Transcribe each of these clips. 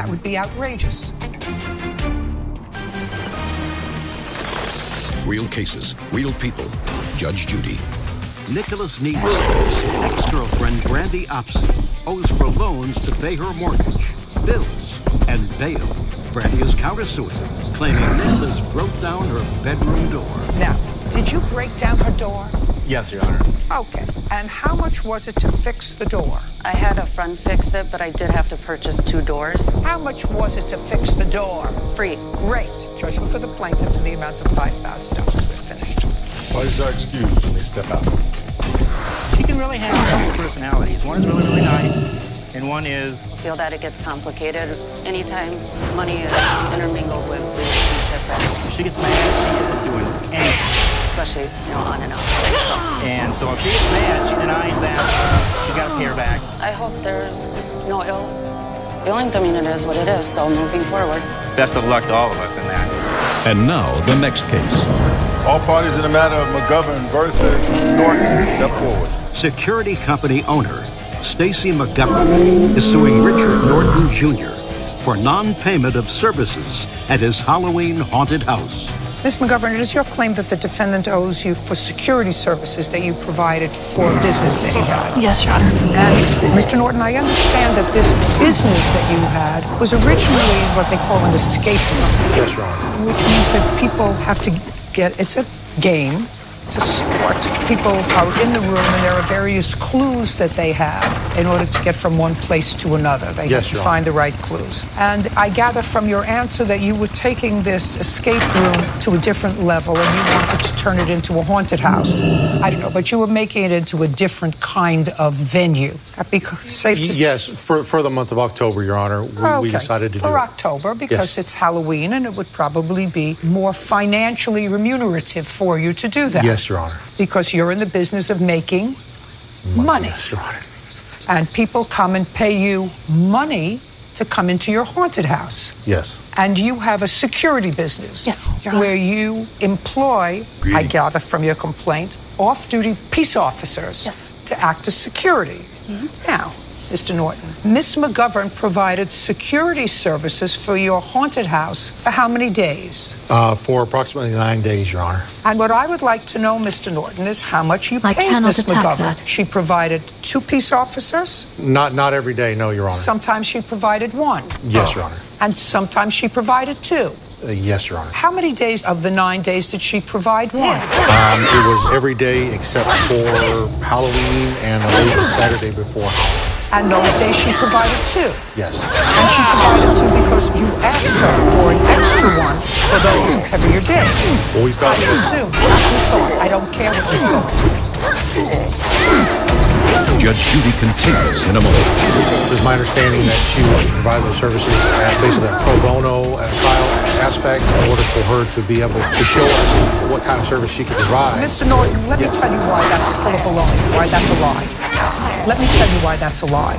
That would be outrageous. Real cases, real people. Judge Judy. Nicholas needs ex-girlfriend Brandy Opsey owes for loans to pay her mortgage, bills, and bail. Brandy is countersuing, claiming Nicholas broke down her bedroom door. Now, did you break down her door? Yes, Your Honor. Okay. And how much was it to fix the door? I had a friend fix it, but I did have to purchase 2 doors. How much was it to fix the door? Free. Great. Judgment for the plaintiff in the amount of $5,000. We're finished. Parties are excused when they step out. She can really have a couple personalities. One is really, really nice, and one is... I feel that it gets complicated anytime money is intermingled with relationship. If she gets mad, she isn't doing anything. Especially, on and off. And so if she gets mad, she denies that. She's got to pay her back. I hope there's no ill feelings. I mean, it is what it is, so moving forward. Best of luck to all of us in that. And now, the next case. All parties in the matter of McGovern versus Norton step forward. Security company owner Stacy McGovern is suing Richard Norton Jr. for non-payment of services at his Halloween haunted house. Ms. McGovern, it is your claim that the defendant owes you for security services that you provided for a business that he had. Yes, Your Honor. And, Mr. Norton, I understand that this business that you had was originally what they call an escape room. Yes, Your Honor. Which means that people have to get, it's a game, it's a sport. People are in the room and there are various clues that they have in order to get from one place to another. They have to find the right clues. And I gather from your answer that you were taking this escape room to a different level and you wanted to turn it into a haunted house. I don't know, but you were making it into a different kind of venue. That'd be safe to say? Yes, for the month of October, Your Honor, we decided to do it. For October, because it's Halloween and it would probably be more financially remunerative for you to do that. Yes, Your Honor. Because you're in the business of making money. Yes, Your Honor. And people come and pay you money to come into your haunted house. Yes. And you have a security business. Yes, Your Honor. Where you employ, I gather from your complaint, off-duty peace officers to act as security. Now, Mr. Norton, Miss McGovern provided security services for your haunted house for how many days? For approximately 9 days, Your Honor. And what I would like to know, Mr. Norton, is how much you paid Miss McGovern. That. She provided 2 peace officers? Not every day, no, Your Honor. Sometimes she provided 1? Yes, Your Honor. And sometimes she provided 2? Yes, Your Honor. How many days of the 9 days did she provide 1? It was every day except for Halloween and a later Saturday before Halloween. And those days she provided 2? Yes. And she provided 2 because you asked her for an extra one for those heavier days. Well, we felt I assume. I don't care what you thought. Judge Judy continues in a moment. It was my understanding that she would provide those services at basically a pro bono trial aspect in order for her to be able to show us what kind of service she could provide. Mr. Norton, let me tell you why that's full of baloney, why that's a lie. Let me tell you why that's a lie.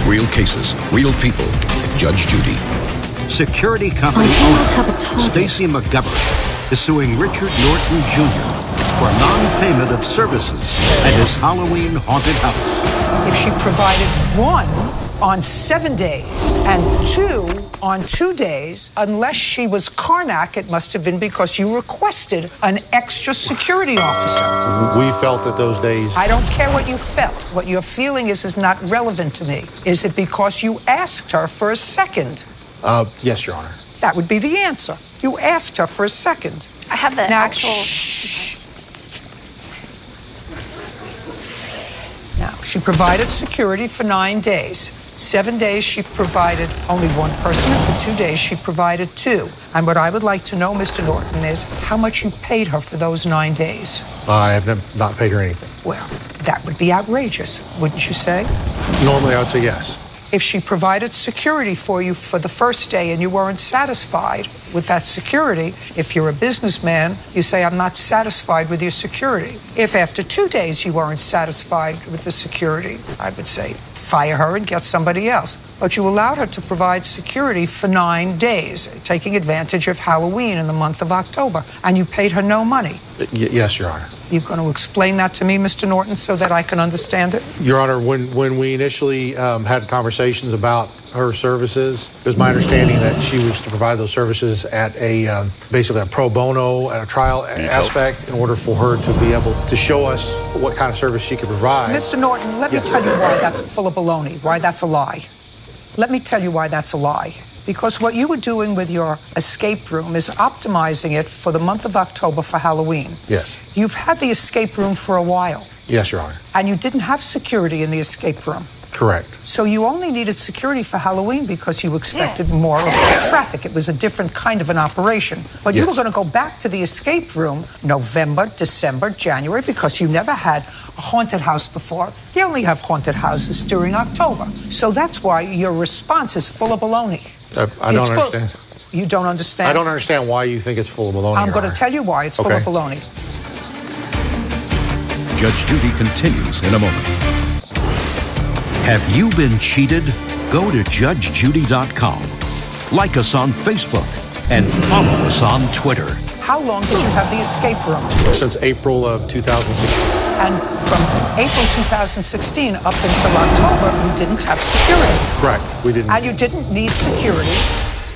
Real cases, real people. Judge Judy. Security company owner Stacy McGovern is suing Richard Norton Jr. for non-payment of services at his Halloween haunted house. If she provided 1 on 7 days and 2 on 2 days, unless she was Karnak, it must have been because you requested an extra security officer. We felt that those days... I don't care what you felt. What you're feeling is not relevant to me. Is it because you asked her for a second? Yes, Your Honor. That would be the answer. You asked her for a second. I have the actual... Shh. Now, she provided security for 9 days. 7 days she provided only 1 person, and for 2 days she provided 2. And what I would like to know, Mr. Norton, is how much you paid her for those 9 days. I have not paid her anything. Well, that would be outrageous, wouldn't you say? Normally I would say yes. If she provided security for you for the first day and you weren't satisfied with that security, if you're a businessman, you say, I'm not satisfied with your security. If after 2 days you weren't satisfied with the security, I would say, fire her and get somebody else. But you allowed her to provide security for 9 days, taking advantage of Halloween in the month of October, and you paid her no money. Yes, Your Honor. You going to explain that to me, Mr. Norton, so that I can understand it? Your Honor, when we initially had conversations about her services, it was my understanding that she was to provide those services at a basically a pro bono, at a trial aspect, in order for her to be able to show us what kind of service she could provide. Mr. Norton, let me tell you why that's full of baloney, why that's a lie. Let me tell you why that's a lie. Because what you were doing with your escape room is optimizing it for the month of October for Halloween. Yes. You've had the escape room for a while. Yes, Your Honor. And you didn't have security in the escape room. Correct. So you only needed security for Halloween because you expected more of traffic. It was a different kind of an operation. But you were going to go back to the escape room November, December, January, because you never had a haunted house before. You only have haunted houses during October. So that's why your response is full of baloney. I don't understand. You don't understand? I don't understand why you think it's full of baloney. I'm going to tell you why it's full of baloney. Judge Judy continues in a moment. Have you been cheated? Go to judgejudy.com. Like us on Facebook and follow us on Twitter. How long did you have the escape room? Since April of 2016. And from April 2016 up until October, you didn't have security. Correct. We didn't. And you didn't need security.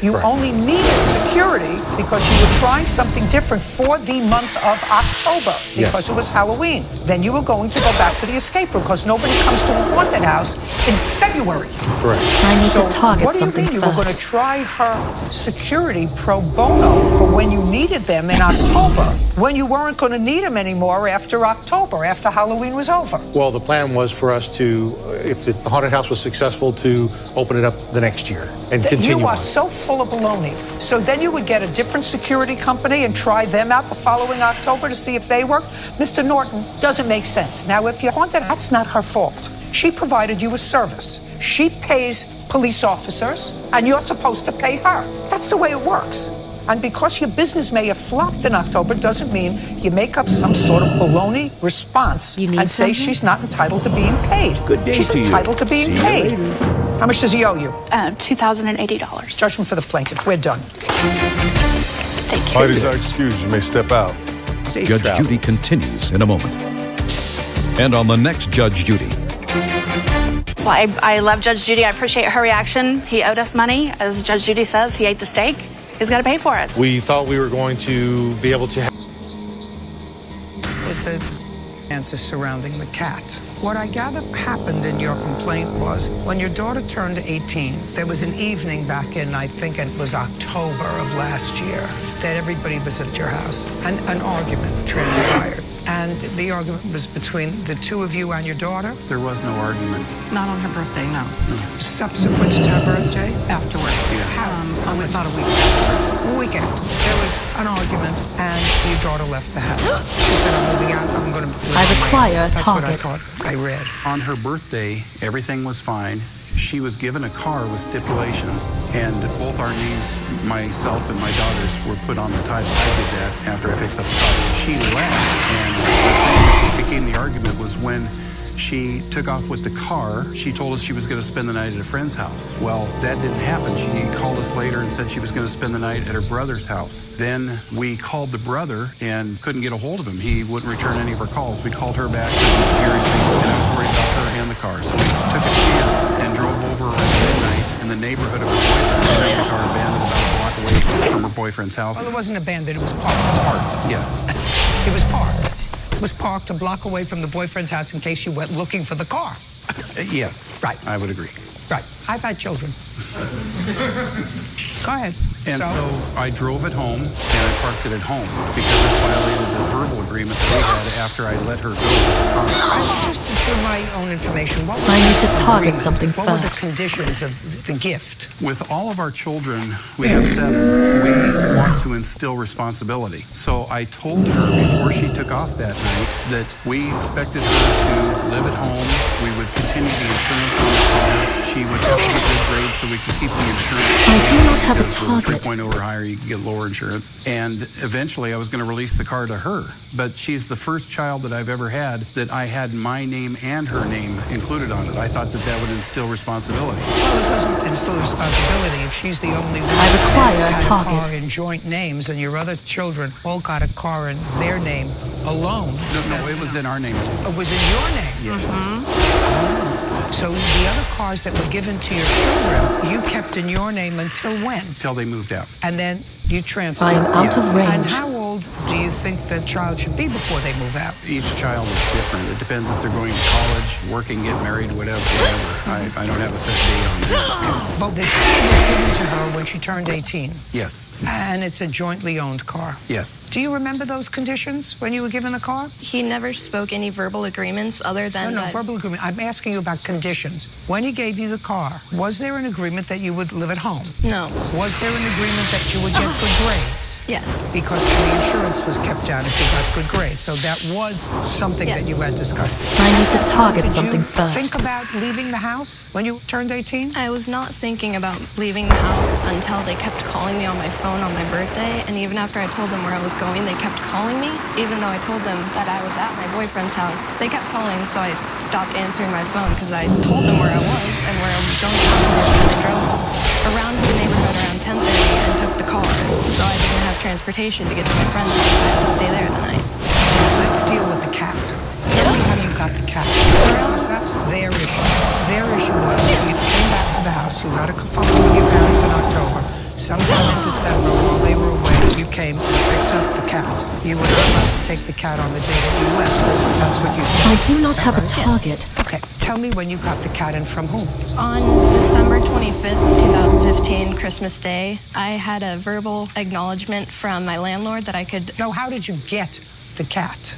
You only needed security because you were trying something different for the month of October because it was Halloween. Then you were going to go back to the escape room because nobody comes to a haunted house in February. Correct. I need to target What something do you mean? You were going to first. try her security pro bono for when you needed them in October, when you weren't going to need them anymore after October, after Halloween was over. Well, the plan was for us to, if the haunted house was successful, to open it up the next year and continue You are on. so full of baloney. So then you would get a different security company and try them out the following October to see if they work? Mr. Norton, doesn't make sense. Now, if you're haunted, that's not her fault. She provided you a service. She pays police officers, and you're supposed to pay her. That's the way it works. And because your business may have flopped in October doesn't mean you make up some sort of baloney response and say she's not entitled to being paid. Good day she's to you. entitled to being paid. How much does he owe you? $2,080. Judgment for the plaintiff. We're done. Thank you. Parties are excused. You may step out. Judge Judy continues in a moment. And on the next Judge Judy. Well, I love Judge Judy. I appreciate her reaction. He owed us money. As Judge Judy says, he ate the steak. He's got to pay for it. We thought we were going to be able to. It's a answer surrounding the cat. What I gather happened in your complaint was when your daughter turned 18, there was an evening back in, I think it was October of last year, that everybody was at your house, and an argument transpired. And the argument was between the two of you and your daughter? There was no argument. Not on her birthday, no. Subsequent to her birthday? Afterwards. Yes. About a week afterwards. A week after. There was an argument, and your daughter left the house. She said, I'm moving out, I'm going to... I require a That's target. what I thought I read. On her birthday, everything was fine. She was given a car with stipulations, and both our names, myself and my daughter's, were put on the title. I did that after I fixed up the car. She left, and the thing that became the argument was when she took off with the car. She told us she was going to spend the night at a friend's house. Well, that didn't happen. She called us later and said she was going to spend the night at her brother's house. Then we called the brother and couldn't get a hold of him. He wouldn't return any of our calls. We called her back and didn't hear anything, and I was worried about her and the car. So we took a chance and drove over at midnight in the neighborhood of her boyfriend. We found the car abandoned about a block away from her boyfriend's house. Well, it wasn't abandoned, it was parked. Yes. It was parked. It was parked a block away from the boyfriend's house in case you went looking for the car. Yes. Right. I would agree. Right. I've had children. Go ahead. And so I drove it home, and I parked it at home because it violated the verbal agreement that we had after I let her go with the car. Just for my own information, what was I need to the target agreement? something What were the first. conditions of the gift? With all of our children, we have 7, we want to instill responsibility. So I told her before she took off that night that we expected her to live at home. We would continue the insurance on the car. She would have to get good grades so we could keep the insurance. I do not have a Because target. 3.0 or higher, you can get lower insurance. And eventually I was going to release the car to her. But she's the first child that I've ever had that I had my name name and her name included on it. I thought that would instill responsibility. Well, it doesn't instill responsibility if she's the only one I require that had a target. a car in joint names and your other children all got a car in their name alone. No, it was in our name. It was in your name? Yes. So the other cars that were given to your children, you kept in your name until when? Until they moved out. And then you transferred. I am out of range. And how old do you think the child should be before they move out? Each child is different. It depends if they're going to college, working, getting married, whatever. I don't have a set date on that. But the car was given to her when she turned 18. Yes. And it's a jointly owned car. Yes. Do you remember those conditions when you were given the car? He never spoke any verbal agreements other than No, verbal agreement. I'm asking you about conditions. When he gave you the car, was there an agreement that you would live at home? No. Was there an agreement that you would get good grades? Yes. Because the insurance was kept down if you got good grades. So that was something that you had discussed. I need to target something Did you first. think about leaving the house when you turned 18? I was not thinking about leaving the house until they kept calling me on my phone on my birthday. And even after I told them where I was going, they kept calling me. Even though I told them that I was at my boyfriend's house, they kept calling, so I stopped answering my phone because I told them where I was and where I was going. And I drove around the neighborhood around 10:30 and took the car. So I didn't have transportation to get to my friend's house. I had to stay there the night. Let's deal with the cat. Tell me how you got the cat. Because that's their issue. Their issue was you came back to the house, you had a phone with your parents in October. Sometime in December, while they were away, you came and picked up the cat. You were not allowed to take the cat on the day that you left. That's what you said. I do not have a target. Okay, tell me when you got the cat and from whom? On December 25th, 2015, Christmas Day, I had a verbal acknowledgement from my landlord that I could... No, how did you get the cat?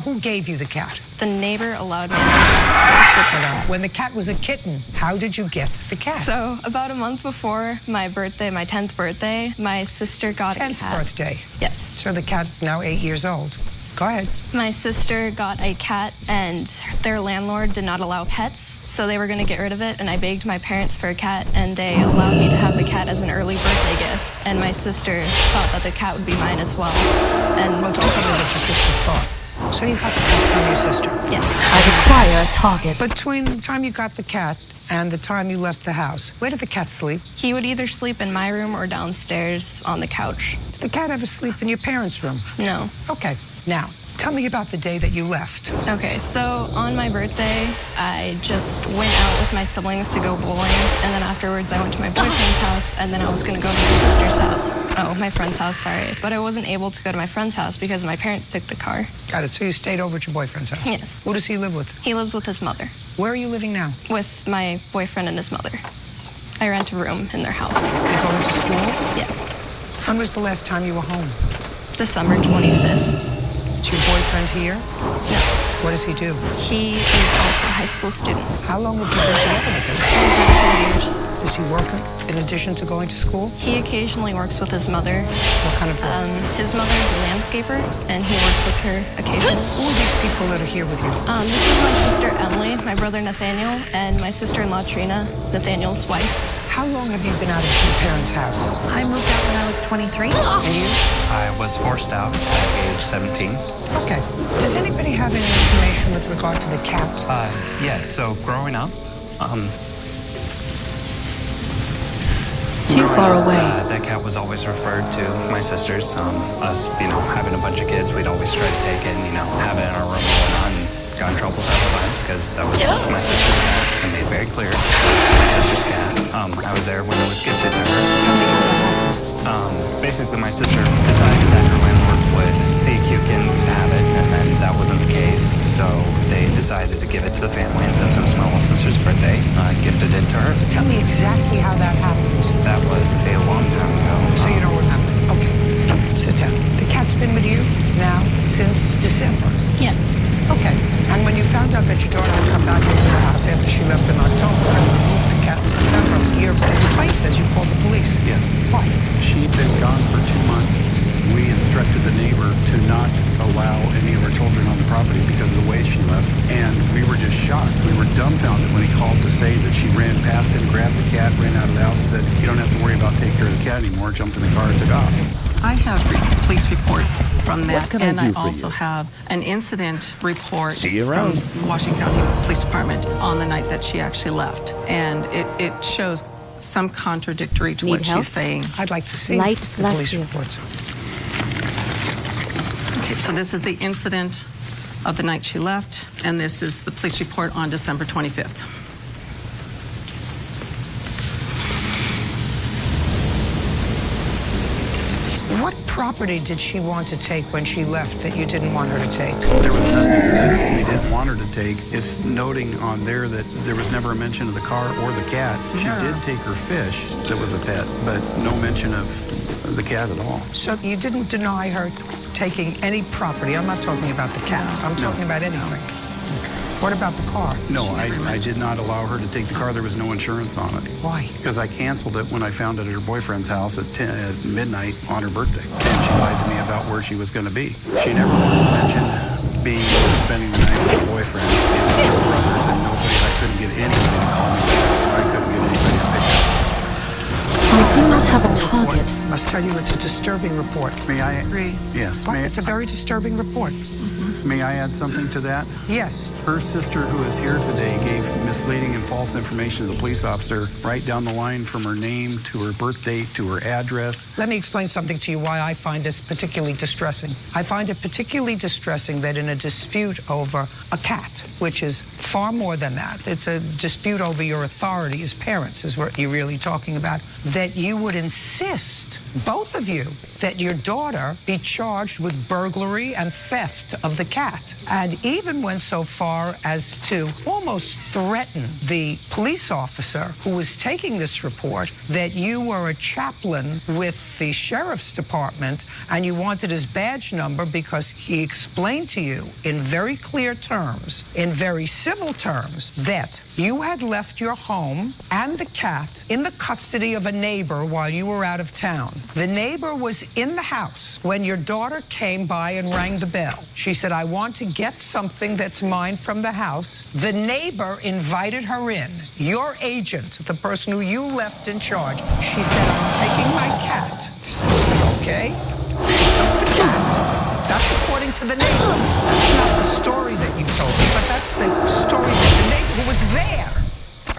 Who gave you the cat? The neighbor allowed me to. When the cat was a kitten, how did you get the cat? So, about a month before my birthday, my 10th birthday, my sister got a cat. 10th birthday? Yes. So the cat is now 8 years old. Go ahead. My sister got a cat, and their landlord did not allow pets, so they were going to get rid of it, and I begged my parents for a cat, and they allowed me to have the cat as an early birthday gift. And my sister thought that the cat would be mine as well. And well, don't tell me what your sister thought. So you got the cat from your sister? Yes. I require a target. Between the time you got the cat and the time you left the house, where did the cat sleep? He would either sleep in my room or downstairs on the couch. Did the cat ever sleep in your parents' room? No. Okay. Now, tell me about the day that you left. Okay, so on my birthday, I just went out with my siblings to go bowling, and then afterwards I went to my boyfriend's house, and then I was going to go to my sister's house. Oh, my friend's house, sorry. But I wasn't able to go to my friend's house because my parents took the car. Got it. So you stayed over at your boyfriend's house? Yes. Who does he live with? He lives with his mother. Where are you living now? With my boyfriend and his mother. I rent a room in their house. You're going to school? Yes. When was the last time you were home? December 25th. Is your boyfriend here? No. What does he do? He is also a high school student. How long have you been together with him? About 2 years. Is he working in addition to going to school? He occasionally works with his mother. What kind of work? His mother is a landscaper, and he works with her occasionally. Who are these people that are here with you? This is my sister Emily, my brother Nathaniel, and my sister-in-law Trina, Nathaniel's wife. How long have you been out of your parents' house? I moved out when I was 23. And you? I was forced out at age 17. Okay. Does anybody have any information with regard to the cat? Yeah, so growing up, too far away. That cat was always referred to my sisters. Us, having a bunch of kids, we'd always try to take it and, have it in our room and got in trouble several times because that was my sister's cat. I made very clear my sister's cat. I was there when it was gifted to her. Basically, my sister decided that her landlord would see a cute kid and could have it, and then that wasn't the case. So they decided to give it to the family, and since it was my little sister's birthday, I gifted it to her. Tell me exactly how that happened. That was a long time ago. So you don't remember? Okay. Sit down. The cat's been with you now since December? Yes. Okay. And when you found out that your daughter had come back into the house after she left in October and removed the cat in December, your complaint says you called the police. Yes. Why? She'd been gone for 2 months. We instructed the neighbor to not allow any of our children on the property because of the way she left. And we were just shocked. We were dumbfounded when he called to say that she ran past him, grabbed the cat, ran out of the house, and said, "You don't have to worry about taking care of the cat anymore." Jumped in the car and took off. I have police reports from that, and I also have an incident report from Washington County Police Department on the night that she actually left, and it shows some contradictory to what she's saying. I'd like to see Light, the police reports. Okay, so this is the incident of the night she left, and this is the police report on December 25th. What property did she want to take when she left that you didn't want her to take? There was nothing that we didn't want her to take. It's noting on there that there was never a mention of the car or the cat. She did take her fish that was a pet, but no mention of the cat at all. So you didn't deny her taking any property? I'm not talking about the cat. I'm talking about anything. What about the car? No, I did not allow her to take the car. There was no insurance on it. Why? Because I canceled it when I found it at her boyfriend's house at midnight on her birthday. And she lied to me about where she was going to be. She never once mentioned being or spending the night with her boyfriend and her brothers and nobody. I couldn't get anybody to call me back. I couldn't get anybody to pick up. I do not have a target. I must tell you, it's a disturbing report. May I? Agree. Yes. It's a very disturbing report. May I add something to that? Yes. Her sister, who is here today, gave misleading and false information to the police officer right down the line from her name to her birth date to her address. Let me explain something to you why I find this particularly distressing. I find it particularly distressing that in a dispute over a cat, which is far more than that, it's a dispute over your authority as parents is what you're really talking about, that you would insist, both of you, that your daughter be charged with burglary and theft of the cat, and even went so far as to almost threaten the police officer who was taking this report that you were a chaplain with the sheriff's department and you wanted his badge number because he explained to you in very clear terms, in very civil terms, that you had left your home and the cat in the custody of a neighbor while you were out of town. The neighbor was in the house when your daughter came by and rang the bell. She said, "I want to get something that's mine from the house." The neighbor invited her in. Your agent, the person who you left in charge, she said, "I'm taking my cat." Okay? The cat. That's according to the neighbor. That's not the story that you told me, but that's the story that the neighbor who was there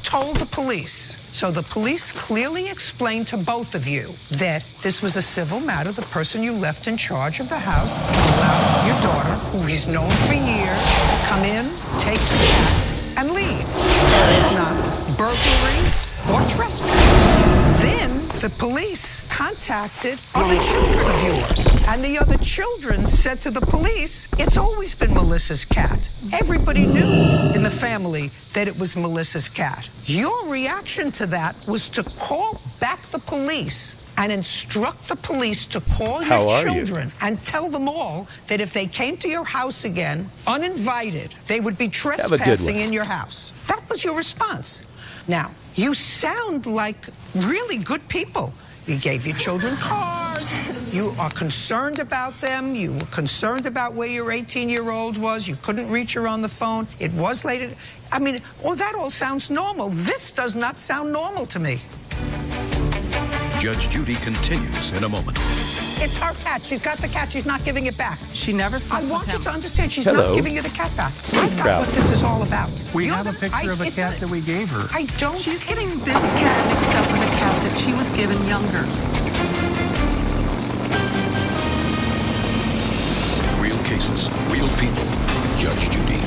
told the police. So the police clearly explained to both of you that this was a civil matter. The person you left in charge of the house allowed your daughter, who he's known for years, to come in, take the cat, and leave. That is not burglary or trespass. Then the police contacted other children of yours. And the other children said to the police, "It's always been Melissa's cat." Everybody knew in the family that it was Melissa's cat. Your reaction to that was to call back the police and instruct the police to call your children and tell them all that if they came to your house again, uninvited, they would be trespassing in your house. That was your response. Now, you sound like really good people. You gave your children cars. You are concerned about them. You were concerned about where your 18-year-old was. You couldn't reach her on the phone. It was late. I mean, that all sounds normal. This does not sound normal to me. Judge Judy continues in a moment. It's her cat. She's got the cat. She's not giving it back. She never slept with him. I want you to understand. She's not giving you the cat back. That's not what this is all about. We have a picture of a cat that we gave her. I don't. She's getting this cat mixed up with a cat that she was given younger. Real cases, real people. Judge Judy.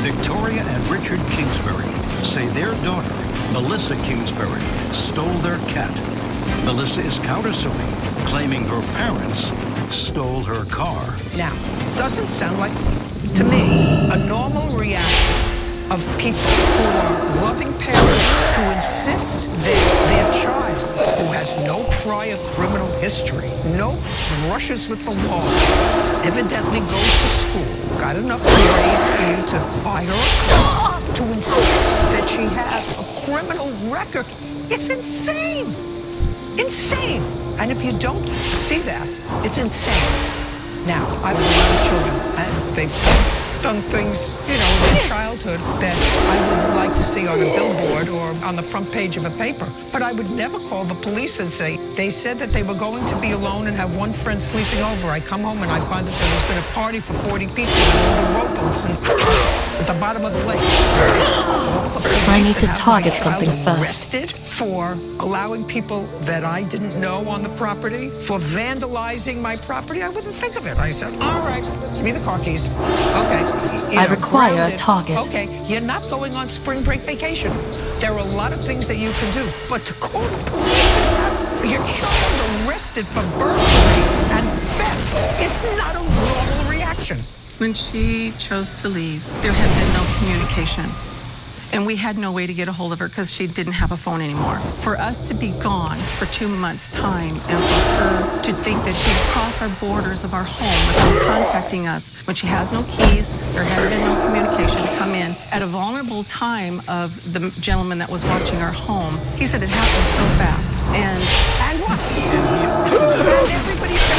Victoria and Richard Kingsbury say their daughter, Melissa Kingsbury, stole their cat. Melissa is countersuing, claiming her parents stole her car. Now, doesn't sound like, to me, a normal reaction of people who are loving parents who insist that their child, who has no prior criminal history, no brushes with the law, evidently goes to school, got enough grades for you to buy her a car, to insist that she has a criminal record. It's insane. Insane. And if you don't see that, it's insane. Now, I have a lot of children, and they've done things, you know, in childhood that I would like to see on a billboard or on the front page of a paper. But I would never call the police and say, they said that they were going to be alone and have one friend sleeping over. I come home and I find that there has been a party for 40 people and all the rowboats and at the bottom of the lake. I need to target something first. Arrested for allowing people that I didn't know on the property, for vandalizing my property. I wouldn't think of it. I said, all right, give me the car keys. Okay. I require a target. Okay, you're not going on spring break vacation. There are a lot of things that you can do, but to call the police and have your child arrested for burglary and theft is not a normal reaction. When she chose to leave, there had been no communication. And we had no way to get a hold of her because she didn't have a phone anymore. For us to be gone for 2 months' time and for her to think that she'd cross our borders of our home without contacting us when she has no keys, there had been no communication to come in at a vulnerable time of the gentleman that was watching our home. He said it happened so fast. And what? And everybody said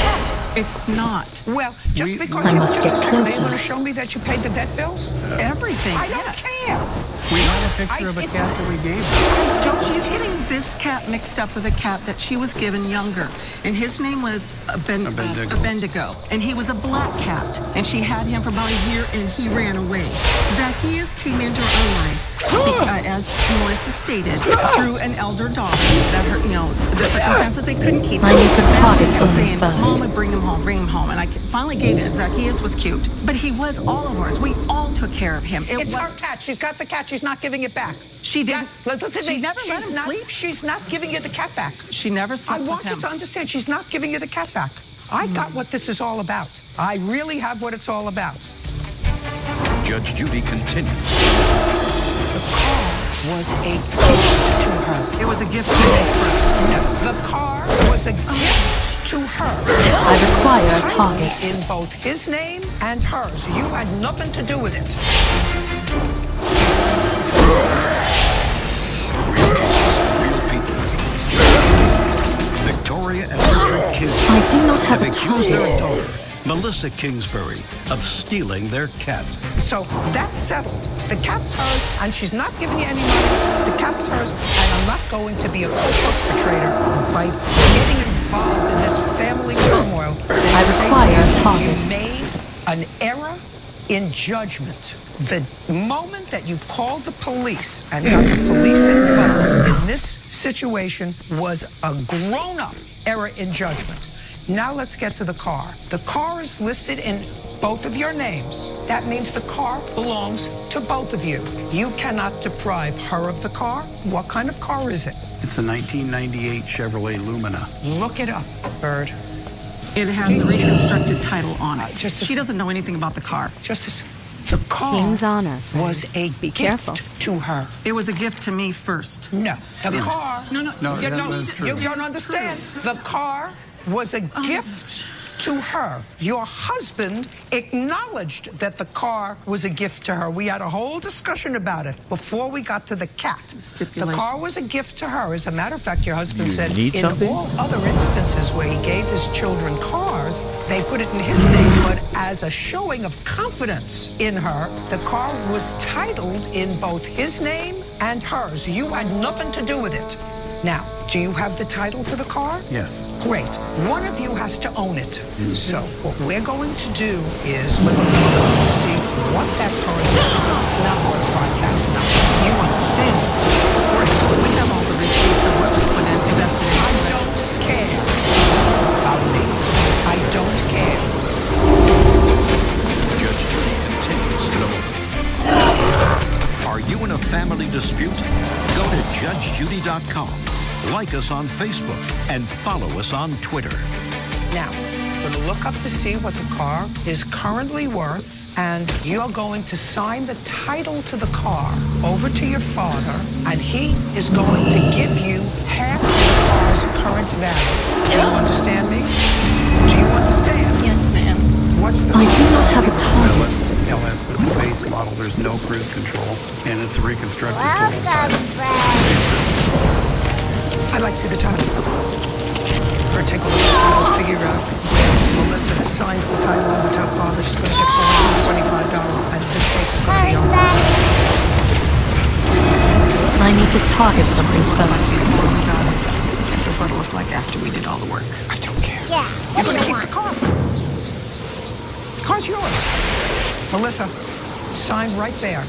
that. It's not. Well, just because I must get are closer. you going to show me that you paid the vet bills? Everything. I don't care. We have a picture of a cat that we gave her. She's getting this cat mixed up with a cat that she was given younger. And his name was Bendigo. And he was a black cat. And she had him for about a year and he ran away. Zacchaeus came into her life, as Melissa stated, through an elder daughter that her, you know, the circumstance that they couldn't keep. I need to target something first. Mama, bring him home, bring him home. And I finally gave in. Zacchaeus was cute. But he was all of ours. We all took care of him. It's our cat. She's got the cat. She's not giving it back. She didn't. Listen to She me. never let him sleep. She's not giving you the cat back. She never slept with him. I want you to understand. She's not giving you the cat back. I got what this is all about. I really have what it's all about. Judge Judy continues. The car was a gift to her. It was a gift to me first. The car was a gift to her. I require a target. In both his name and hers. You had nothing to do with it. Real people. Victoria and Richard Kingsbury. I do not have a accused their target. daughter, Melissa Kingsbury, of stealing their cat. So that's settled. The cat's hers, and she's not giving you any money. The cat's hers, and I'm not going to be a co-perpetrator by getting involved in this family turmoil. I require a target. You made an error in judgment. The moment that you called the police and got the police involved in this situation was a grown-up error in judgment. Now let's get to the car. The car is listed in both of your names. That means the car belongs to both of you. You cannot deprive her of the car. What kind of car is it? It's a 1998 Chevrolet Lumina. Look it up, Bird. It has the reconstructed title on it. She doesn't know anything about the car. The car King's honor. was a Be gift careful. to her. It was a gift to me first. No, the car. No, that's true. You don't understand. The car was a gift to her. Your husband acknowledged that the car was a gift to her. We had a whole discussion about it before we got to the cat. The car was a gift to her. As a matter of fact, your husband said in all other instances where he gave his children cars, they put it in his name, but as a showing of confidence in her, the car was titled in both his name and hers. You had nothing to do with it. Now, do you have the title to the car? Yes. Great. One of you has to own it. So what we're going to do is we're going to look up to see what that car is because it's not worth $5,000. You understand? Great. We have all the receipts of what was put in, invested in. I don't care. Follow me. I don't care. Judge Judy continues in a moment. Are you in a family dispute? Go to judgejudy.com. Like us on Facebook and follow us on Twitter. Now, we're going to look up to see what the car is currently worth, and you're going to sign the title to the car over to your father, and he is going to give you half of the car's current value. Do you understand me? Do you understand? Yes, ma'am. What's the I do not have a target. LS, it's a base model. There's no cruise control, and it's a reconstructed total title. I'd like to see the title. Or take a look at the title, figure out where Melissa signs the title over to her father. She's going to get $425. need to target something first. This is what it looked like after we did all the work. I don't care. Yeah. You're going to keep the car. The car's yours. Melissa, sign right there.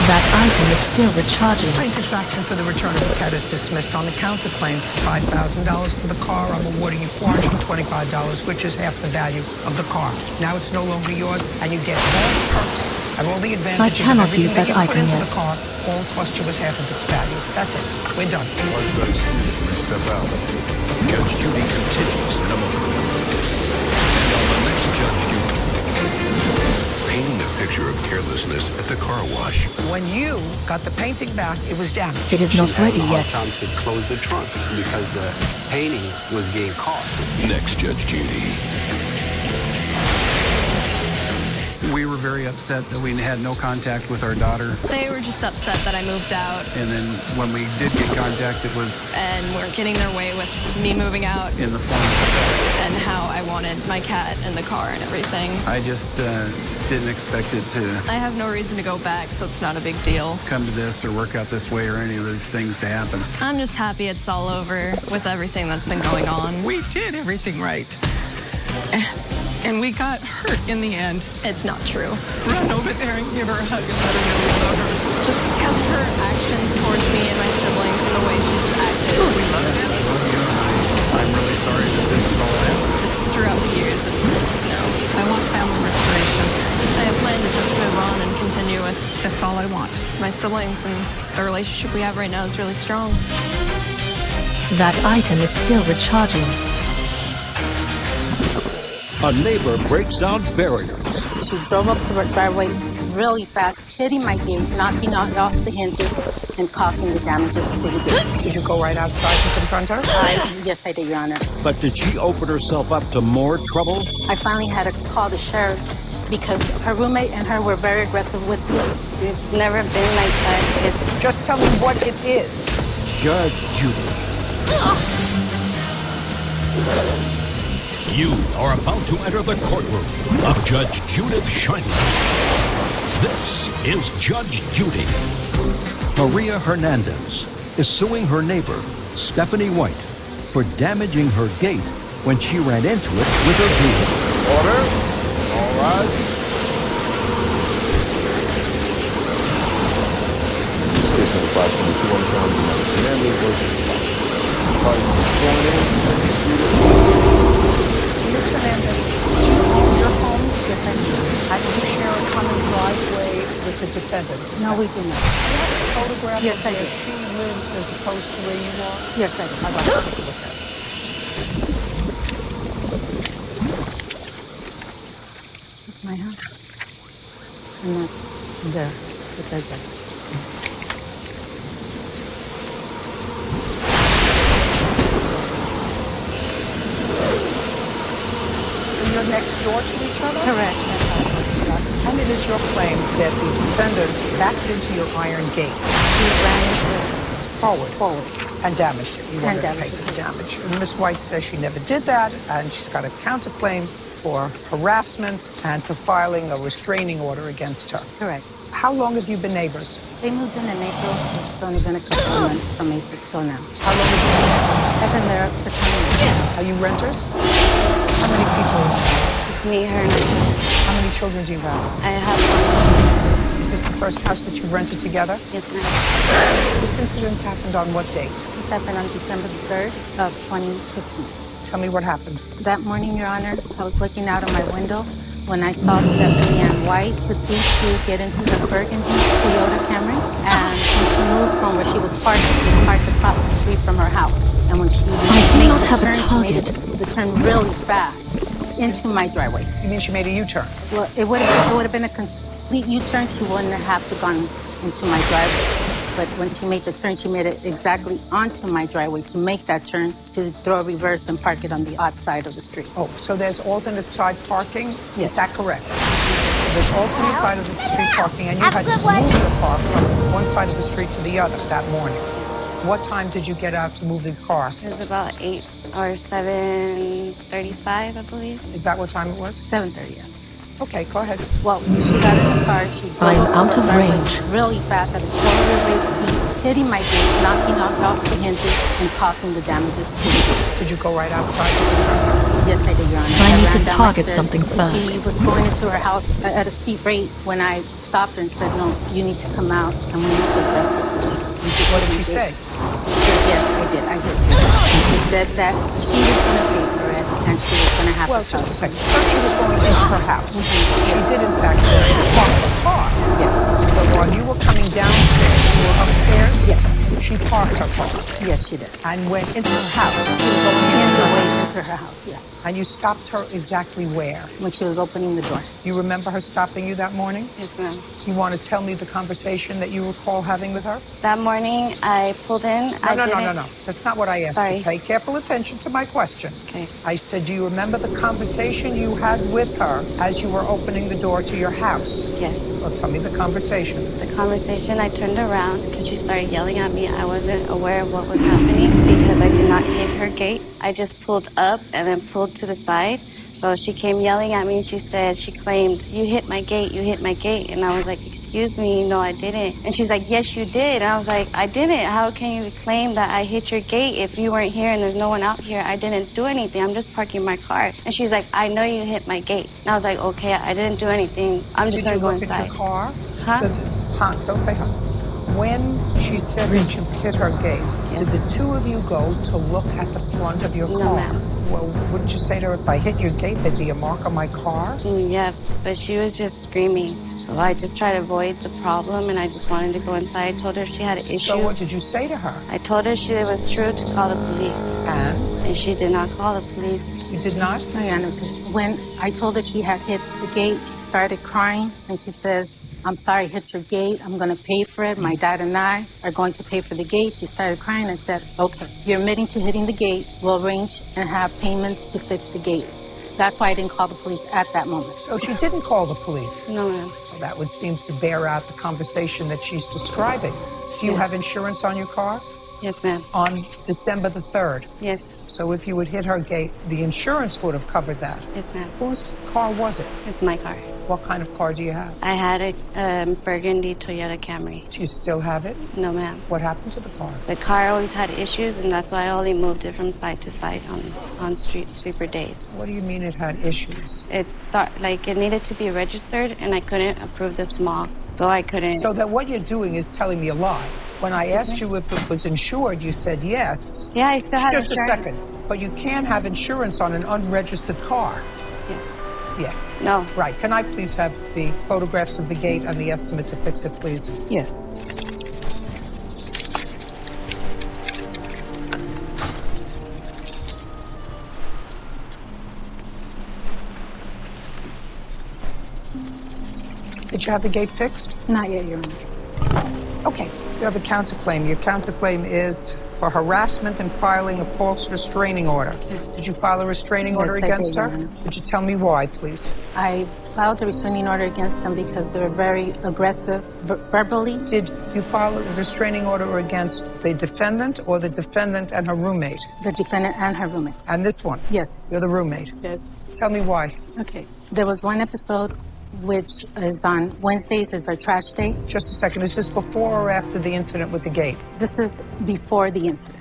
That item is still recharging. Plaintiff's action for the return of the pet is dismissed on the counterclaim for $5,000 for the car. I'm awarding you $425, which is half the value of the car. Now it's no longer yours, and you get all the perks and all the advantages. I cannot of everything use that you put item into yet. the car. All it cost you was half of its value. That's it. We're done. Step out. Judge Judy continues in a moment. And on the next Judge Judy, painting a picture of carelessness at the car wash. When you got the painting back, it was damaged. It is not ready yet. Time to close the trunk because the painting was getting caught. Next Judge Judy. We were very upset that we had no contact with our daughter. They were just upset that I moved out. And then when we did get contact, it was... And weren't getting their way with me moving out. In the form of a pet. And how I wanted my cat in the car and everything. I just didn't expect it to... I have no reason to go back, so it's not a big deal. ...come to this or work out this way or any of those things to happen. I'm just happy it's all over with everything that's been going on. We did everything right. And we got hurt in the end. It's not true. Run over there and give her a hug and let her know we love her. Just because of her actions towards me and my siblings and the way she's acted. We love you. I'm really sorry that this is all happened. Just throughout the years, it's, I want family restoration. I have planned to just move on and continue with... That's all I want. My siblings, and the relationship we have right now is really strong. That item is still recharging. A neighbor breaks down barriers. She drove up the driveway really fast, hitting my gate, knocking it off the hinges, and causing the damages to the gate. Did you go right outside and confront her? Yes, I did, Your Honor. But did she open herself up to more trouble? I finally had to call the sheriffs because her roommate and her were very aggressive with me. It's never been like that. It's just tell me what it is. Judge Judy. You are about to enter the courtroom of Judge Judith Schindler. This is Judge Judy. Maria Hernandez is suing her neighbor, Stephanie White, for damaging her gate when she ran into it with her vehicle. Order. All rise. This case number 522 on the calendar, Hernandez versus White. Parties are sworn in and proceeded. Ms. Hernandez, do you own your home? Yes, I do. And do you share a common driveway with the defendant? No, we do not. Do you have a photograph Yes, of I where do. she lives as opposed to where you are? Yes, I do. I'd like to take a look at it. This is my house. And that's there. It's right there. So you're next door to each other? Correct. That's how it was conducted. And it is your claim that the defendant backed into your iron gate. He ran into it. Forward. And damaged it. You And wanted to pay damaged for the damage. And Ms. White says she never did that, and she's got a counterclaim for harassment and for filing a restraining order against her. Correct. How long have you been neighbors? They moved in April, so it's only been a couple of months from April till now. How long have you been there? I've been there for 20 years. Are you renters? How many people are renters? it's me, her, and I. How many children do you have? I have one. Is this the first house that you've rented together? Yes, ma'am. This incident happened on what date? This happened on December 3rd of 2015. Tell me what happened. That morning, Your Honor, I was looking out of my window when I saw Stephanie Ann White proceed to get into the burgundy Toyota Camry. And when she moved from where she was parked across the street from her house. And when she made the turn, she made the turn really fast into my driveway. You mean she made a U-turn? Well, it would have been a complete U-turn. She wouldn't have to gone into my driveway. But when she made the turn, she made it exactly onto my driveway to make that turn, to throw a reverse and park it on the outside of the street. Oh, so there's alternate side parking? Yes. Is that correct? So there's alternate side of the street parking, and you had to move the car from one side of the street to the other that morning. What time did you get out to move the car? It was about 8 or 7:35, I believe. Is that what time it was? 7:30, yeah. Okay, go ahead. Well, when she got in the car, she I am drove out up of the driveway range. really fast at accelerated speed, hitting my gate, knocking off the hinges, and causing the damages to the gate. Did you go right outside? Yes, I did, Your Honor. I need ran to down target my stairs. something fast. She was going into her house at a speed rate when I stopped her and said, no, you need to come out and we need to address this issue. What did she say? She says, yes, I did. I hit you. And she said that she was going to pay for it and she was going to have to. Well, just a second. First, she was going into her house. She did, in fact, park the car. Yes. So while you were coming downstairs, you were upstairs? Yes. She parked her car. Yes, she did. And went into her house. She was going into her house, yes. And you stopped her exactly where? When she was opening the door. You remember her stopping you that morning? Yes, ma'am. You want to tell me the conversation that you recall having with her? That morning, I pulled in. No. That's not what I asked Sorry. you. Pay careful attention to my question. Okay. I said, do you remember the conversation you had with her as you were opening the door to your house? Yes. Well, tell me the conversation. The conversation, I turned around because she started yelling at me. I wasn't aware of what was happening because I did not hit her gate. I just pulled up and then pulled to the side. So she came yelling at me and she claimed, you hit my gate, you hit my gate. And I was like, excuse me, no, I didn't. And she's like, yes, you did. And I was like, I didn't. How can you claim that I hit your gate if you weren't here and there's no one out here? I didn't do anything. I'm just parking my car. And she's like, I know you hit my gate. And I was like, okay, I didn't do anything. I'm just going to go inside. Did you look at your Huh? car? Don't say huh. When she said that you hit her gate, Yes. did the two of you go to look at the front of your car? No, ma'am. Well, wouldn't you say to her, if I hit your gate, there'd be a mark on my car? Yeah, but she was just screaming. So I just tried to avoid the problem and I just wanted to go inside. I told her if she had an issue. So what did you say to her? I told her it was true to call the police. And she did not call the police. You did not? No, yeah, no, because when I told her she had hit the gate, she started crying and she says, I'm sorry, I hit your gate. I'm going to pay for it. My dad and I are going to pay for the gate. She started crying. I said, okay, you're admitting to hitting the gate. We'll arrange and have payments to fix the gate. That's why I didn't call the police at that moment. So she didn't call the police? No, ma'am. Well, that would seem to bear out the conversation that she's describing. Do you have insurance on your car? Yes, ma'am. On December the 3rd? Yes. So if you had hit her gate, the insurance would have covered that? Yes, ma'am. Whose car was it? It's my car. What kind of car do you have? I had a burgundy Toyota Camry. Do you still have it? No, ma'am. What happened to the car? The car always had issues, and that's why I only moved it from side to side on street sweeper days. What do you mean it had issues? It needed to be registered, and I couldn't approve the smog, so I couldn't. So that what you're doing is telling me a lie. When I asked you if it was insured, you said yes. Yeah, I still have Just insurance. a second. But you can't have insurance on an unregistered car. Yes. Yeah. No. Right. Can I please have the photographs of the gate and the estimate to fix it, please? Yes. Did you have the gate fixed? Not yet, Your Honor. Okay. You have a counterclaim. Your counterclaim is for harassment and filing a false restraining order. Yes. Did you file a restraining order Yes, I against did, her? Your Honor. Would you tell me why, please? I filed a restraining order against them because they were very aggressive verbally. Did you file a restraining order against the defendant or the defendant and her roommate? The defendant and her roommate. And this one? Yes. You're the roommate? Yes. Tell me why. Okay. There was one episode which is on Wednesdays is our trash day. Just a second. Is this before or after the incident with the gate? This is before the incident.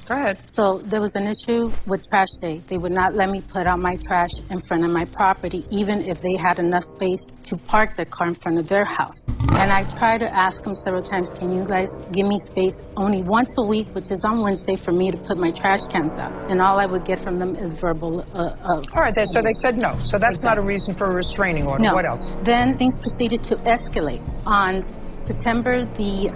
Go ahead. So there was an issue with trash day. They would not let me put out my trash in front of my property, even if they had enough space to park their car in front of their house. And I tried to ask them several times, can you guys give me space only once a week, which is on Wednesday, for me to put my trash cans out? And all I would get from them is verbal. All right, so they said no. So that's not a reason for a restraining order. No. What else? Then things proceeded to escalate on September the...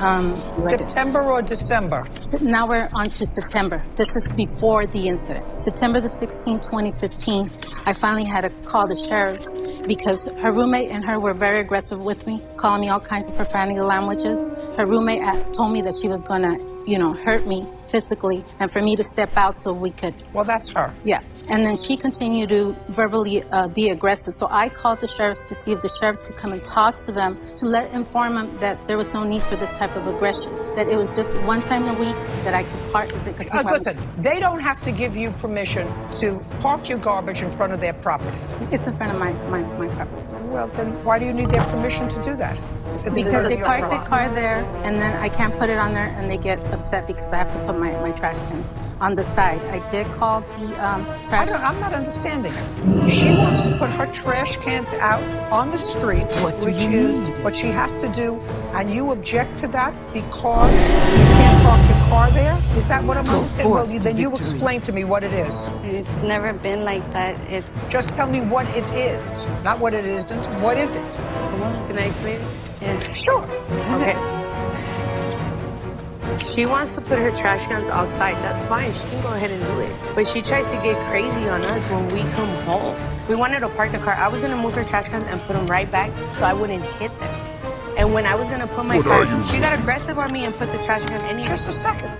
September or December? Now we're on to September. This is before the incident. September the 16th, 2015, I finally had to call the sheriffs because her roommate and her were very aggressive with me, calling me all kinds of profanity languages. Her roommate told me that she was going to, hurt me physically and for me to step out so we could... Well, that's her. Yeah. And then she continued to verbally be aggressive. So I called the sheriffs to see if the sheriffs could come and talk to them to inform them that there was no need for this type of aggression, that it was just one time a week that I could park. Listen, they don't have to give you permission to park your garbage in front of their property. It's in front of my property. Well, then why do you need their permission to do that? Because they park their car there, and then I can't put it on there, and they get upset because I have to put my trash cans on the side. I did call the trash. I'm not understanding it. She wants to put her trash cans out on the street, which is what she has to do, and you object to that because you can't park your car there? Is that what I'm understanding? Well, then you explain to me what it is. It's never been like that. It's just tell me what it is, not what it isn't. What is it? Can I explain it? Yeah. Sure. Okay. She wants to put her trash cans outside. That's fine. She can go ahead and do it. But she tries to get crazy on us when we come home. We wanted to park the car. I was going to move her trash cans and put them right back so I wouldn't hit them. And when I was going to put my car, she got aggressive on me and put the trash can anywhere. Just a second.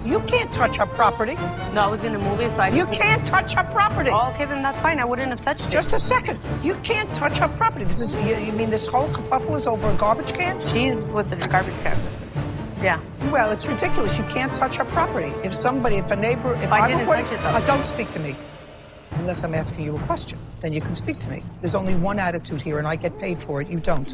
You can't touch her property. No, I was going to move it so I could. You can't touch her property. Oh, okay, then that's fine. I wouldn't have touched it. Just a second. You can't touch her property. This is, you mean this whole kerfuffle is over a garbage can? She's with the garbage can. Yeah. Well, it's ridiculous. You can't touch her property. If a neighbor, if I didn't touch it, though. Don't speak to me. Unless I'm asking you a question. Then you can speak to me. There's only one attitude here, and I get paid for it. You don't.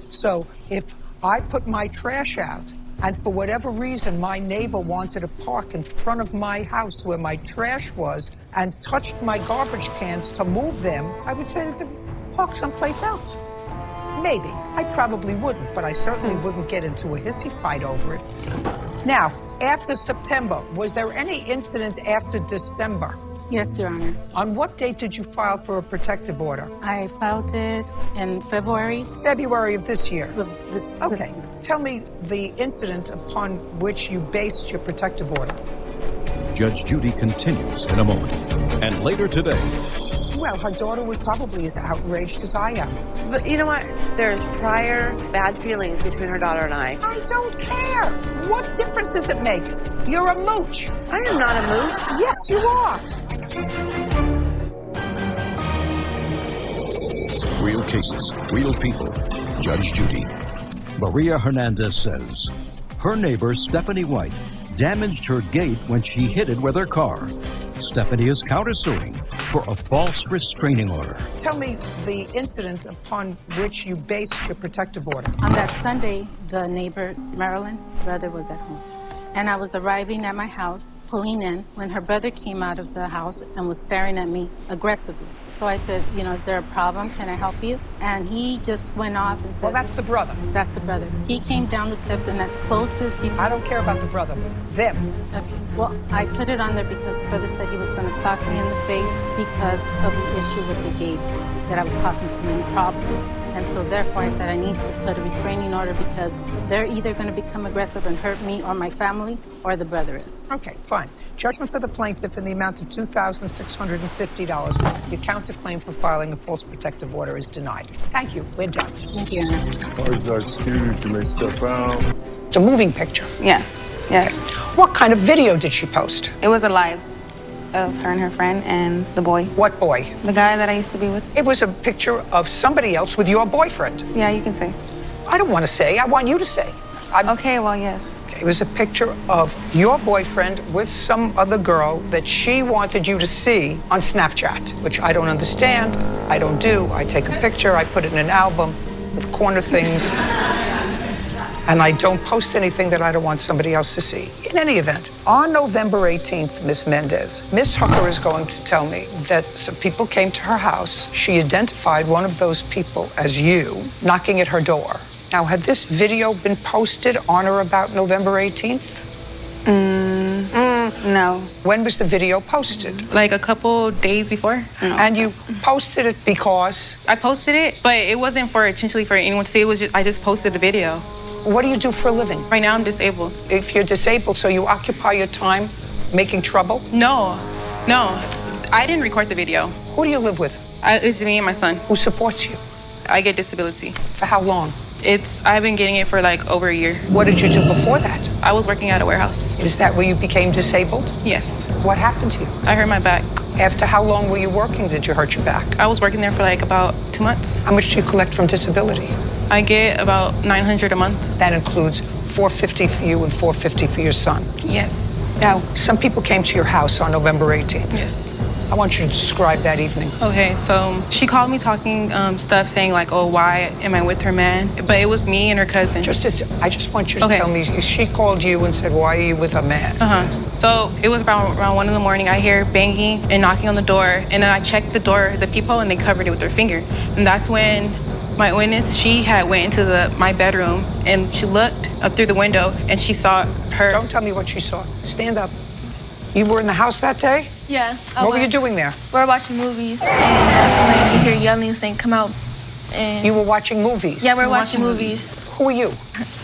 So if I put my trash out, and for whatever reason, my neighbor wanted to park in front of my house where my trash was and touched my garbage cans to move them, I would say that they park someplace else. Maybe. I probably wouldn't, but I certainly wouldn't get into a hissy fight over it. Now, after September, was there any incident after December? Yes, Your Honor. On what date did you file for a protective order? I filed it in February. February of this year? Okay. Tell me the incident upon which you based your protective order. Judge Judy continues in a moment. And later today. Well, her daughter was probably as outraged as I am. But you know what? There's prior bad feelings between her daughter and I. I don't care. What difference does it make? You're a mooch. I am not a mooch. Yes, you are. Real cases, real people. Judge Judy. Maria Hernandez says her neighbor, Stephanie White, damaged her gate when she hit it with her car. Stephanie is countersuing for a false restraining order. Tell me the incident upon which you based your protective order. On that Sunday, the neighbor, Marilyn, brother was at home. And I was arriving at my house, pulling in, when her brother came out of the house and was staring at me aggressively. So I said, is there a problem? Can I help you? And he just went off and said... Well, that's the brother. That's the brother. He came down the steps, and as close as he... I don't care about the brother. Them. Okay. Well, I put it on there because the brother said he was going to sock me in the face because of the issue with the gate, that I was causing too many problems. And so therefore I said I need to put a restraining order because they're either going to become aggressive and hurt me or my family, or the brother is. Okay, fine. Judgment for the plaintiff in the amount of $2,650. Your counterclaim for filing a false protective order is denied. Thank you. We're done. Thank you. Cards are excused. You may step out. It's a moving picture. Yeah. Yes. Okay. What kind of video did she post? It was a live of her and her friend and the boy. What boy? The guy that I used to be with. It was a picture of somebody else with your boyfriend. Yeah, you can say. I don't want to say. I want you to say. Okay, well, yes. Okay, it was a picture of your boyfriend with some other girl that she wanted you to see on Snapchat, which I don't understand. I don't do. I take a picture, I put it in an album with corner things. And I don't post anything that I don't want somebody else to see. In any event, on November 18th, Miss Mendez, Miss Hooker is going to tell me that some people came to her house. She identified one of those people as you knocking at her door. Now, had this video been posted on or about November 18th? No. When was the video posted? Like a couple days before. No. And you posted it because? I posted it, but it wasn't for intentionally for anyone to see. It was just, I just posted the video. What do you do for a living? Right now, I'm disabled. If you're disabled, so you occupy your time making trouble? No. I didn't record the video. Who do you live with? It's me and my son. Who supports you? I get disability. For how long? I've been getting it for like over a year. What did you do before that? I was working at a warehouse. Is that where you became disabled? Yes. What happened to you? I hurt my back. After how long were you working did you hurt your back? I was working there for like about 2 months. How much do you collect from disability? I get about $900 a month. That includes $450 for you and $450 for your son? Yes. Now, some people came to your house on November 18th. Yes. I want you to describe that evening. Okay, so she called me talking stuff saying like, oh, why am I with her man? But it was me and her cousin. I just want you to tell me, she called you and said, why are you with her man? So it was around 1 in the morning. I hear banging and knocking on the door. And then I checked the door, the peephole, and they covered it with their finger. And that's when my witness, she had went into my bedroom and she looked up through the window and she saw her. Don't tell me what she saw. Stand up. You were in the house that day? Yeah. What were you doing there? We were watching movies, and that's when you hear yelling saying, come out. And you were watching movies? Yeah, we were watching movies. Who are you?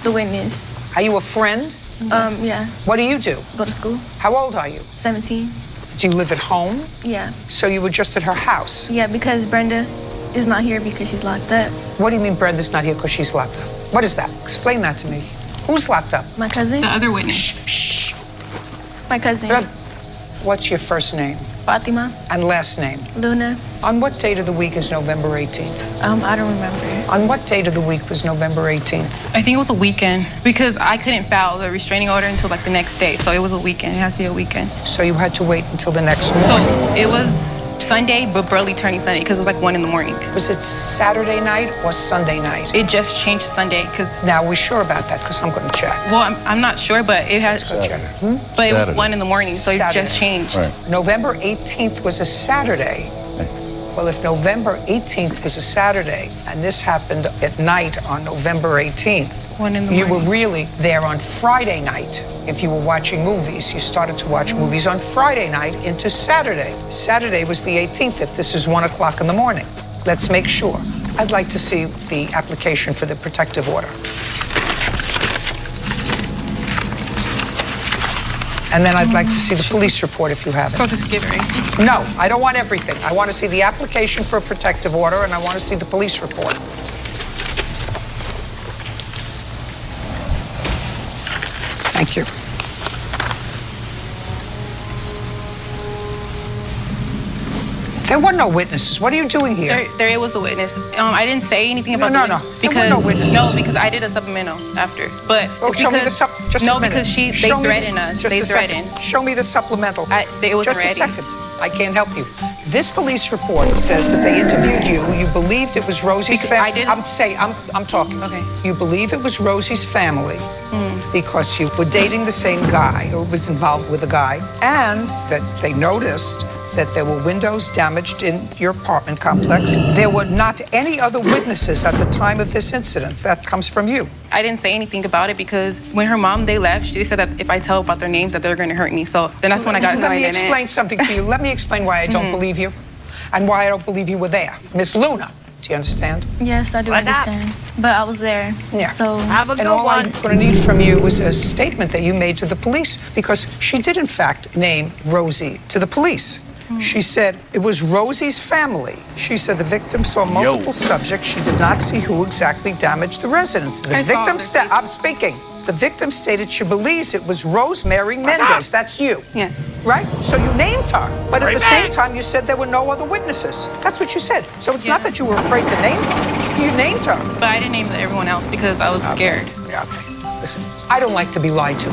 The witness. Are you a friend? Yes. Yeah. What do you do? Go to school. How old are you? 17. Do you live at home? Yeah. So you were just at her house? Yeah, because Brenda is not here because she's locked up. What do you mean Brenda's not here because she's locked up? What is that? Explain that to me. Who's locked up? My cousin. The other witness. Shh. My cousin. What's your first name? Fatima. And last name? Luna. On what date of the week is November 18th? I don't remember. On what date of the week was November 18th? I think it was a weekend because I couldn't file the restraining order until like the next day. So it was a weekend. It had to be a weekend. So you had to wait until the next morning? So it was Sunday, but barely turning Sunday because it was like 1 in the morning. Was it Saturday night or Sunday night? It just changed Sunday because. Now, we're sure about that because I'm going to check. Well, I'm not sure, but it has. Let's go check. But it was 1 in the morning, so Saturday. It just changed. Right. November 18th was a Saturday. Well, if November 18th was a Saturday and this happened at night on November 18th, 1 in the you morning. were really there on Friday night. If you were watching movies, you started to watch movies on Friday night into Saturday. Saturday was the 18th if this is 1 o'clock in the morning. Let's make sure. I'd like to see the application for the protective order. And then I'd like to see the police report if you have it. So just give it, right? No, I don't want everything. I want to see the application for a protective order and I want to see the police report. Thank you. There were no witnesses. What are you doing here? There was a witness. I didn't say anything about No. because There were no witnesses. No, because I did a supplemental after. But show me the because just a minute. because they threatened us. Just They a second. threatened. Show me the supplemental. It wasn't just a ready. second. I can't help you. This police report says that they interviewed you. You believed it was Rosie's family. I'm talking. Okay. You believe it was Rosie's family because you were dating the same guy or was involved with a guy, and that they noticed that there were windows damaged in your apartment complex. There were not any other witnesses at the time of this incident. That comes from you. I didn't say anything about it because when her mom, they left, she said that if I tell about their names that they're going to hurt me. So then that's when I got Let me explain something to you. Let me explain why I don't believe you and why I don't believe you were there. Miss Luna, do you understand? Yes, I do understand. But I was there. Yeah. So I'm going to need from you is a statement that you made to the police because she did, in fact, name Rosie to the police. She said it was Rosie's family. She said the victim saw multiple subjects. She did not see who exactly damaged the residence. The victim, I'm speaking. The victim stated she believes it was Rosemary Mendez. That's you. Yes. Right? So you named her. But at the same time, you said there were no other witnesses. That's what you said. So it's not that you were afraid to name her. You named her. But I didn't name everyone else because I was scared. Yeah, okay. Listen, I don't like to be lied to.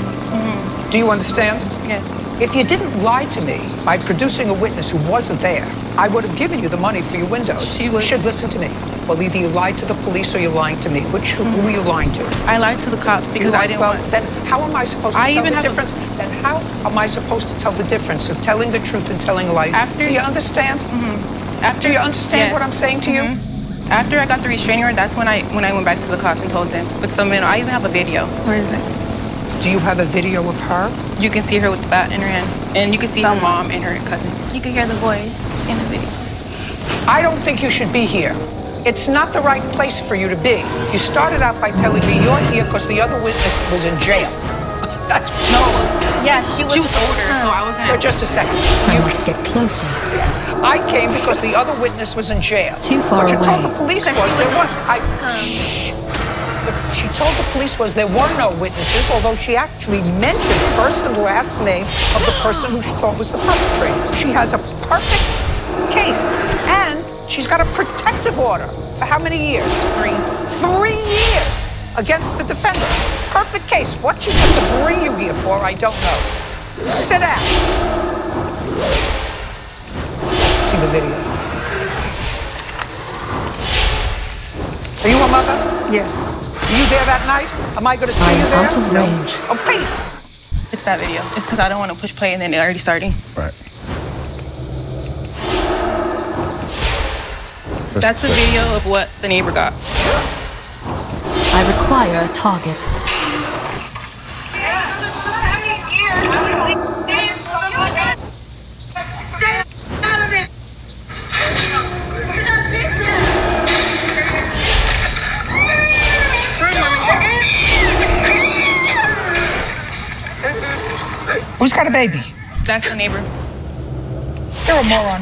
Do you understand? Yes. If you didn't lie to me by producing a witness who wasn't there, I would have given you the money for your windows. You should listen to me. Well, either you lied to the police or you're lying to me. Who were you lying to? I lied to the cops because I didn't want... Then how am I supposed to tell the difference? Then how am I supposed to tell the difference of telling the truth and telling a lie? Do you understand? Do you understand what I'm saying to you? After I got the restraining order, that's when I went back to the cops and told them. But I even have a video. Where is it? Do you have a video of her? You can see her with the bat in her hand. And you can see her mom and her cousin. You can hear the voice in the video. I don't think you should be here. It's not the right place for you to be. You started out by telling me you're here because the other witness was in jail. No. Yeah, she was older, so I was gonna... Wait just a second. I must get closer. I came because the other witness was in jail. Too far away. What you told the police was there was... Shh. she told the police was there were no witnesses, although she actually mentioned first and last name of the person who she thought was the perpetrator. She has a perfect case, and she's got a protective order for how many years? 3. 3 years against the defendant. Perfect case. What she's going to bring you here for, I don't know. Sit down. Let's see the video. Are you a mother? Yes. Are you there that night? Am I going to see you there? Out of range. Oh, wait. It's that video. It's because I don't want to push play and then they're already starting. Right. That's a video of what the neighbor got. I require a target. Who's got a baby? That's the neighbor. You're a moron.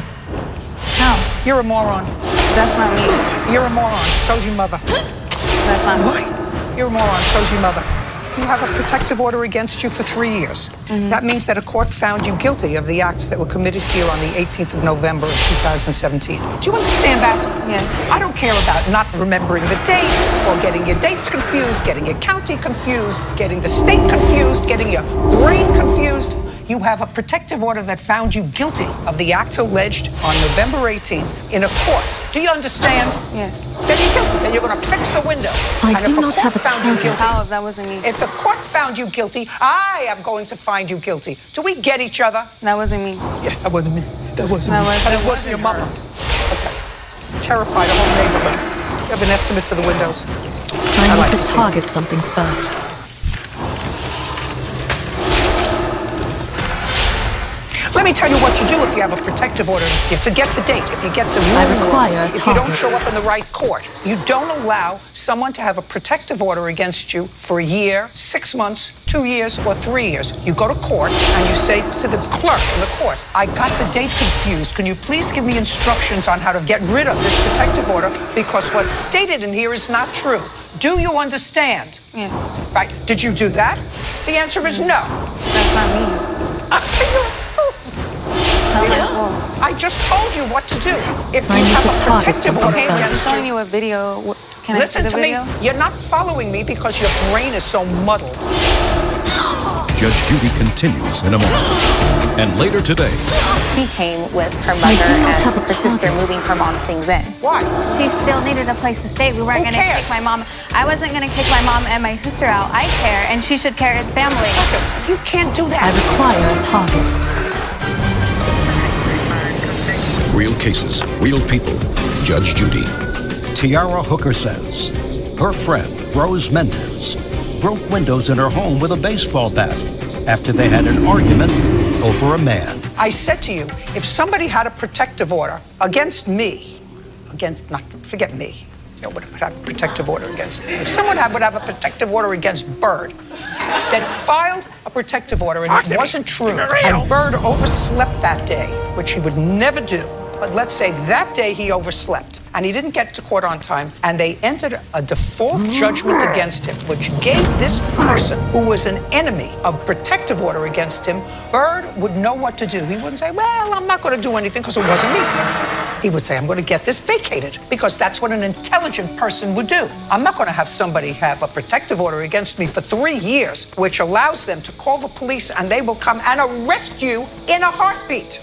No, You're a moron. that's not me. You're a moron. So's your mother. That's not me. You're a moron. So's your mother. You have a protective order against you for 3 years. That means that a court found you guilty of the acts that were committed here on the 18th of November of 2017. Do you understand that? Yes. I don't care about not remembering the date or getting your dates confused, getting your county confused, getting the state confused, getting your brain confused. You have a protective order that found you guilty of the acts alleged on November 18th in a court. Do you understand? Yes. Then you're guilty. Then you're going to fix the window. I and do if a not court have a found you target. guilty, How? That wasn't me. if the court found you guilty, I am going to find you guilty. Do we get each other? That wasn't me. Yeah, that wasn't me. That wasn't That me. was- And that it wasn't your mama. wasn't Okay. Terrified the whole neighborhood. You have an estimate for the windows? I like need to to see target something first. Let me tell you what you do if you have a protective order. You forget the date. If you get the ruling require wrong, a if you don't target. show up in the right court, you don't allow someone to have a protective order against you for a year, 6 months, 2 years, or 3 years. You go to court and you say to the clerk in the court, I got the date confused. Can you please give me instructions on how to get rid of this protective order because what's stated in here is not true. Do you understand? Yes. Right. Did you do that? The answer is no. That's not me. You're a fool. I just told you what to do. If you have a protective order Okay, I'm against showing you. you a video. Can Listen I see to the me. video? You're not following me because your brain is so muddled. Judge Judy continues in a moment. And later today, She came with her mother and her sister moving her mom's things in. Why? She still needed a place to stay. We weren't going to kick my mom. I wasn't going to kick my mom and my sister out. I care, and she should care its family. You can't do that. I require a target. real cases, real people. Judge Judy. Tiara Hooker says her friend, Rose Mendez, broke windows in her home with a baseball bat after they had an argument over a man. I said to you, if somebody had a protective order against me, forget me, would have a protective order against me. If someone would have a protective order against Bird, that filed a protective order and it wasn't true, and Bird overslept that day, which he would never do. But let's say that day he overslept and he didn't get to court on time and they entered a default judgment against him, which gave this person who was an enemy a protective order against him. Bird would know what to do. He wouldn't say, well, I'm not going to do anything because it wasn't me. He would say, I'm going to get this vacated because that's what an intelligent person would do. I'm not going to have somebody have a protective order against me for 3 years, which allows them to call the police and they will come and arrest you in a heartbeat.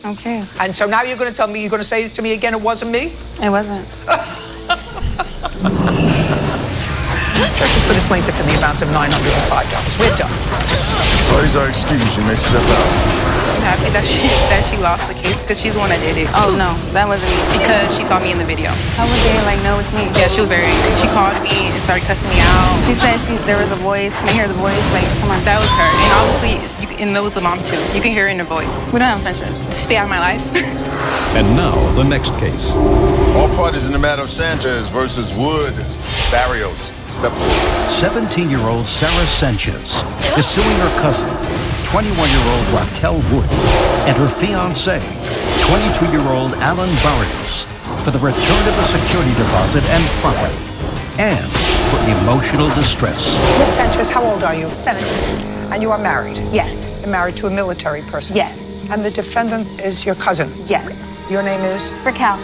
Okay. And so now you're going to tell me, you're going to say to me again, it wasn't me? It wasn't. Judgment for the plaintiff in the amount of $905. We're done. Parties are excused. You may step out. I'm happy that she lost the case because she's the one that did it. Oh, no, that wasn't me. Because she saw me in the video. How would they, no, it's me? Yeah, she was very angry. She called me and started cussing me out. She said there was a voice. Can you hear the voice? Come on. That was her. And obviously, and that was the mom, too. You can hear her in her voice. We don't have friendship. Stay out of my life. And now, the next case. All parties in the matter of Sanchez versus Wood. Barrios, step forward. 17-year-old Sarah Sanchez is suing her cousin, 21-year-old Raquel Wood, and her fiancé, 22-year-old Alan Barrios, for the return of a security deposit and property. and for emotional distress. Miss Sanchez, how old are you? 17. And you are married? Yes. You're married to a military person? Yes. And the defendant is your cousin? Yes. Your name is? Raquel.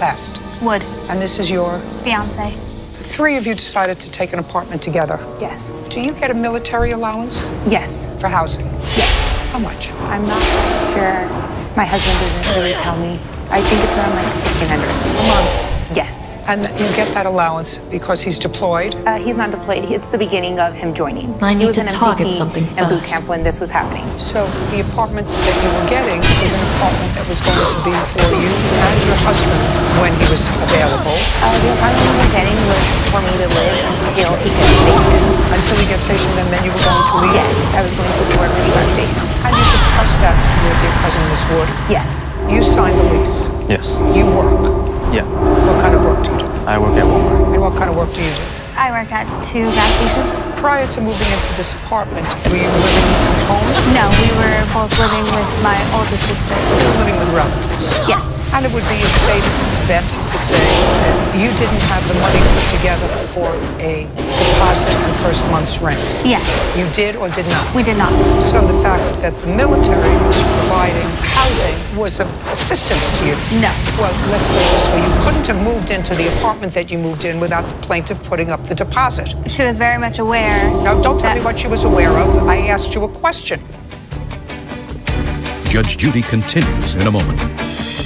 Last. Wood. And this is your? Fiance. The three of you decided to take an apartment together? Yes. Do you get a military allowance? Yes. For housing? Yes. How much? I'm not quite sure. My husband doesn't really tell me. I think it's around like $1,600. A month? Yes. And you get that allowance because he's deployed? He's not deployed. It's the beginning of him joining. I need he was to in target MCT something and boot first. camp when this was happening. So the apartment that you were getting is an apartment that was going to be for you and your husband when he was available? The apartment we were getting was for me to live until he gets stationed. Until he gets stationed, and then you were going to leave? Yes, I was going to leave wherever he got stationed. And you discussed that with your cousin, Miss Wood? Yes. You signed the lease? Yes. You work? Yeah. What kind of work do you do? I work at Walmart. And what kind of work do you do? I work at 2 gas stations. Prior to moving into this apartment, were you living at home? No, we were both living with my older sister. You were living with relatives? Yes. And it would be a safe bet to say that you didn't have the money put together for a deposit and first month's rent? Yes. You did or did not? We did not. So the fact that the military was providing housing was of assistance to you? No. Well, let's put it this way. You couldn't have moved into the apartment that you moved in without the plaintiff putting up the deposit. She was very much aware. Now, don't tell me what she was aware of. I asked you a question. Judge Judy continues in a moment.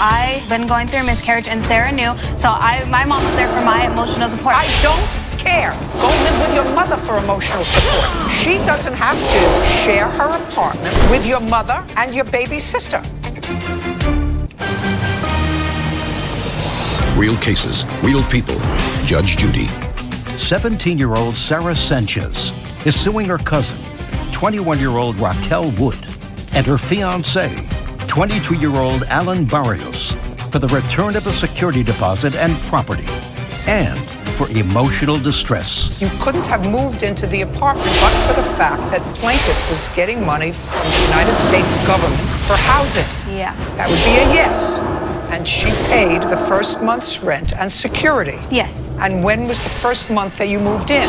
I've been going through a miscarriage, and Sarah knew, so my mom was there for my emotional support. I don't care. Go live with your mother for emotional support. She doesn't have to share her apartment with your mother and your baby sister. Real cases, real people. Judge Judy. 17-year-old Sarah Sanchez is suing her cousin, 21-year-old Raquel Wood, and her fiancé, 22-year-old Alan Barrios, for the return of a security deposit and property, and for emotional distress. You couldn't have moved into the apartment but for the fact that plaintiff was getting money from the United States government for housing. Yeah. That would be a yes. And she paid the first month's rent and security. Yes. And when was the first month that you moved in?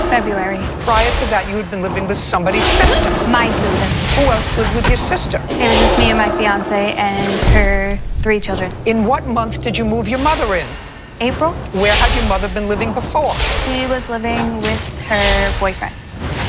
February. Prior to that, you had been living with somebody's sister. My sister. Who else lived with your sister? It was just me and my fiance and her 3 children. In what month did you move your mother in? April. Where had your mother been living before? She was living with her boyfriend.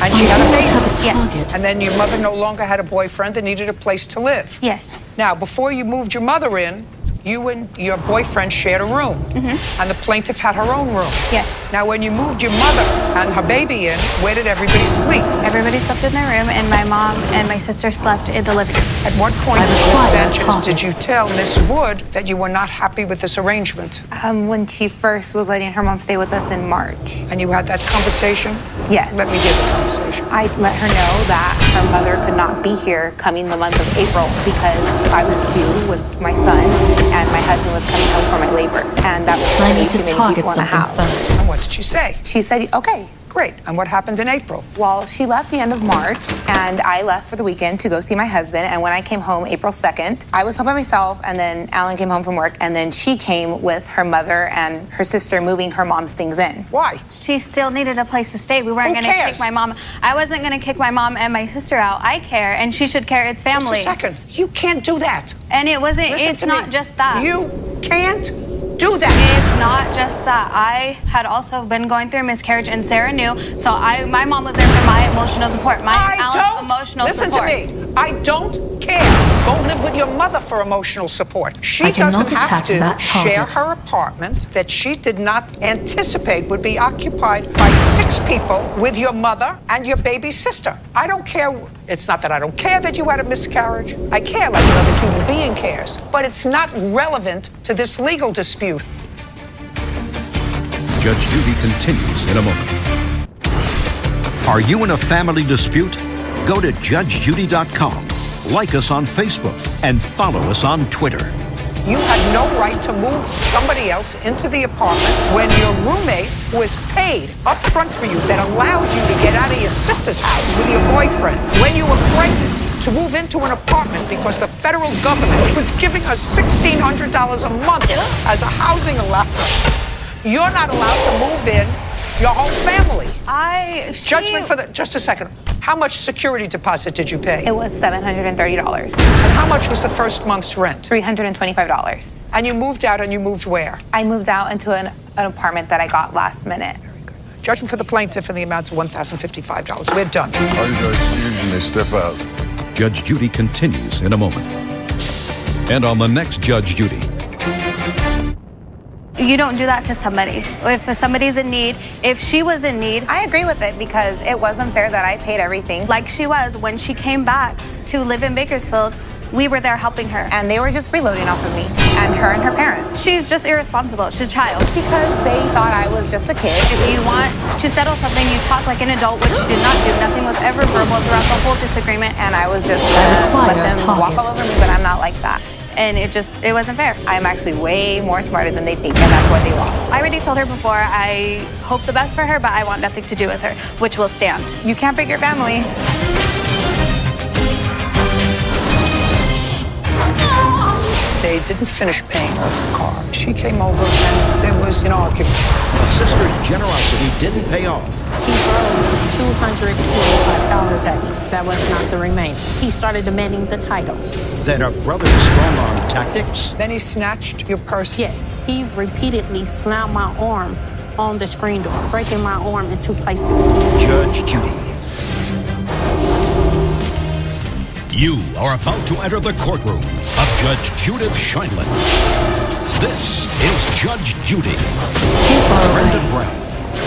And she had a baby? Yes. And then your mother no longer had a boyfriend and needed a place to live? Yes. Now, before you moved your mother in, you and your boyfriend shared a room. Mm-hmm. And the plaintiff had her own room. Yes. Now, when you moved your mother and her baby in, where did everybody sleep? Everybody slept in their room, and my mom and my sister slept in the living room. At what point, Miss Sanchez, did you tell Miss Wood that you were not happy with this arrangement? When she first was letting her mom stay with us in March. And you had that conversation? Yes. Let me hear the conversation. I let her know that her mother could not be here coming the month of April because I was due with my son and my husband was coming home for my labor. And that was I need too to many target people in the something house. first. And what did she say? She said, okay. Great. And what happened in April? Well, she left the end of March, and I left for the weekend to go see my husband. And when I came home April 2nd, I was home by myself, and then Alan came home from work, and then she came with her mother and her sister moving her mom's things in. Why? She still needed a place to stay. We weren't going to kick my mom. I wasn't going to kick my mom and my sister out. I care, and she should care. It's family. Just a second. You can't do that. And it wasn't, Listen it's to not me. just that. You can't do that. It's not just that. I had also been going through a miscarriage, and Sarah knew. So my mom was there for my emotional support. Listen to me. I don't care. Go live with your mother for emotional support. She doesn't have to share her apartment that she did not anticipate would be occupied by 6 people with your mother and your baby sister. I don't care. It's not that I don't care that you had a miscarriage. I care like another human being cares. But it's not relevant to this legal dispute. Judge Judy continues in a moment. Are you in a family dispute? Go to judgejudy.com, like us on Facebook, and follow us on Twitter. You had no right to move somebody else into the apartment when your roommate was paid up front for you that allowed you to get out of your sister's house with your boyfriend when you were pregnant to move into an apartment because the federal government was giving her $1,600 a month as a housing allowance. You're not allowed to move in Your whole family. Judgment for the, just a second. How much security deposit did you pay? It was $730. And how much was the first month's rent? $325. And you moved out, and you moved where? I moved out into an apartment that I got last minute. Judgment for the plaintiff in the amount of $1,055. We're done. All you judges usually step out. Judge Judy continues in a moment. And on the next Judge Judy. You don't do that to somebody. If somebody's in need, if she was in need. I agree with it because it wasn't fair that I paid everything. Like she was when she came back to live in Bakersfield, we were there helping her. And they were just freeloading off of me and her and her parents. She's just irresponsible. She's a child. Because they thought I was just a kid. If you want to settle something, you talk like an adult, which you did not do. Nothing was ever verbal throughout the whole disagreement. And I was just gonna let them walk all over me, but I'm not like that. And it wasn't fair. I'm actually way more smarter than they think, and that's why they lost. I already told her before, I hope the best for her, but I want nothing to do with her, which will stand. You can't pick your family. They didn't finish paying off the car. She came over and there was an argument. Her sister's generosity didn't pay off. He owed $225 at me. That was not the remaining. He started demanding the title. Then her brother's strong-arm tactics. Then he snatched your purse. Yes, he repeatedly slammed my arm on the screen door, breaking my arm in 2 places. Judge Judy. You are about to enter the courtroom of Judge Judith Scheindlin. This is Judge Judy. Brenda Brown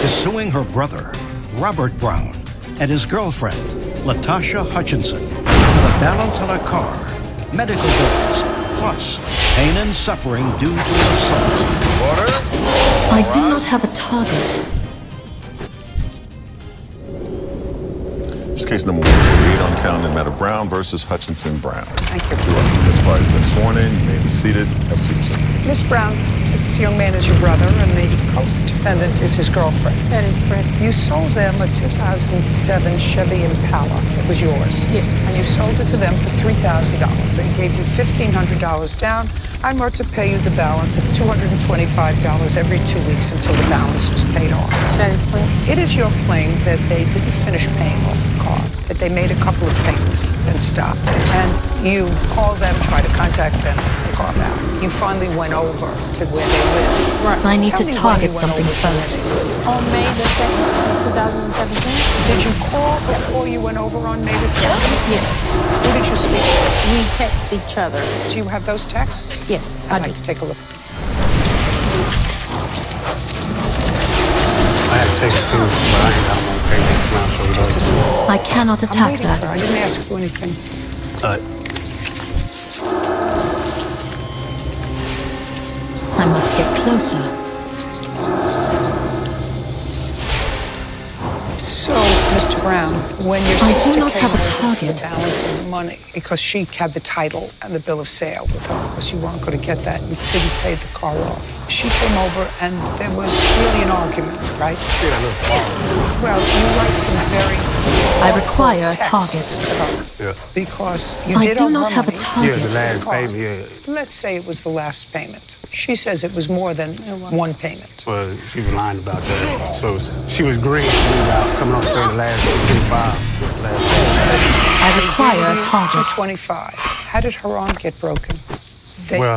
is suing her brother, Robert Brown, and his girlfriend, Latasha Hutchinson, for the balance on a car, medical bills, plus pain and suffering due to an assault. Order? I do not have a target. It's case number 148 on count in matter Brown versus Hutchinson Brown. Thank you. This party's been sworn in. You may be seated. Have seats, sir. Miss Brown, this young man is your brother, and the co-defendant is his girlfriend. That is correct. You sold them a 2007 Chevy Impala. It was yours. Yes. And you sold it to them for $3,000. They gave you $1,500 down. I'm going to pay you the balance of $225 every 2 weeks until the balance was paid off. That is correct. It is your claim that they didn't finish paying off the car, that they made a couple of payments and stopped. And you called them, tried to contact them for the car back. You finally went over to where they live. Right. I need to target something first. On May the 2nd, 2017. Did you call before you went over on May the 7th? Yes. Who did you speak to? We text each other. Do you have those texts? Yes, I'd like to take a look. I had text too, but I ain't got them on payment. I'll show you those. I cannot attack that. I didn't ask you anything. I must get closer. So, Mr. Brown, when your I sister do not came have a over for target. the balance of the money, because she had the title and the bill of sale with her, because you weren't going to get that, you couldn't pay the car off. She came over and there was really an argument, right? Well, you write some very I require a texts target. to her, because you I did do owe not her have a money. target. Yeah, the last Car. payment, yeah. Let's say it was the last payment. She says it was more than one payment. Well, she was lying about that. So she was agreeing to me about coming up to the last 25. I require a target. 225. How did her arm get broken?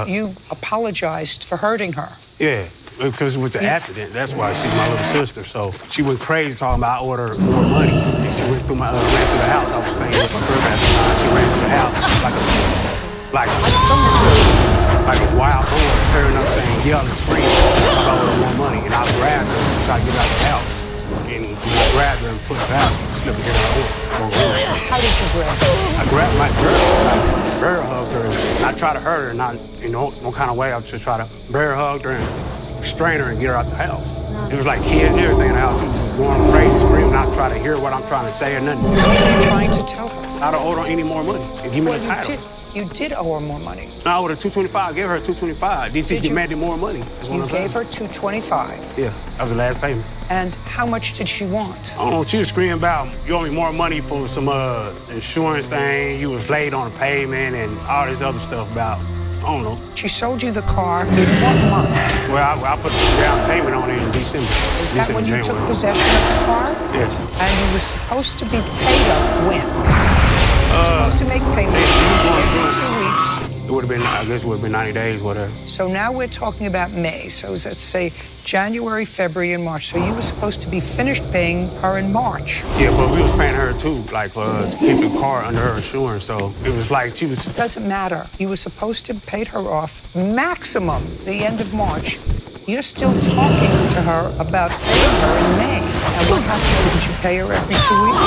You apologized for hurting her. Yeah, because it was an accident. That's why she's my little sister. So she went crazy talking about I ordered more money. And she went through ran through the house. I was staying with my girl at the time. She ran through the house like a wild boar, tearing up and yelling and screaming about I ordered more money. And I grabbed her and tried to get her out of the house. And when I grabbed her and pushed her out, she slipped and hit her door. How did you grab her? I grabbed my girl, I bear hugged her, and I tried to hurt her, not in no kind of way. I just tried to bear hug her and restrain her and get her out the house. It was like kids and everything in the house. She was just going crazy, screaming, not trying to hear what I'm trying to say or nothing. What are you trying to tell her? I don't owe her any more money. And give me the title. You did owe her more money. No, I owed her $225. I gave her $225. She demanded more money. You gave her $225. Yeah, that was the last payment. And how much did she want? I don't know. She was screaming about you owe me more money for some insurance thing. You was late on a payment and all this other stuff about don't know. She sold you the car in what month? Well, I put the down payment on it in December. Is that when you took possession of the car? Yes. And you were supposed to be paid up when? You were supposed to make payments every 2 weeks. It would have been, I guess it would have been 90 days, whatever. So now we're talking about May. So let's say January, February, and March. So you were supposed to be finished paying her in March. Yeah, but we was paying her too, like to keep the car under her insurance. So it was like she was. It doesn't matter. You were supposed to pay her off maximum the end of March. You're still talking to her about paying her in May. And what happened? Did you pay her every 2 weeks?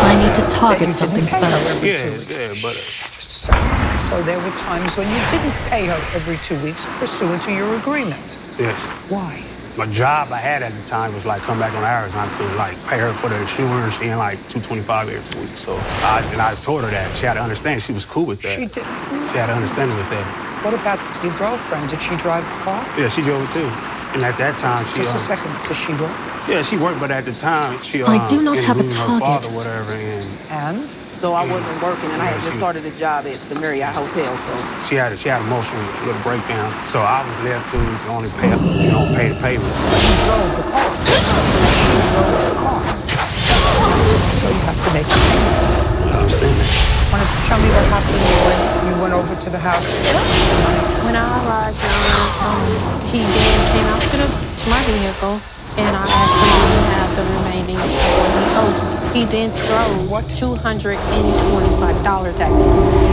I need to target something first. Yeah, but. Just a second. So there were times when you didn't pay her every 2 weeks pursuant to your agreement. Yes. Why? My job I had at the time was like come back on hours and I could like pay her for the insurance and like $225 every 2 weeks. So I told her that. She had to understand. She was cool with that. She did. She had to understand with that. What about your girlfriend? Did she drive the car? Yeah, she drove it too. And at that time, she... Just a second. Does she work? Yeah, she worked, but at the time, she... I do not have a target. Her father, whatever, and... So I wasn't working, and I had just started a job at the Marriott Hotel, so... She had emotional little breakdown. So I was left to only pay the payment. You drove the car. She drove the car. So you have to make payments. I understand that. Want to tell me what happened when you went over to the house? When I arrived, he then came out to my vehicle, and I asked him to have the remaining of what he owed me. He then throws $225 at me.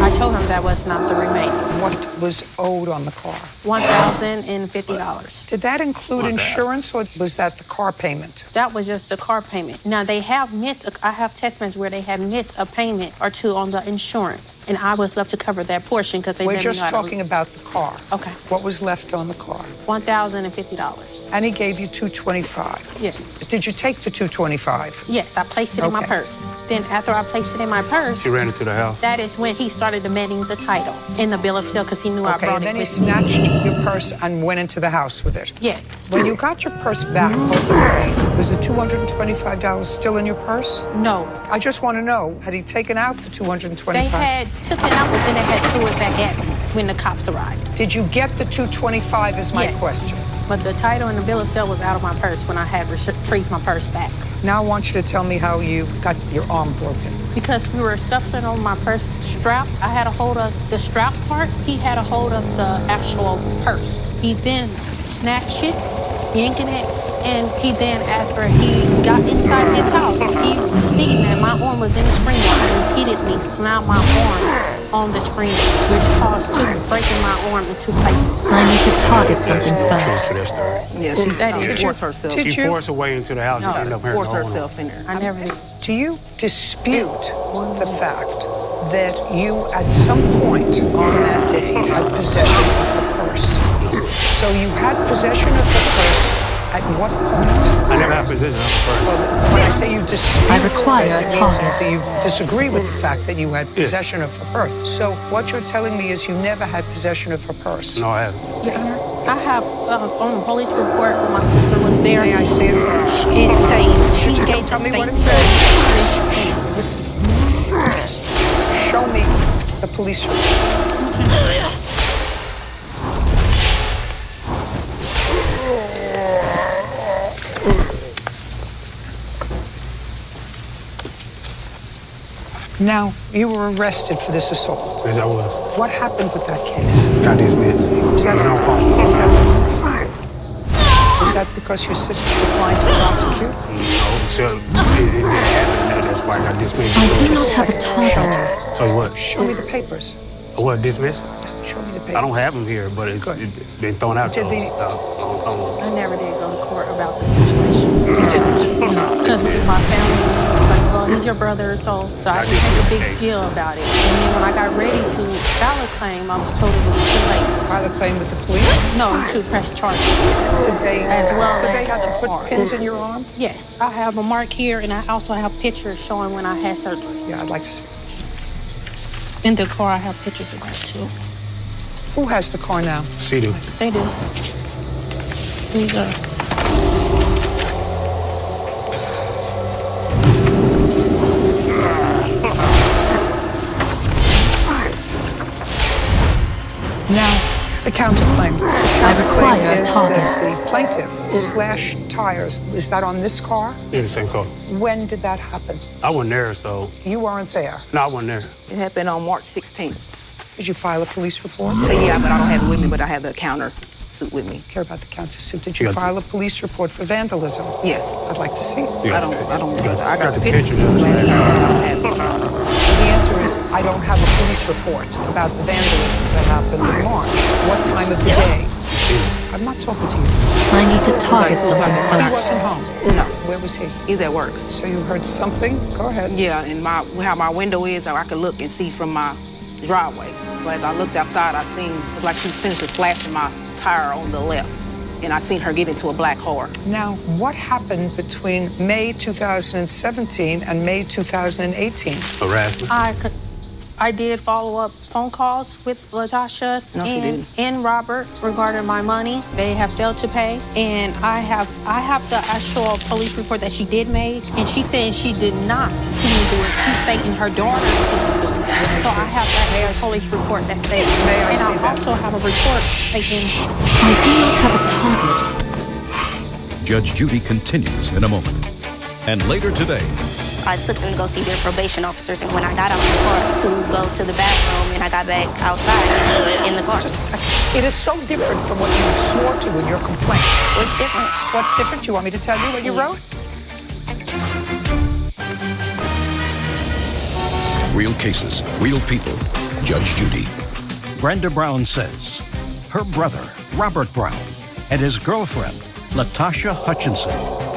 I told him that was not the remaining. What was owed on the car? $1,050. Did that include insurance, or was that the car payment? That was just the car payment. Now, they have missed, I have testaments where they have missed a payment or two on the insurance, and I was left to cover that portion because they We're just talking about the car. Okay. What was left on the car? $1,050. And he gave you $225? Yes. Did you take the $225? Yes, I placed it in my purse. Then after I placed it in my purse... She ran into the house. That is when he started demanding the title in the bill of sale because he knew I brought it with me. Okay, then he snatched your purse and went into the house with it? Yes. When you got your purse back, ultimately, was the $225 still in your purse? No. I just want to know, had he taken out the $225? They had took it out, but then they had threw it back at me when the cops arrived. Did you get the $225 is my question. But the title and the bill of sale was out of my purse when I had retrieved my purse back. Now I want you to tell me how you got your arm broken. Because we were stuffing on my purse strap. I had a hold of the strap part. He had a hold of the actual purse. He then snatched it, yanking it, and he then, after he got inside his house, he seen that my arm was in the screen and repeatedly slammed my arm on the screen, which caused breaking my arm in 2 places. I need to target something first. Yeah, she forced herself. She forced her way into the house and ended up here. Forced herself in there. I never did. Do you dispute the fact that you, at some point on that day, had possession of the purse? So you had possession of the purse at what point? I never had possession of the purse. Well, when I say you dispute, I require a target. So you disagree with the fact that you had possession of her purse. So what you're telling me is you never had possession of her purse. No, I haven't. Your Honor, I have on the police report when my sister was there. May I see it? It says she gave the statement. Show me the police report. Now, you were arrested for this assault. Yes, I was. What happened with that case? Got dismissed. Is that because your sister declined to prosecute? No, so it didn't happen. That's why I got dismissed. I do not have a target. So what? Show me the papers. What, dismissed? Show me the papers. I don't have them here, but it's been thrown out. I never did go to court about the situation. You didn't? No, because my family was like, well, he's your brother, so I didn't make a big deal about it. And then when I got ready to file a claim, I was told it was too late. File a claim with the police? No, to press charges. Did they as well did as they have to put pins in your arm? Yes, I have a mark here, and I also have pictures showing when I had surgery. Yeah, I'd like to see. In the car, I have pictures of that too. Who has the car now? She do. They do. Here you go. The counterclaim. I require a target. That the plaintiff slashed tires. Is that on this car? Yeah, the same car. When did that happen? I wasn't there, so. You weren't there? No, I wasn't there. It happened on March 16th. Did you file a police report? Yeah, but I don't have it with me, but I have the counter suit with me. Care about the counter suit? Did you file a police report for vandalism? Yes. I'd like to see it. I got the pictures. The answer is, I don't have a police report about the vandalism that happened in March. What time of the day? I'm not talking to you. I need to target something He first. wasn't home? No. Where was he? He's at work. So you heard something? Go ahead. Yeah, and how my window is, I could look and see from my driveway. So as I looked outside, I seen, it was like she finished slashing my tire on the left. And I seen her get into a black car. Now, what happened between May 2017 and May 2018? Harassment. I did follow-up phone calls with Latasha and Robert regarding my money. They have failed to pay, and I have the actual police report that she did make, and she said she did not see me do it. She's stating her daughter see me do it. So I have that police report that states, and I also have a report stating. I do not have a target. Judge Judy continues in a moment. And later today, I took them to go see their probation officers, and when I got out of the car to go to the bathroom, and I got back outside in the car. Just a second. It is so different from what you swore to in your complaint. What's different? What's different? You want me to tell you what you wrote? real cases, real people. Judge Judy. Brenda Brown says her brother, Robert Brown, and his girlfriend, Latasha Hutchinson,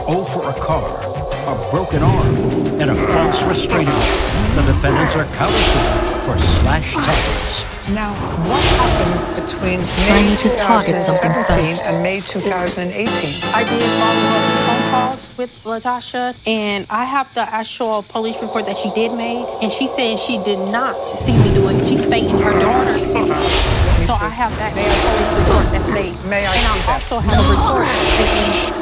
owe for a car, a broken arm, and a false restraining order. The defendants are countersued for slashed tires. Now, what happened between May 2017 and May 2018? I did follow-up phone calls with Latasha, and I have the actual police report that she did make, and she said she did not see me do it. She's stating her daughter. So I have that police report that states. May I and I also have a report stating.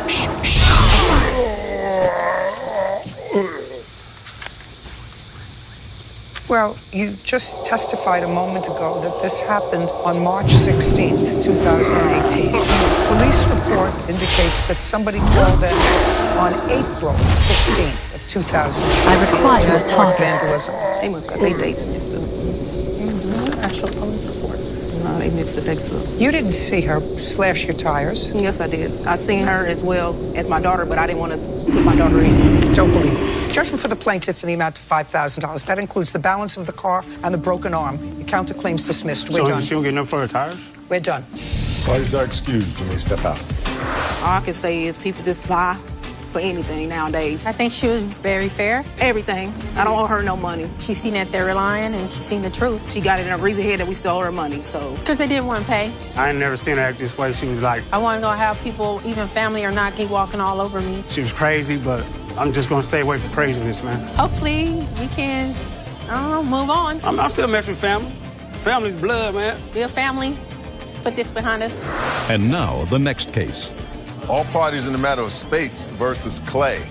Well, you just testified a moment ago that this happened on March 16th, 2018. Police report indicates that somebody called them on April 16th of 2018 I require a target. vandalism. They must got their dates mixed up. Actual police report. No, they mixed the dates up. You didn't see her slash your tires? Yes, I did. I seen her as well as my daughter, but I didn't want to put my daughter in. Don't believe it. Judgment for the plaintiff in the amount of $5,000. That includes the balance of the car and the broken arm. Your counterclaim's dismissed. We're done. She don't get no further tires? We're done. Why is our excuse when they step out? All I can say is people just lie for anything nowadays. I think she was very fair. Everything. I don't owe her no money. She seen that they were lying, and she seen the truth. She got it in her reason head that we stole her money, so. Because they didn't want to pay. I ain't never seen her act this way. She was like... I wasn't going to have people, even family or not, keep walking all over me. She was crazy, but I'm just going to stay away from craziness, man. Hopefully, we can, I don't know, move on. I'm still messing with family. Family's blood, man. Be a family. Put this behind us. And now, the next case. All parties in the matter of Spates versus Clay.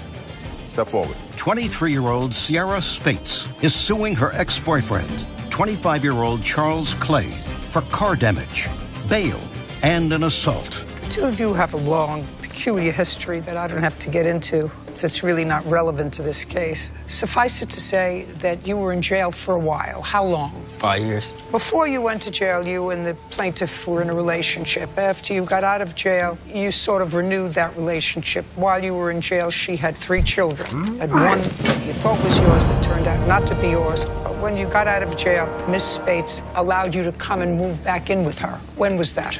Step forward. 23-year-old Sierra Spates is suing her ex-boyfriend, 25-year-old Charles Clay, for car damage, bail, and an assault. The two of you have a long, peculiar history that I don't have to get into. It's really not relevant to this case. Suffice it to say that you were in jail for a while. How long? 5 years. Before you went to jail, you and the plaintiff were in a relationship. After you got out of jail, you sort of renewed that relationship. While you were in jail, she had 3 children. Had one that you thought was yours that turned out not to be yours. But when you got out of jail, Miss Spates allowed you to come and move back in with her. When was that?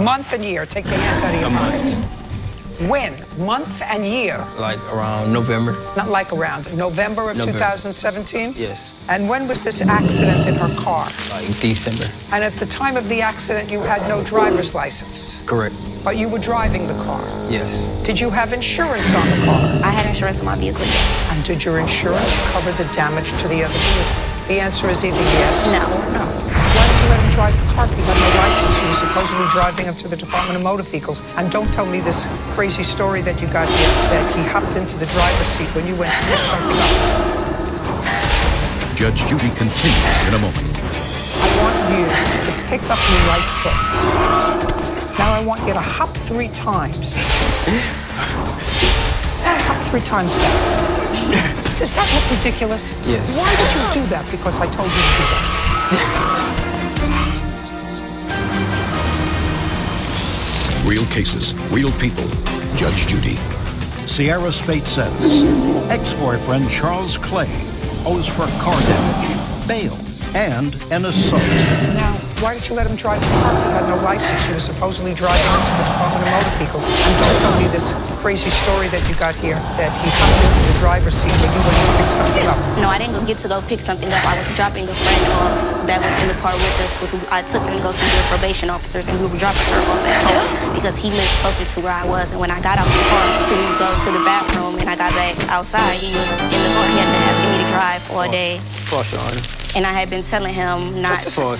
Month and year. Take your hands out of your pockets. When? Month and year? Like around November. Not like around. November of 2017? Yes. And when was this accident in her car? Like December. And at the time of the accident, you had no driver's license? Correct. But you were driving the car? Yes. Did you have insurance on the car? I had insurance on my vehicle, yes. And did your insurance cover the damage to the other vehicle? The answer is either yes No. or no. Why did you let him drive the car if you had no license? You were supposedly driving up to the Department of Motor Vehicles. And don't tell me this crazy story that you got here, that he hopped into the driver's seat when you went to pick something up. Judge Judy continues in a moment. I want you to picked up your right foot. Now I want you to hop 3 times. Now hop 3 times back. Does that look ridiculous? Yes. Why did you do that? Because I told you to do that. Real cases, real people. Judge Judy. Sierra Spate says ex-boyfriend Charles Clay owes for car damage, bail, and an assault. Now, why did you let him drive the car? He had no license. He was supposedly driving into the Department of Motor Vehicles. And don't tell me this crazy story that you got here, that he hopped into the driver's seat when you went to pick something up. No, I didn't get to go pick something up. I was dropping a friend off that was in the car with us. I took them to go see the probation officers, and we were dropping her off at home because he lived closer to where I was. And when I got out the car to go to the bathroom and I got back outside, he was in the car. He had been asking me to drive all day. False, Your Honor. And I had been telling him not to.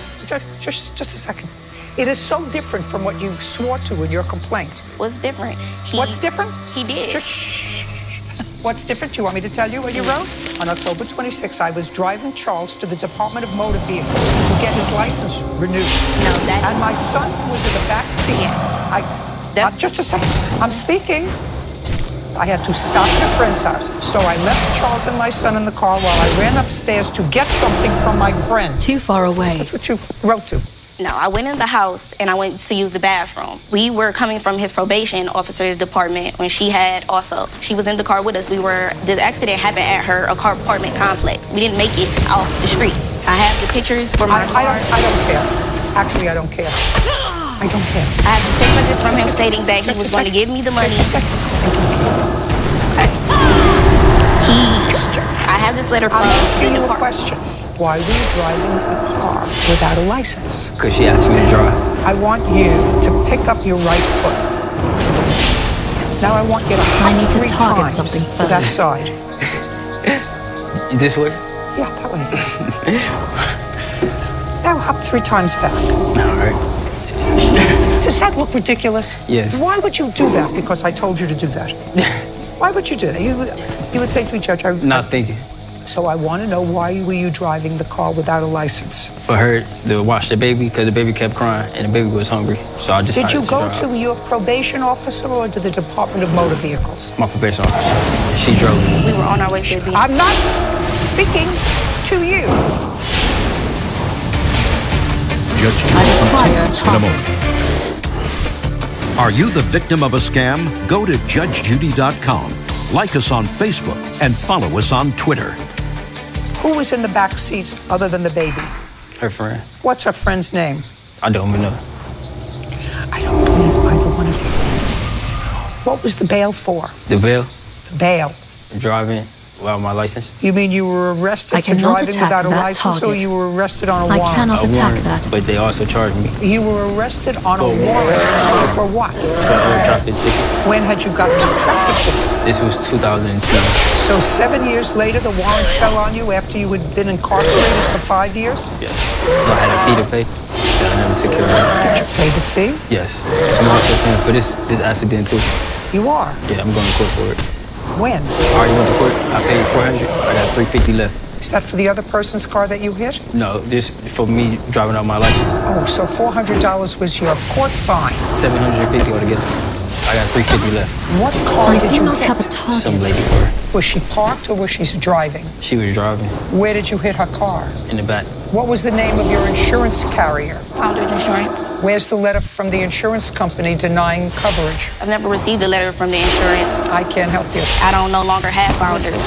Just a second. It is so different from what you swore to in your complaint. What's different? What's different? He did. What's different? Do you want me to tell you what you wrote? On October 26, I was driving Charles to the Department of Motor Vehicles to get his license renewed. No, that. And my son was in the back seat. Yes. Just a second. I'm speaking. I had to stop at a friend's house. So I left Charles and my son in the car while I ran upstairs to get something from my friend. Too far away. That's what you wrote to. No, I went in the house and I went to use the bathroom. We were coming from his probation officer's department when she was in the car with us. The accident happened at her apartment complex. We didn't make it off the street. I have the pictures for my car. I don't care. Actually, I don't care. I don't care. I have the text messages from him stating that he was going to give me the money. I have this letter from I'm asking you a question. Why were you driving a car without a license? Because she asked me to drive. I want you to pick up your right foot. Now I want you to hop 3 times to that side. This way? Yeah, that way. Now hop 3 times back. All right. Does that look ridiculous? Yes. Why would you do that? Because I told you to do that. Why would you do that? You would say to me, Judge, not thinking. So I want to know, why were you driving the car without a license? For her to watch the baby, because the baby kept crying and the baby was hungry. So I decided Did you go to your probation officer or to the Department of Motor Vehicles? My probation officer. She drove me. We were on our way to the I'm not speaking to you. Judge Judy continues in a moment. Are you the victim of a scam? Go to judgejudy.com. Like us on Facebook and follow us on Twitter. Who was in the back seat other than the baby? Her friend. What's her friend's name? I don't even know. I don't believe either one of you. What was the bail for? The bail? The bail. Driving without my license. You mean you were arrested for driving without a license, or you were arrested on a warrant? I cannot attack that. But they also charged me. You were arrested on a warrant for what? For a traffic ticket. When had you gotten a traffic ticket? This was 2010. So 7 years later, the warrant fell on you after you had been incarcerated for 5 years? Yes. I had a fee to pay that I never took care of. Did you pay the fee? Yes. I'm also paying for this accident too. You are? Yeah, I'm going to court for it. When? I already went to court. I paid $400. I got $350 left. Is that for the other person's car that you hit? No, this for me driving out my license. Oh, so $400 was your court fine? $750 altogether. I got $350 left. What car did you hit? Some lady car. Was she parked or was she driving? She was driving. Where did you hit her car? In the back. What was the name of your insurance carrier? Founders Insurance. Where's the letter from the insurance company denying coverage? I've never received a letter from the insurance. I can't help you. I don't no longer have Founders.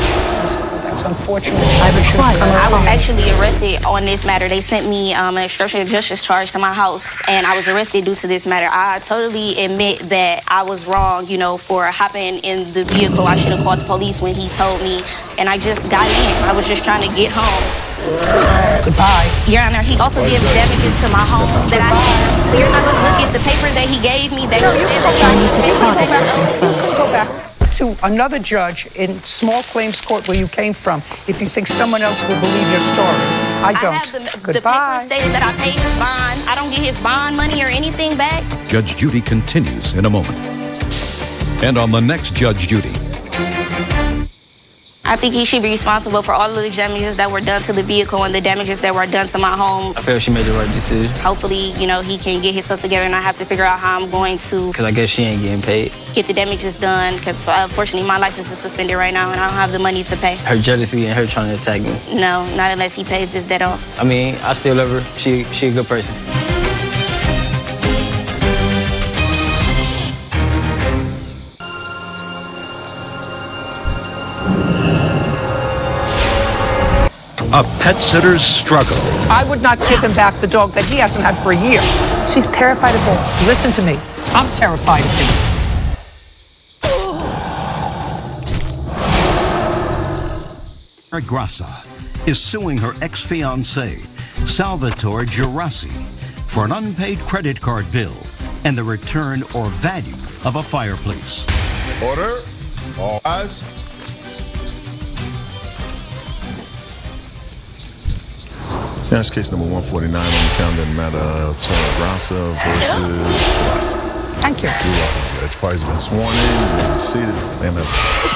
That's unfortunate. I was actually arrested on this matter. They sent me an obstruction of justice charge to my house, and I was arrested due to this matter. I totally admit that I was wrong, for hopping in the vehicle. I should have called the police when he told me, and I just got in. I was just trying to get home. Goodbye. Your Honor, he also did damages to my home that I have. You're not going to look at the paper that he gave me. That Let's go back to another judge in small claims court where you came from if you think someone else will believe your story. I don't. I have the paper stated that I paid his bond. I don't get his bond money or anything back. Judge Judy continues in a moment. And on the next Judge Judy. I think he should be responsible for all of the damages that were done to the vehicle and the damages that were done to my home. I feel she made the right decision. Hopefully, you know, he can get himself together and I have to figure out how I'm going to... Because I guess she ain't getting paid. ...get the damages done, because unfortunately my license is suspended right now and I don't have the money to pay. Her jealousy and her trying to attack me. No, not unless he pays this debt off. I mean, I still love her. She a good person. A pet sitter's struggle. I would not give him back the dog that he hasn't had for a year. She's terrified of him. Listen to me. I'm terrified of him. Grassa is suing her ex-fiancé, Salvatore Gerasi, for an unpaid credit card bill and the return or value of a fireplace. Order. All eyes. That's case number 149 on the calendar in the matter of Grassa versus Gerasi. Thank you. You're welcome, Judge. Party's been sworn in. You may be seated. Ms.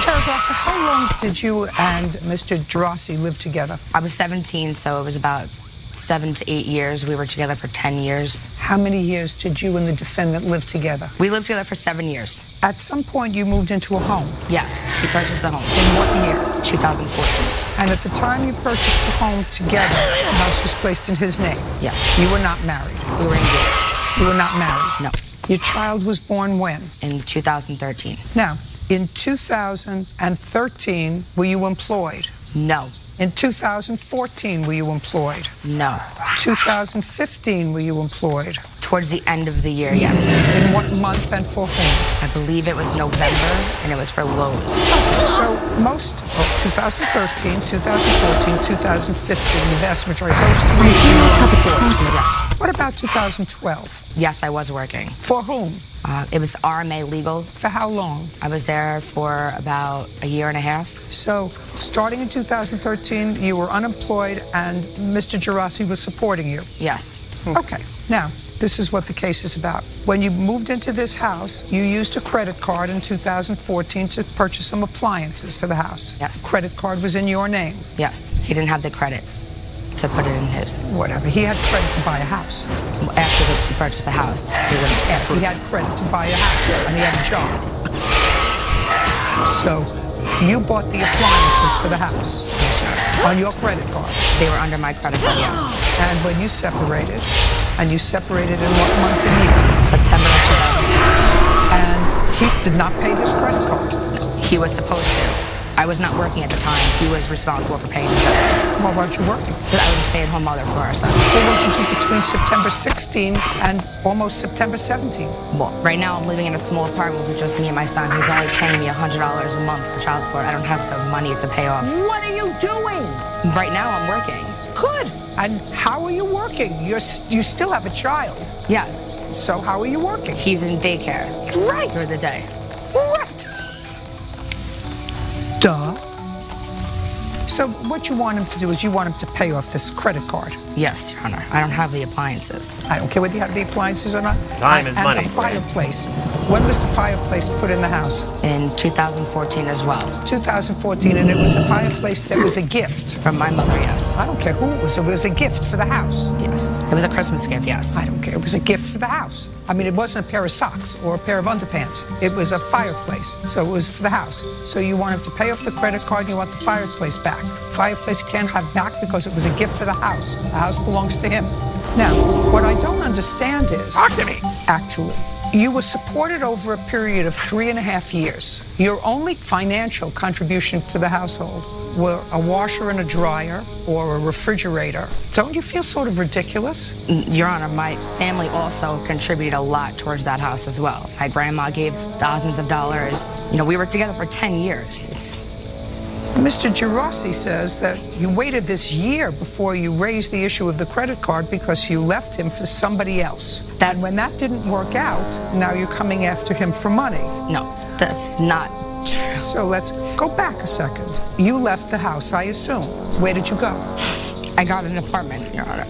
Grassa, how long did you and Mr. Gerasi live together? I was 17, so it was about 7 to 8 years. We were together for 10 years. How many years did you and the defendant live together? We lived together for 7 years. At some point, you moved into a home? Yes, she purchased the home. In what year? 2014. And at the time you purchased the home together, the house was placed in his name? Yes. You were not married? We were engaged. You were not married? No. Your child was born when? In 2013. Now, in 2013, were you employed? No. In 2014, were you employed? No. 2015, were you employed? Towards the end of the year, yes. In what month and for whom? I believe it was November, and it was for Lowe's. Okay, so most of 2013, 2014, 2015, the vast majority of those 3 years. What about 2012? Yes, I was working. For whom? It was RMA Legal. For how long? I was there for about a year and a half. So, starting in 2013, you were unemployed and Mr. Gerasi was supporting you? Yes. Okay. Now, this is what the case is about. When you moved into this house, you used a credit card in 2014 to purchase some appliances for the house. Yes. Credit card was in your name? Yes. He didn't have the credit to put it in his. Whatever. He had credit to buy a house. After he purchased the house. He had credit to buy a house, and he had a job. So, you bought the appliances for the house on your credit card. They were under my credit card, yes. And when you separated in what month and year? September of 2016. And he did not pay this credit card? He was supposed to. I was not working at the time. He was responsible for paying the bills. Why weren't you working? Because I was a stay-at-home mother for our son. What would you do between September 16 and almost September 17? Well, right now I'm living in a small apartment with just me and my son. He's only paying me $100 a month for child support. I don't have the money to pay off. What are you doing? Right now I'm working. Good. And how are you working? You still have a child. Yes. So how are you working? He's in daycare. Right. Through the day. Right. Duh. So what you want him to do is you want him to pay off this credit card. Yes, Your Honor. I don't have the appliances. I don't care whether you have the appliances or not. Time is money. And the fireplace. When was the fireplace put in the house? In 2014 as well. 2014, and it was a fireplace that was a gift. From my mother, yes. I don't care who it was. It was a gift for the house. Yes. It was a Christmas gift, yes. I don't care. It was a gift for the house. I mean, it wasn't a pair of socks or a pair of underpants. It was a fireplace, so it was for the house. So you want him to pay off the credit card and you want the fireplace back. Fireplace you can't have back because it was a gift for the house. The house belongs to him. Now, what I don't understand is... Talk to me! Actually, you were supported over a period of 3.5 years. Your only financial contribution to the household were a washer and a dryer or a refrigerator. Don't you feel sort of ridiculous? Your Honor, my family also contributed a lot towards that house as well. My grandma gave thousands of dollars. You know, we were together for 10 years. Mr. Gerasi says that you waited this year before you raised the issue of the credit card because you left him for somebody else. And when that didn't work out, now you're coming after him for money. No, that's not true. So let's go back a second. You left the house, I assume. Where did you go? I got an apartment, Your Honor.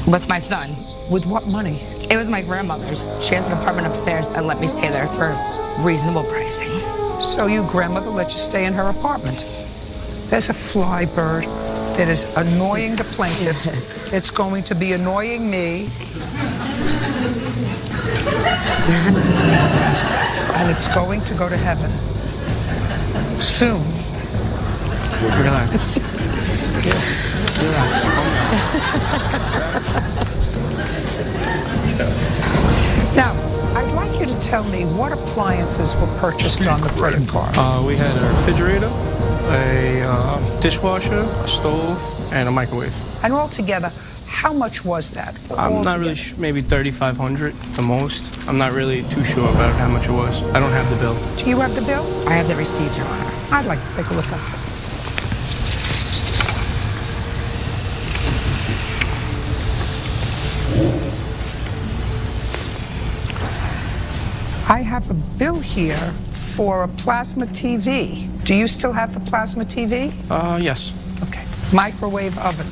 With my son. With what money? It was my grandmother's. She has an apartment upstairs and let me stay there for reasonable pricing. So your grandmother let you stay in her apartment. There's a fly bird that is annoying the plaintiff. It's going to be annoying me. And it's going to go to heaven. Soon. Relax. Relax. Now, I'd like you to tell me what appliances were purchased on the credit card. We had a refrigerator, a dishwasher, a stove, and a microwave. And altogether, how much was that? I'm not really sure, maybe $3,500 the most. I'm not really too sure about how much it was. I don't have the bill. Do you have the bill? I have the receipts, Your Honor. I'd like to take a look at it. I have a bill here for a plasma TV. Do you still have the plasma TV? Yes. Okay. Microwave oven,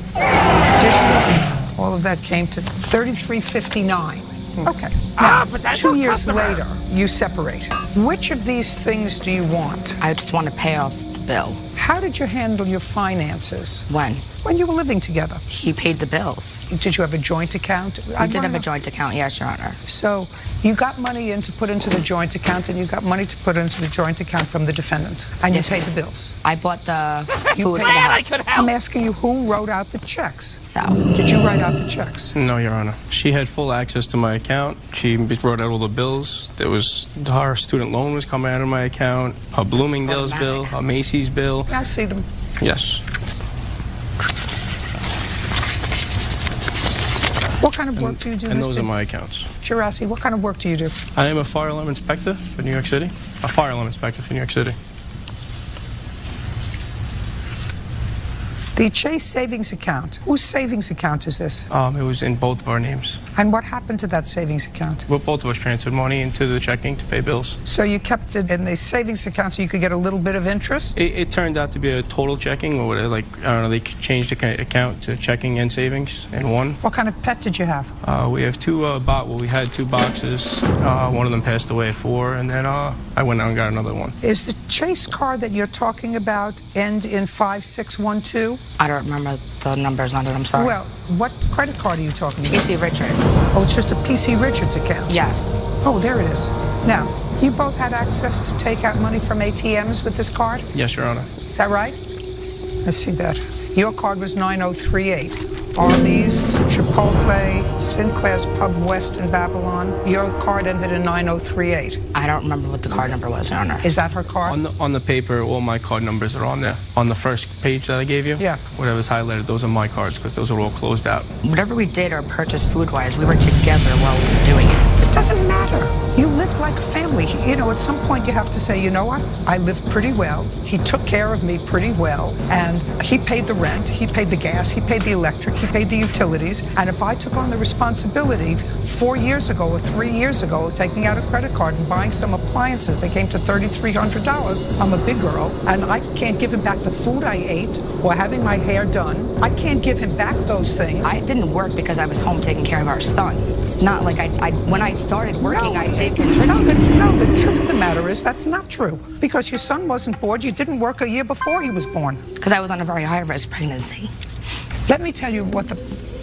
dishwasher, all of that came to $33.59. Okay. Now, but that's 2 years later, you separate. Which of these things do you want? I just want to pay off the bill. How did you handle your finances? When? When you were living together. He paid the bills. Did you have a joint account? We did have a joint account, yes, Your Honor. So you got money in to put into the joint account, and you got money to put into the joint account from the defendant, and you paid the bills. I bought the food for the house. I'm asking you, who wrote out the checks? So. Did you write out the checks? No, Your Honor. She had full access to my account. She wrote out all the bills. There was her student loan was coming out of my account, her Bloomingdale's bill, her Macy's bill. I see them. Yes. What kind of work do you do, And those are my accounts. Gerasi, what kind of work do you do? I am a fire alarm inspector for New York City. A fire alarm inspector for New York City. The Chase savings account. Whose savings account is this? It was in both of our names. And what happened to that savings account? Well, both of us transferred money into the checking to pay bills. So you kept it in the savings account so you could get a little bit of interest? It turned out to be a total checking, or whatever, like, I don't know, they changed the account to checking and savings in one. What kind of pet did you have? We have we had 2 boxes. One of them passed away at 4, and then I went out and got another one. Is the Chase card that you're talking about end in 5612? I don't remember the numbers on it, I'm sorry. Well, what credit card are you talking about? PC Richards. Oh, it's just a PC Richards account? Yes. Oh, there it is. Now, you both had access to take out money from ATMs with this card? Yes, Your Honor. Is that right? Let's see that. Your card was 9038. Arby's, Chipotle, Sinclair's Pub West in Babylon. Your card ended in 9038. I don't remember what the card number was, Your Honor. Is that her card? On the paper, all my card numbers are on there. On the first page that I gave you? Yeah. Whatever's highlighted, those are my cards, because those are all closed out. Whatever we did or purchased food-wise, we were together while we were doing it. It doesn't matter. You lived like a family. You know, at some point you have to say, you know what? I lived pretty well. He took care of me pretty well. And he paid the rent, he paid the gas, he paid the electric, he paid the utilities. And if I took on the responsibility 4 years ago or 3 years ago of taking out a credit card and buying some appliances that came to $3,300, I'm a big girl, and I can't give him back the food I ate or having my hair done. I can't give him back those things. I didn't work because I was home taking care of our son. It's not like when I started working, I did contribute. No, the truth of the matter is that's not true. Because your son wasn't born. You didn't work a year before he was born. Because I was on a very high-risk pregnancy. Let me tell you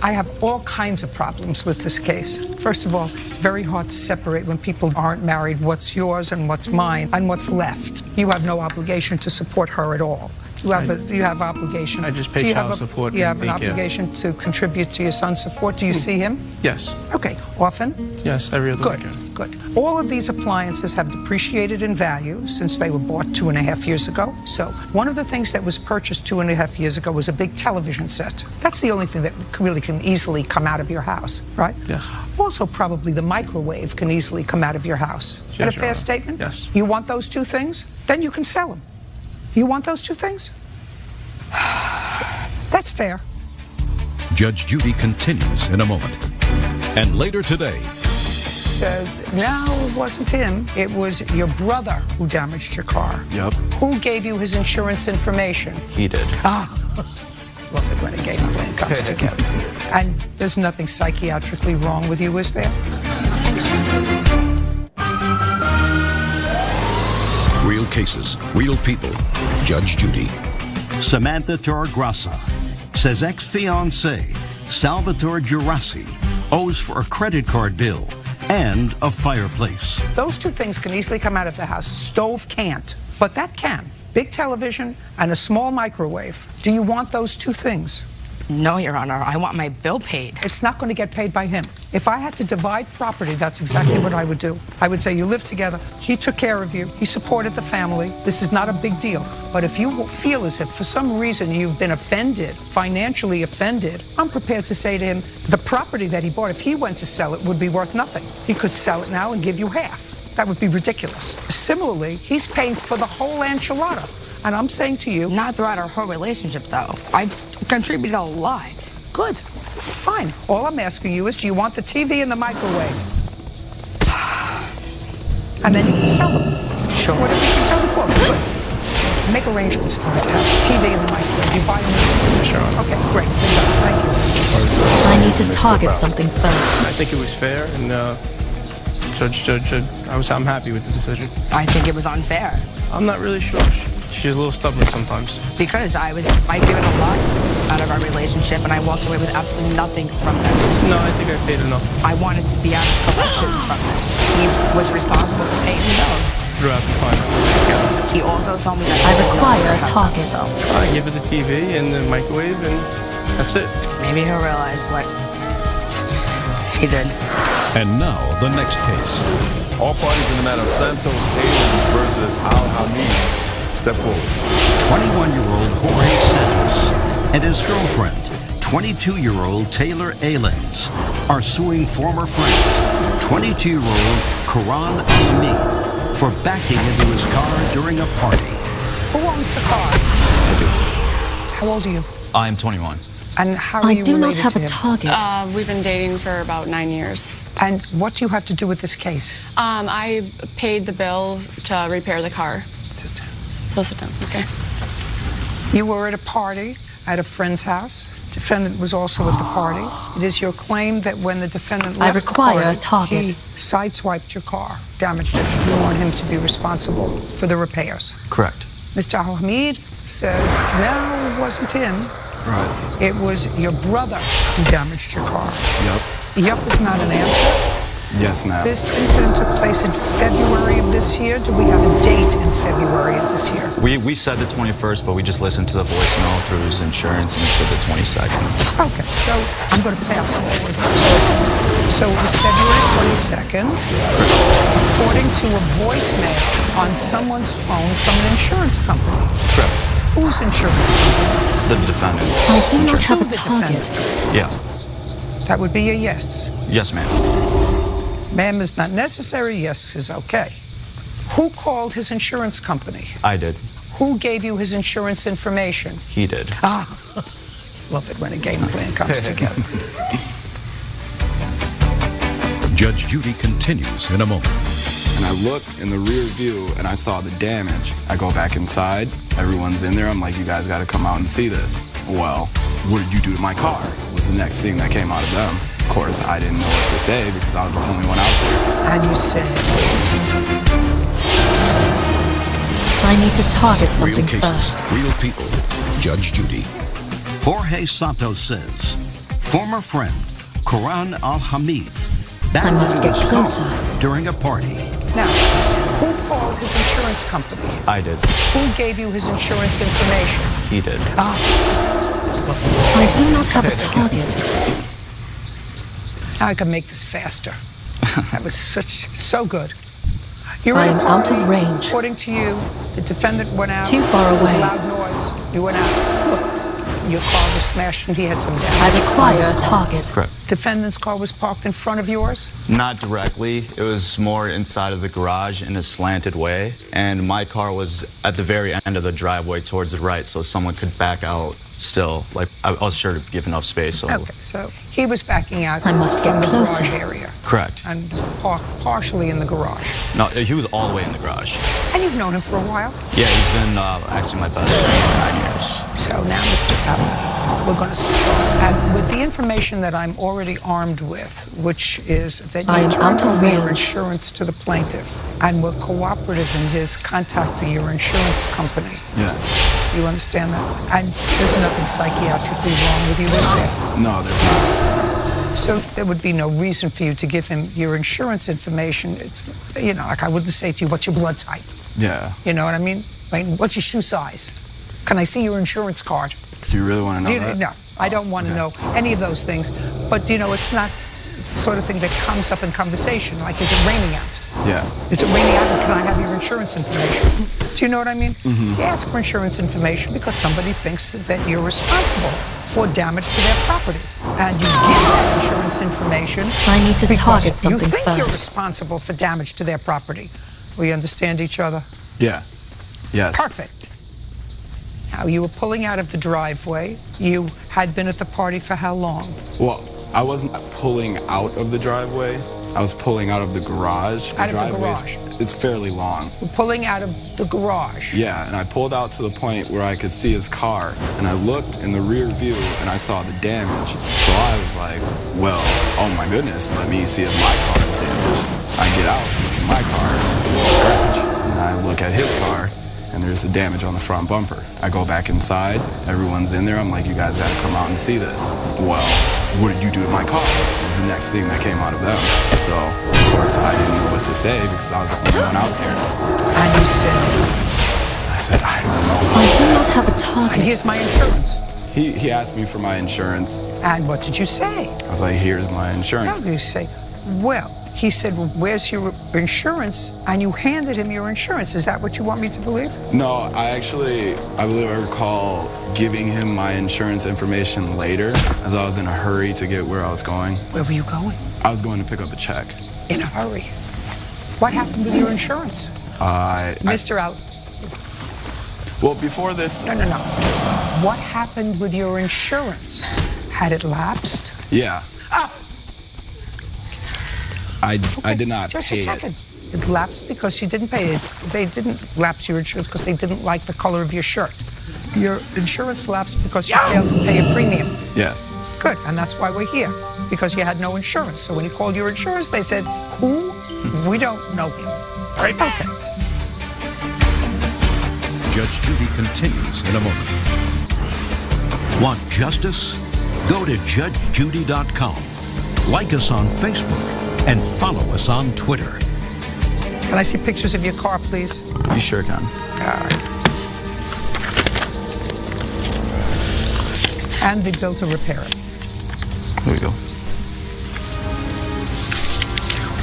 I have all kinds of problems with this case. First of all, it's very hard to separate when people aren't married what's yours and what's mine and what's left. You have no obligation to support her at all. You have obligation. I just pay child support. You have an obligation to contribute to your son's support. Do you see him? Yes. Okay. Often? Yes, every other weekend. Good. All of these appliances have depreciated in value since they were bought 2.5 years ago. So one of the things that was purchased 2.5 years ago was a big television set. That's the only thing that really can easily come out of your house, right? Yes. Also, probably the microwave can easily come out of your house. Is that a fair statement? Yes. You want those 2 things? Then you can sell them. You want those 2 things? That's fair. Judge Judy continues in a moment. And later today, says, no, it wasn't him. It was your brother who damaged your car. Yep. Who gave you his insurance information? He did. Ah, it's love the renegade when it comes together. And there's nothing psychiatrically wrong with you, is there? Real cases, real people. Judge Judy. Samantha Torregrassa says ex-fiancé Salvatore Girassi owes for a credit card bill and a fireplace. Those two things can easily come out of the house. Stove can't, but that can. Big television and a small microwave. Do you want those two things? No, Your Honor. I want my bill paid. It's not going to get paid by him. If I had to divide property, that's exactly what I would do. I would say you live together. He took care of you. He supported the family. This is not a big deal. But if you feel as if for some reason you've been offended, financially offended, I'm prepared to say to him, the property that he bought, if he went to sell it, would be worth nothing. He could sell it now and give you half. That would be ridiculous. Similarly, he's paying for the whole enchilada. And I'm saying to you... Not throughout our whole relationship, though. I contributed a lot. Good. Fine. All I'm asking you is, do you want the TV and the microwave? And then you can sell them. Sure. Whatever you can sell them for. Good. Make arrangements for it to have the TV and the microwave. You buy them. Sure. Okay, great. Thank you. I need to target something first. I think it was fair, and I'm happy with the decision. I think it was unfair. I'm not really sure. She's a little stubborn sometimes. Because I've given a lot out of our relationship, and I walked away with absolutely nothing from this. No, I think I paid enough. I wanted to be out of collection from this. He was responsible for paying the bills. Throughout the time. He also told me that I require a target. So I give her the TV and the microwave, and that's it. Maybe he'll realize what he did. And now, the next case. All parties in the matter of Santos Ayling versus Al-Hamid. Step forward. 21-year-old Jorge Santos and his girlfriend, 22-year-old Taylor Aylens, are suing former friend, 22-year-old Karan Al-Hamid, for backing into his car during a party. Who owns the car? I do. How old are you? I'm 21. And how are you related to him? I do not have a target. We've been dating for about 9 years. And what do you have to do with this case? I paid the bill to repair the car. So sit down, okay. You were at a party at a friend's house. Defendant was also at the party. It is your claim that when the defendant left I require the a target. He sideswiped your car, damaged it. You want him to be responsible for the repairs. Correct. Mr. Al-Hamid says, no, it wasn't him. Right. It was your brother who damaged your car. Yep. Yup is not an answer. Yes, ma'am. This incident took place in February of this year. Do we have a date in February of this year? We said the 21st, but we just listened to the voicemail through his insurance, and it said the 22nd. Okay, so I'm going to fast forward first. So it was February 22nd, according to a voicemail on someone's phone from an insurance company. Correct. Whose insurance company? The defendant. I do not have a The target. defendant. Yeah. That would be a yes. Yes, ma'am. Ma'am is not necessary. Yes is okay. Who called his insurance company? I did. Who gave you his insurance information? He did. Ah, love it when a game plan comes together. Judge Judy continues in a moment. And I looked in the rear view and I saw the damage. I go back inside, everyone's in there. I'm like, you guys got to come out and see this. Well, what did you do to my car? Was the next thing that came out of them. Of course, I didn't know what to say because I was the only one out there. And you said, I need to target something Real cases, first. real people. Judge Judy. Jorge Santos says, former friend Karan Al-Hamid I must get closer. during a party. now, who called his insurance company? I did. Who gave you his insurance information? He did. Ah, I do not have a target. now I can make this faster. That was so good. You were I at am a out party. of range. According to you, the defendant went out. Too far There was away. loud noise. You went out, looked. Your car was smashed and he had some damage. I require on his a car. target. Correct. Defendant's car was parked in front of yours? Not directly. It was more inside of the garage in a slanted way. And my car was at the very end of the driveway towards the right, so someone could back out still. Like, I was sure to give enough space. So. Okay, so he was backing out I must from get the closer. garage area. Correct. And was parked partially in the garage. No, he was all the way in the garage. And you've known him for a while? Yeah, he's been actually my best friend for 9 years. So now, Mr. We're going to start and with the information that I'm already armed with, which is that you turned over your insurance to the plaintiff and were cooperative in his contacting your insurance company. Yes. You understand that? And there's nothing psychiatrically wrong with you, is there? No, there's not. So there would be no reason for you to give him your insurance information. It's, you know, like I wouldn't say to you, what's your blood type? Yeah. You know what I mean? Like, what's your shoe size? Can I see your insurance card? Do you really want to know that? No, I don't want to know any of those things. But, you know, it's not the sort of thing that comes up in conversation. Like, is it raining out? Yeah. Is it raining out and can I have your insurance information? Do you know what I mean? Mm-hmm. You ask for insurance information because somebody thinks that you're responsible for damage to their property. And you give that insurance information I need to target because something you think first. you're responsible for damage to their property. We understand each other? Yeah. Yes. Perfect. Now, you were pulling out of the driveway. You had been at the party for how long? Well, I wasn't pulling out of the driveway. I was pulling out of the garage. Out of the garage? It's fairly long. You're pulling out of the garage? Yeah, and I pulled out to the point where I could see his car, and I looked in the rear view, and I saw the damage. So I was like, well, oh my goodness, let me see if my car is damaged. I get out, look at my car, there's a scratch, and I look at his car, and there's the damage on the front bumper. I go back inside, everyone's in there, I'm like, you guys gotta come out and see this. Well, what did you do to my car? Was the next thing that came out of them. So, of course, I didn't know what to say because I was the only one out there. And you said? I said, I don't know. I do not have a target. And here's my insurance. He asked me for my insurance. And what did you say? I was like, here's my insurance. No, you say, well, he said, well, where's your insurance? And you handed him your insurance. Is that what you want me to believe? No, I believe I recall giving him my insurance information later as I was in a hurry to get where I was going. Where were you going? I was going to pick up a check. In a hurry? What happened with your insurance? Mr. Out. Well, before this... No. What happened with your insurance? Had it lapsed? Yeah. Ah! I did not Just pay a second. It lapsed because you didn't pay it. They didn't lapse your insurance because they didn't like the color of your shirt. Your insurance lapsed because you failed to pay a premium. Yes. Good, and that's why we're here, because you had no insurance. So when you called your insurance, they said, who? We don't know him. Right? Okay. Judge Judy continues in a moment. Want justice? Go to judgejudy.com. Like us on Facebook and follow us on Twitter. Can I see pictures of your car, please? You sure can. All right. And the bill to repair it. Here we go.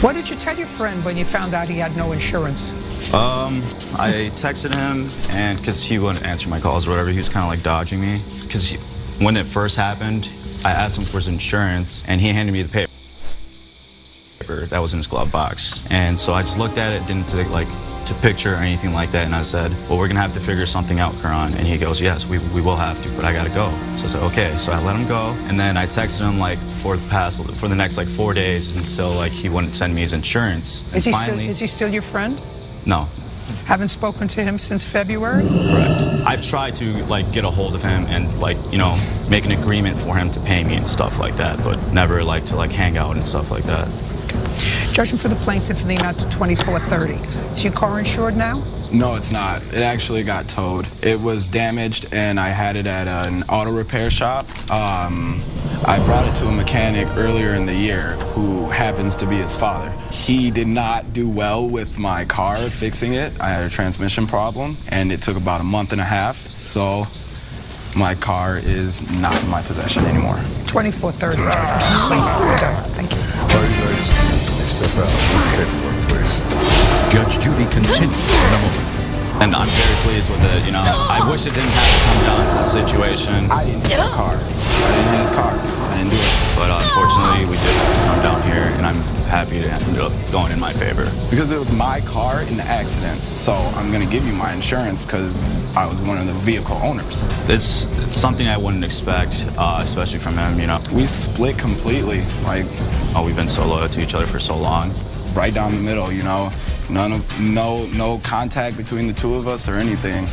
What did you tell your friend when you found out he had no insurance? I texted him, and because he wouldn't answer my calls or whatever, he was kind of like dodging me. Because when it first happened, I asked him for his insurance, and he handed me the paper that was in his glove box. And so I just looked at it, didn't take to picture or anything like that, and I said, well, we're gonna have to figure something out, Karan. And he goes, yes, we will have to, but I gotta go. So I said, okay. So I let him go, and then I texted him for the next 4 days, and still he wouldn't send me his insurance. And Is he still your friend? No. Haven't spoken to him since February? Correct. I've tried to get a hold of him and make an agreement for him to pay me and stuff like that, but never to hang out and stuff like that. Judgment for the plaintiff in the amount of $24.30. Is your car insured now? No, it's not. It actually got towed. It was damaged, and I had it at an auto repair shop. I brought it to a mechanic earlier in the year who happens to be his father. He did not do well with my car fixing it. I had a transmission problem, and it took about a month and a half, so my car is not in my possession anymore. $24.30. Thank you. Step out. Paperwork, please. Judge Judy continues in a moment. And I'm very pleased with it. I wish it didn't have to come down to the situation. I didn't hit the car. I didn't hit his car. I didn't do it. But unfortunately, we did have to come down here, and I'm happy to end up going in my favor. Because it was my car in the accident, so I'm going to give you my insurance because I was one of the vehicle owners. It's something I wouldn't expect, especially from him, We split completely. We've been so loyal to each other for so long. Right down the middle, No contact between the two of us or anything.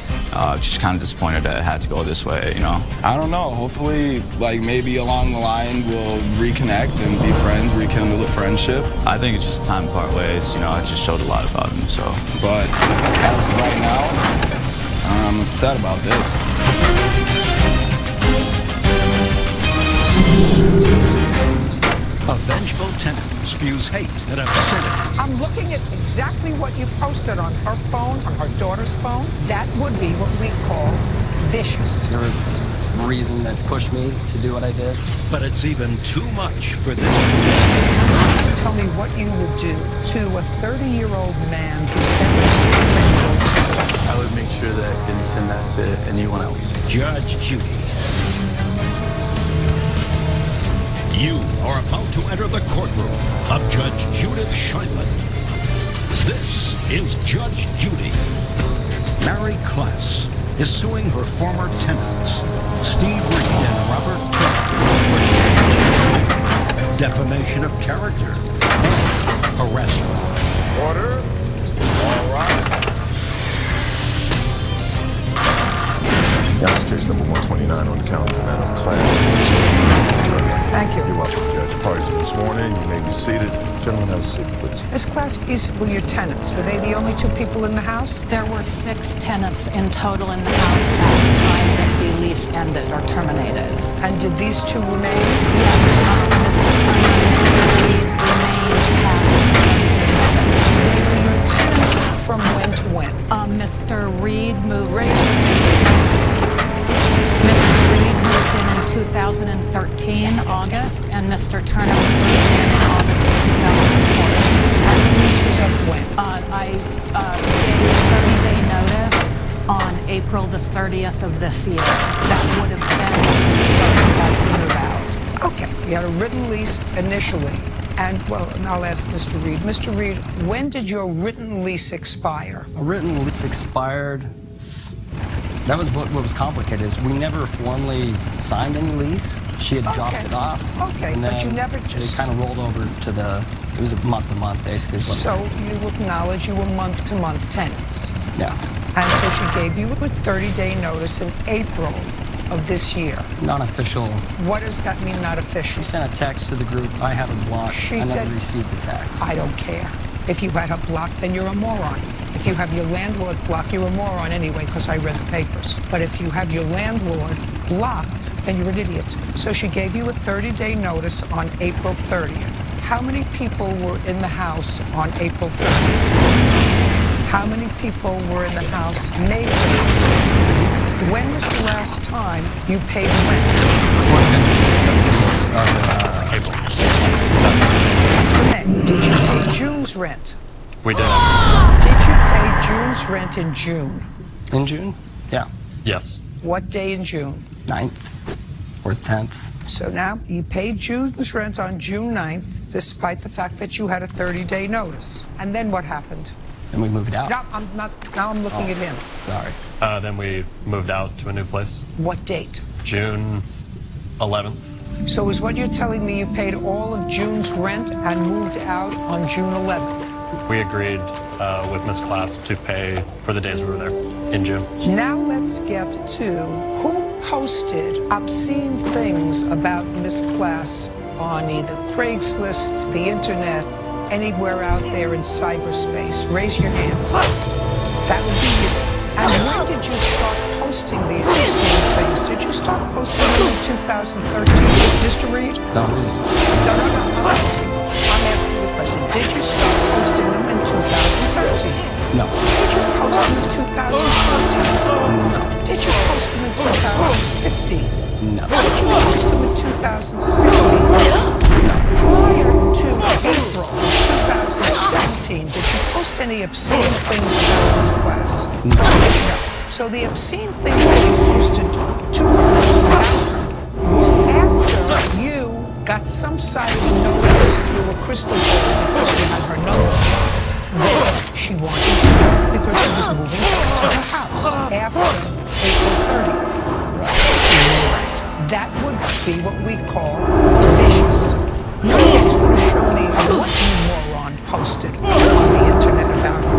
Just kind of disappointed that it had to go this way, you know? I don't know. Hopefully, like, maybe along the line we'll reconnect and be friends, rekindle the friendship. I think it's just time to part ways, you know? It just showed a lot about him, so. But as of right now, I'm upset about this. A vengeful tenant spews hate and obscenity. I'm looking at exactly what you posted on her phone, on her daughter's phone. That would be what we call vicious. There was reason that pushed me to do what I did. But it's even too much for this. Tell me what you would do to a 30-year-old man who sent this to a 10-year-old sister. I would make sure that I didn't send that to anyone else. Judge Judy. You are about to enter the courtroom of Judge Judith Scheinman. This is Judge Judy. Mary Klass is suing her former tenants, Steve Reed and Robert Turner, for defamation of character and harassment. Order. All rise. That's case number 129 on the calendar, matter of class. Thank you. You're welcome, Judge. Parties have been sworn in. You may be seated. Gentlemen, have a seat, please. Miss Klass, these were your tenants. Were they the only two people in the house? There were 6 tenants in total in the house at the time that the lease ended or terminated. And did these two remain? Yes, Mr. Turner and Mr. Reed remained past. They were your tenants from when to when? Mr. Reed moved in 2013, August, and Mr. Turner moved in August of 2014. And the lease was up when? I gave 30-day notice on April the 30th of this year. That would have been as we move out. Okay, you had a written lease initially. And, well, I'll ask Mr. Reed. Mr. Reed, when did your written lease expire? A written lease expired. That was what was complicated, is we never formally signed any lease. She had dropped it off. Okay, and but then you never just... It kind of rolled over to the, it was a month-to-month, basically. So you acknowledge you were month-to-month tenants. Yeah. And so she gave you a 30-day notice in April of this year. Non-official. What does that mean, not official? She sent a text to the group. I had her blocked. I never received the text. I don't care. If you had her blocked, then you're a moron. If you have your landlord blocked, you're a moron anyway, because I read the papers. But if you have your landlord blocked, then you're an idiot. So she gave you a 30-day notice on April 30th. How many people were in the house on April 30th? How many people were in the house May 30th? When was the last time you paid rent? April. That's for May. Did you pay June's rent? We did. Did you pay June's rent in June? In June? Yeah. Yes. What day in June? 9th or 10th. So now you paid June's rent on June 9th, despite the fact that you had a 30-day notice. And then what happened? Then we moved out. No, I'm not. Now I'm looking at him. Sorry. Then we moved out to a new place. What date? June 11th. So is what you're telling me you paid all of June's rent and moved out on June 11th? We agreed with Ms. Klass to pay for the days we were there in June. Now let's get to who posted obscene things about Ms. Klass on either Craigslist, the internet, anywhere out there in cyberspace. Raise your hand. That would be you. And when did you start posting these obscene things? Did you start posting them in 2013, Mr. Reed? No, it was... No. I'm asking the question. Did you start posting them in 2013? No. Did you post them in 2014? No. Did you post them in 2015? No. Did you post them in 2016? No. Prior to April 2017, did you post any obscene things about this class? No. So the obscene things that you posted to her after you got some side of the notice through a crystal ball because you had her number on it. Then she wanted you because she was moving back to her house after April 30th. That would be what we call vicious. Nobody's going to show me what you moron posted on the internet about her.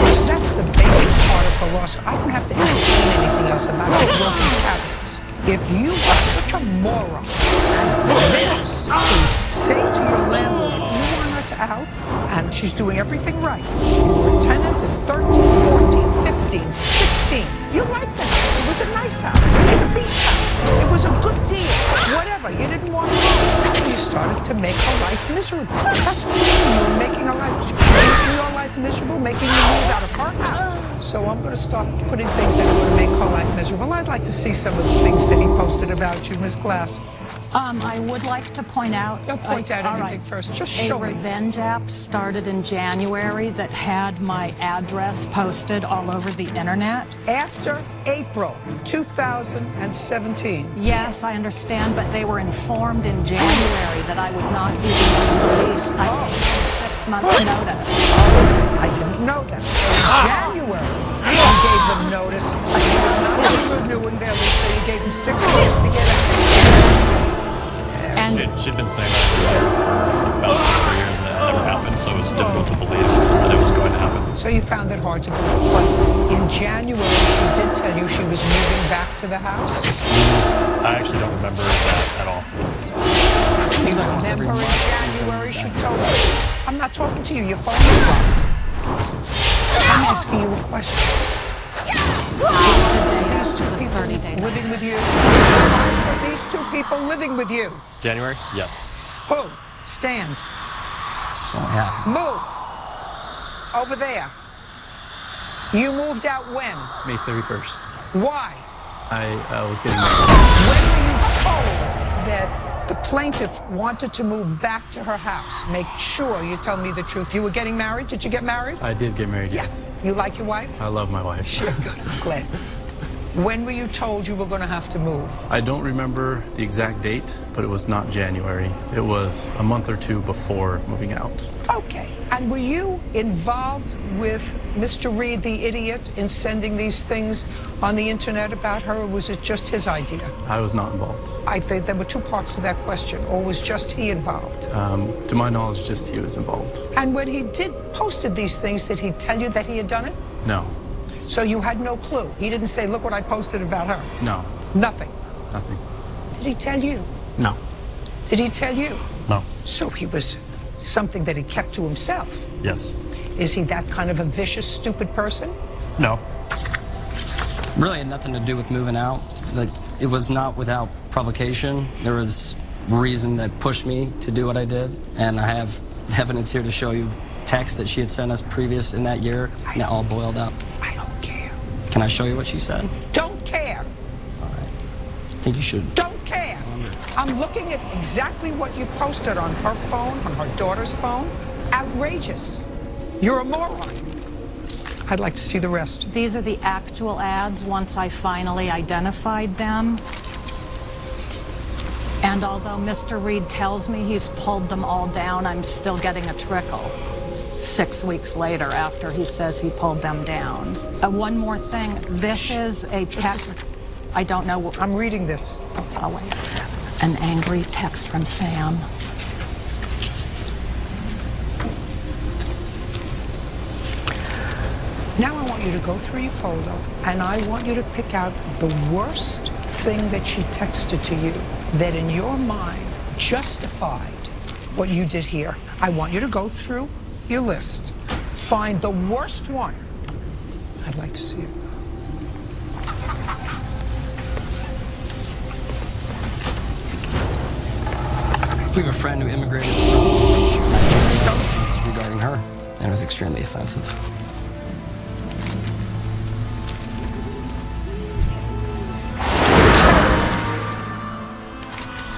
That's the basic part of her lawsuit. I don't have to explain anything else about her broken cabinets. If you are such a moron and this to say to your landlord, you want us out, and she's doing everything right. You were a tenant at 13, 14, 15, 16. You liked the house. It was a nice house. It was a beach house. It was a good deal. Whatever. You didn't want to move. You started to make her life miserable. That's what you did. You were making her life, making your life miserable, making you move out of her house. So I'm going to start putting things that are going to make her life miserable. I'd like to see some of the things that he posted about you, Miss Glass. I would like to point out... Don't point out anything first. Just show me. A revenge app started in January that had my address posted all over the internet. After April 2017. Yes, I understand, but they were informed in January that I would not be released. I gave them 6 months notice. I didn't know that. So January, you gave them notice. You were not renewing their lease, so you gave them 6 months to get out. And she'd been saying that for about 3 years, and that never happened, so it was difficult to believe that it was going to happen. So you found it hard to believe. But in January, she did tell you she was moving back to the house? I actually don't remember that at all. You remember in January she told you? I'm not talking to you. Your phone is locked. I'm asking you a question. These 2 people living with you? Are these 2 people living with you? January? Yes. Who? Stand. So yeah. Move. Over there. You moved out when? May 31st. Why? I was getting married. When were you told that the plaintiff wanted to move back to her house? Make sure you tell me the truth. You were getting married? Did you get married? I did get married, yes. You like your wife? I love my wife. Sure, good. I'm glad. When were you told you were going to have to move? I don't remember the exact date, but it was not January. It was a month or 2 before moving out. Okay. And were you involved with Mr. Reed, the idiot, in sending these things on the internet about her, or was it just his idea? I was not involved. I think there were 2 parts to that question. Or was just he involved? To my knowledge, just he was involved. And when he posted these things, did he tell you that he had done it? No. So you had no clue? He didn't say, look what I posted about her? No. Nothing? Nothing. Did he tell you? No. Did he tell you? No. So he was something that he kept to himself? Yes. Is he that kind of a vicious, stupid person? No. Really had nothing to do with moving out. Like, it was not without provocation. There was reason that pushed me to do what I did, and I have evidence here to show you texts that she had sent us previous in that year, and it all boiled up. I don't care. Can I show you what she said? Don't care. All right. I think you should. Don't care. I'm looking at exactly what you posted on her phone, on her daughter's phone. Outrageous. You're a moron. I'd like to see the rest. These are the actual ads once I finally identified them. And although Mr. Reed tells me he's pulled them all down, I'm still getting a trickle 6 weeks later after he says he pulled them down. One more thing. This is a text. I don't know. I'm reading this. Oh, wait. An angry text from Sam. Now I want you to go through your folder, and I want you to pick out the worst thing that she texted to you that in your mind justified what you did here. I want you to go through your list, find the worst one. I'd like to see it. We have a friend who immigrated from Nigeria. It's regarding her, and it was extremely offensive.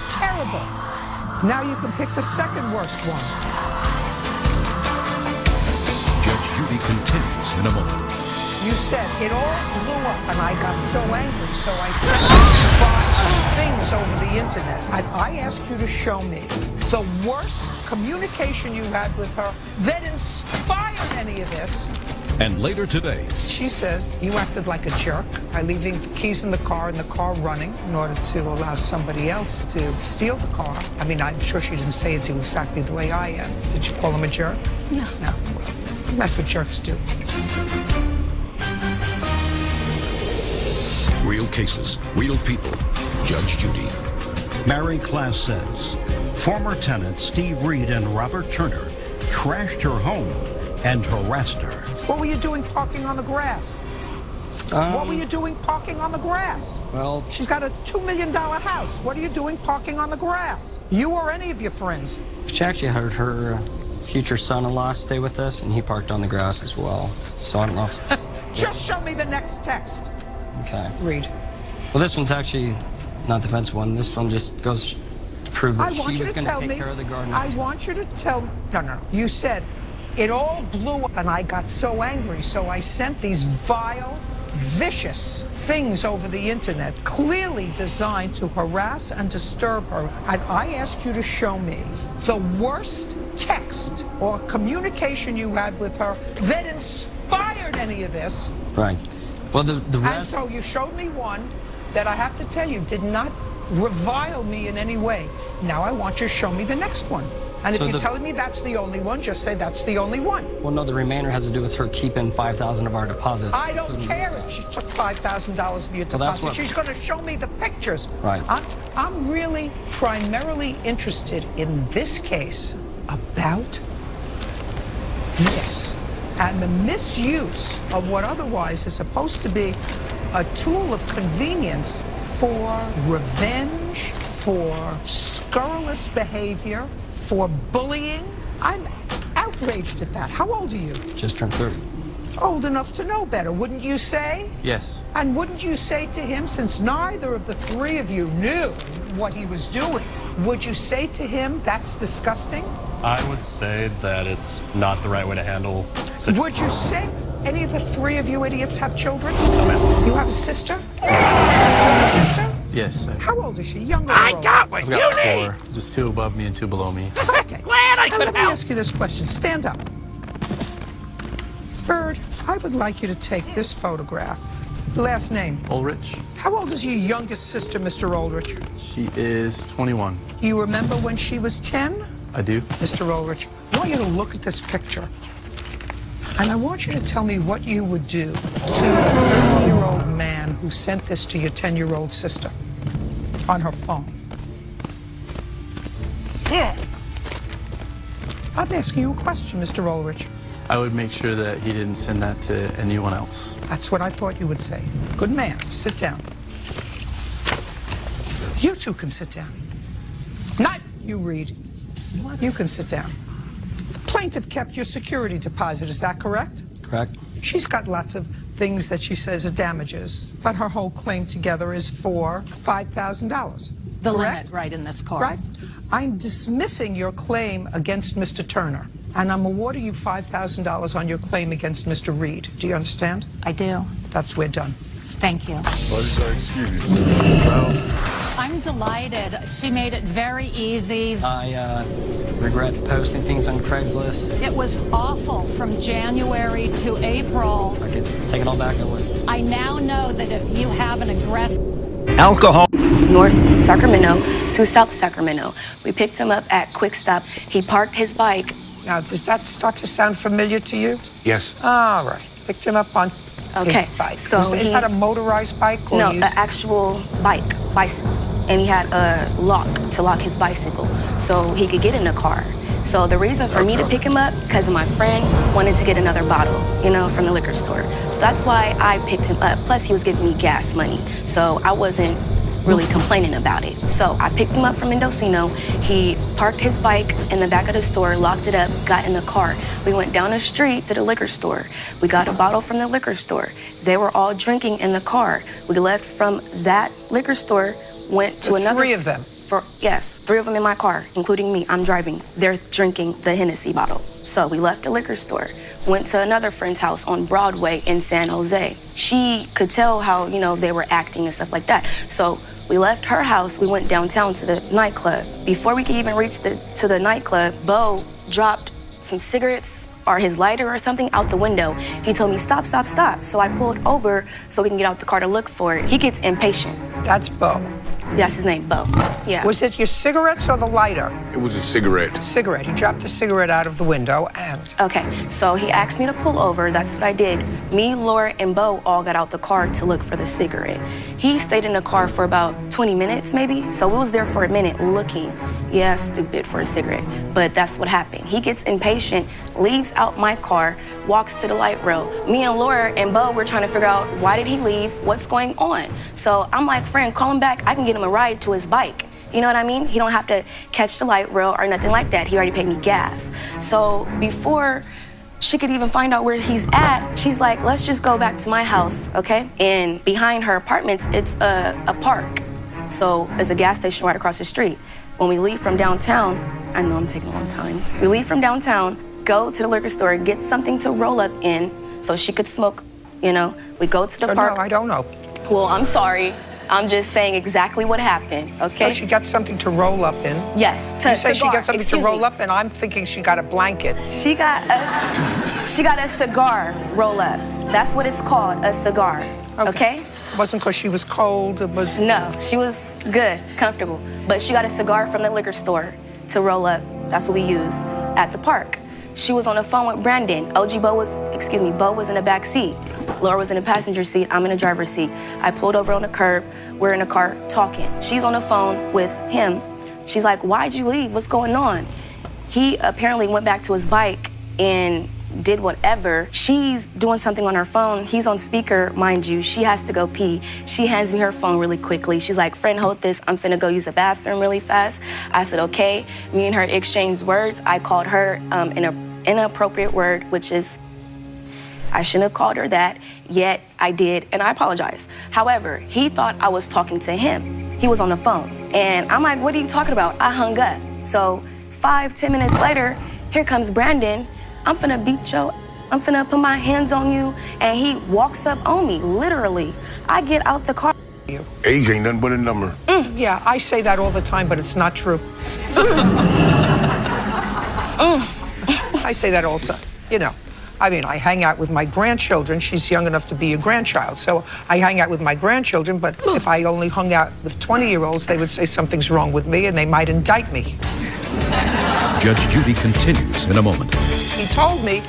Terrible. Now you can pick the second worst one. Judge Judy continues in a moment. You said it all blew up and I got so angry, so I sent 5 things over the internet. And I asked you to show me the worst communication you had with her that inspired any of this. And later today, she said you acted like a jerk by leaving the keys in the car and the car running in order to allow somebody else to steal the car. I mean, I'm sure she didn't say it to you exactly the way I am. Did you call him a jerk? No. No. Well, that's what jerks do. Real cases, real people. Judge Judy. Mary Class says former tenants Steve Reed and Robert Turner trashed her home and harassed her. What were you doing parking on the grass? What were you doing parking on the grass? Well, she's got a $2 million house. What are you doing parking on the grass? You or any of your friends? She actually had her future son-in-law stay with us, and he parked on the grass as well. So I don't know if... Just show me the next text. Okay. Read. Well, this one's actually not the fence one. This one just goes to prove that she was going to take care of the garden. I want you to tell me. No. You said it all blew up, and I got so angry, so I sent these vile, vicious things over the internet, clearly designed to harass and disturb her. And I asked you to show me the worst text or communication you had with her that inspired any of this. Right. Well, the rest... And so you showed me one that I have to tell you did not revile me in any way. Now I want you to show me the next one. And So if you're telling me that's the only one, just say that's the only one. Well, no, the remainder has to do with her keeping $5,000 of our deposit. I don't care if she took $5,000 of your deposit. She's going to show me the pictures. Right. I'm really primarily interested in this case about this and the misuse of what otherwise is supposed to be a tool of convenience for revenge, for scurrilous behavior, for bullying. I'm outraged at that. How old are you? Just turned 30. Old enough to know better, wouldn't you say? Yes. And wouldn't you say to him, since neither of the three of you knew what he was doing, would you say to him, that's disgusting? I would say that it's not the right way to handle situations. Would you say any of the three of you idiots have children? No, ma'am. You have a sister? You have a sister? Yes. How old is she? Young or old? I've got 4, just 2 above me and 2 below me. Okay. Glad I could help. Let me ask you this question. Stand up. Bird, I would like you to take this photograph. Last name? Ulrich. How old is your youngest sister, Mr. Ulrich? She is 21. You remember when she was 10? I do. Mr. Ulrich, I want you to look at this picture. And I want you to tell me what you would do to a 30-year-old man who sent this to your 10-year-old sister on her phone. I'm asking you a question, Mr. Ulrich. I would make sure that he didn't send that to anyone else. That's what I thought you would say. Good man. Sit down. You two can sit down. Not you, Reed. You can sit down. The plaintiff kept your security deposit, is that correct? Correct. She's got lots of things that she says are damages, but her whole claim together is for $5,000. The correct? limit, right, in this card. Right. I'm dismissing your claim against Mr. Turner, and I'm awarding you $5,000 on your claim against Mr. Reed. Do you understand? I do. That's we're done. Thank you. Excuse me. I'm delighted. She made it very easy. I regret posting things on Craigslist. It was awful from January to April. I could take it all back, I would. I now know that if you have an aggressive... Alcohol. North Sacramento to South Sacramento. We picked him up at Quick Stop. He parked his bike. Now, does that start to sound familiar to you? Yes. All right. Picked him up on his bike. So is that a motorized bike? Or no, an actual bicycle. And he had a lock to lock his bicycle so he could get in the car. So the reason for me to pick him up, because my friend wanted to get another bottle, you know, from the liquor store. So that's why I picked him up. Plus, he was giving me gas money. So I wasn't really complaining about it. So I picked him up from Mendocino. He parked his bike in the back of the store, locked it up, got in the car. We went down the street to the liquor store. We got a bottle from the liquor store. They were all drinking in the car. We left from that liquor store, went to another... 3 of them? Yes, 3 of them in my car, including me. I'm driving. They're drinking the Hennessy bottle. So we left the liquor store, went to another friend's house on Broadway in San Jose. She could tell how, you know, they were acting and stuff like that. So we left her house, we went downtown to the nightclub. Before we could even reach to the nightclub, Bo dropped some cigarettes or his lighter or something out the window. He told me, stop, stop, stop. So I pulled over so we can get out the car to look for it. He gets impatient. That's Bo. That's his name, Bo. Yeah. Was it your cigarettes or the lighter? It was a cigarette. Cigarette. He dropped a cigarette out of the window and... Okay, so he asked me to pull over. That's what I did. Me, Laura, and Bo all got out the car to look for the cigarette. He stayed in the car for about 20 minutes, maybe. So we was there for a minute looking. Yeah, stupid for a cigarette. But that's what happened. He gets impatient, leaves out my car, walks to the light rail. Me and Laura and Bo were trying to figure out why did he leave, what's going on. So I'm like, friend, call him back. I can get him a ride to his bike. You know what I mean? He don't have to catch the light rail or nothing like that. He already paid me gas. So before she could even find out where he's at, she's like, let's just go back to my house, okay? And behind her apartments, it's a park. So there's a gas station right across the street. When we leave from downtown, I know I'm taking a long time. We leave from downtown, go to the liquor store, get something to roll up in so she could smoke, you know. We go to the park. No, I don't know. Well, I'm sorry. I'm just saying exactly what happened, okay? So she got something to roll up in? Yes, You say she got something to roll up in. I'm thinking she got a blanket. She got a cigar roll up. That's what it's called, a cigar, okay? It wasn't because she was cold, it was... No, she was good, comfortable. But she got a cigar from the liquor store to roll up. That's what we use at the park. She was on the phone with Brandon. Bo was in the back seat. Laura was in the passenger seat. I'm in the driver's seat. I pulled over on the curb. We're in the car talking. She's on the phone with him. She's like, why'd you leave? What's going on? He apparently went back to his bike and did whatever. She's doing something on her phone. He's on speaker, mind you. She has to go pee. She hands me her phone really quickly. She's like, friend, hold this. I'm finna go use the bathroom really fast. I said, okay. Me and her exchanged words. I called her an inappropriate word, which is, I shouldn't have called her that, yet I did, and I apologize. However, he thought I was talking to him. He was on the phone. And I'm like, what are you talking about? I hung up. So 5-10 minutes later, here comes Brandon. I'm finna beat you. I'm finna put my hands on you. And he walks up on me, literally. I get out the car. Age ain't nothing but a number. Yeah, I say that all the time, but it's not true. I say that all the time, you know. I mean, I hang out with my grandchildren. She's young enough to be a grandchild, so I hang out with my grandchildren, but if I only hung out with 20-year-olds, they would say something's wrong with me, and they might indict me. Judge Judy continues in a moment. He told me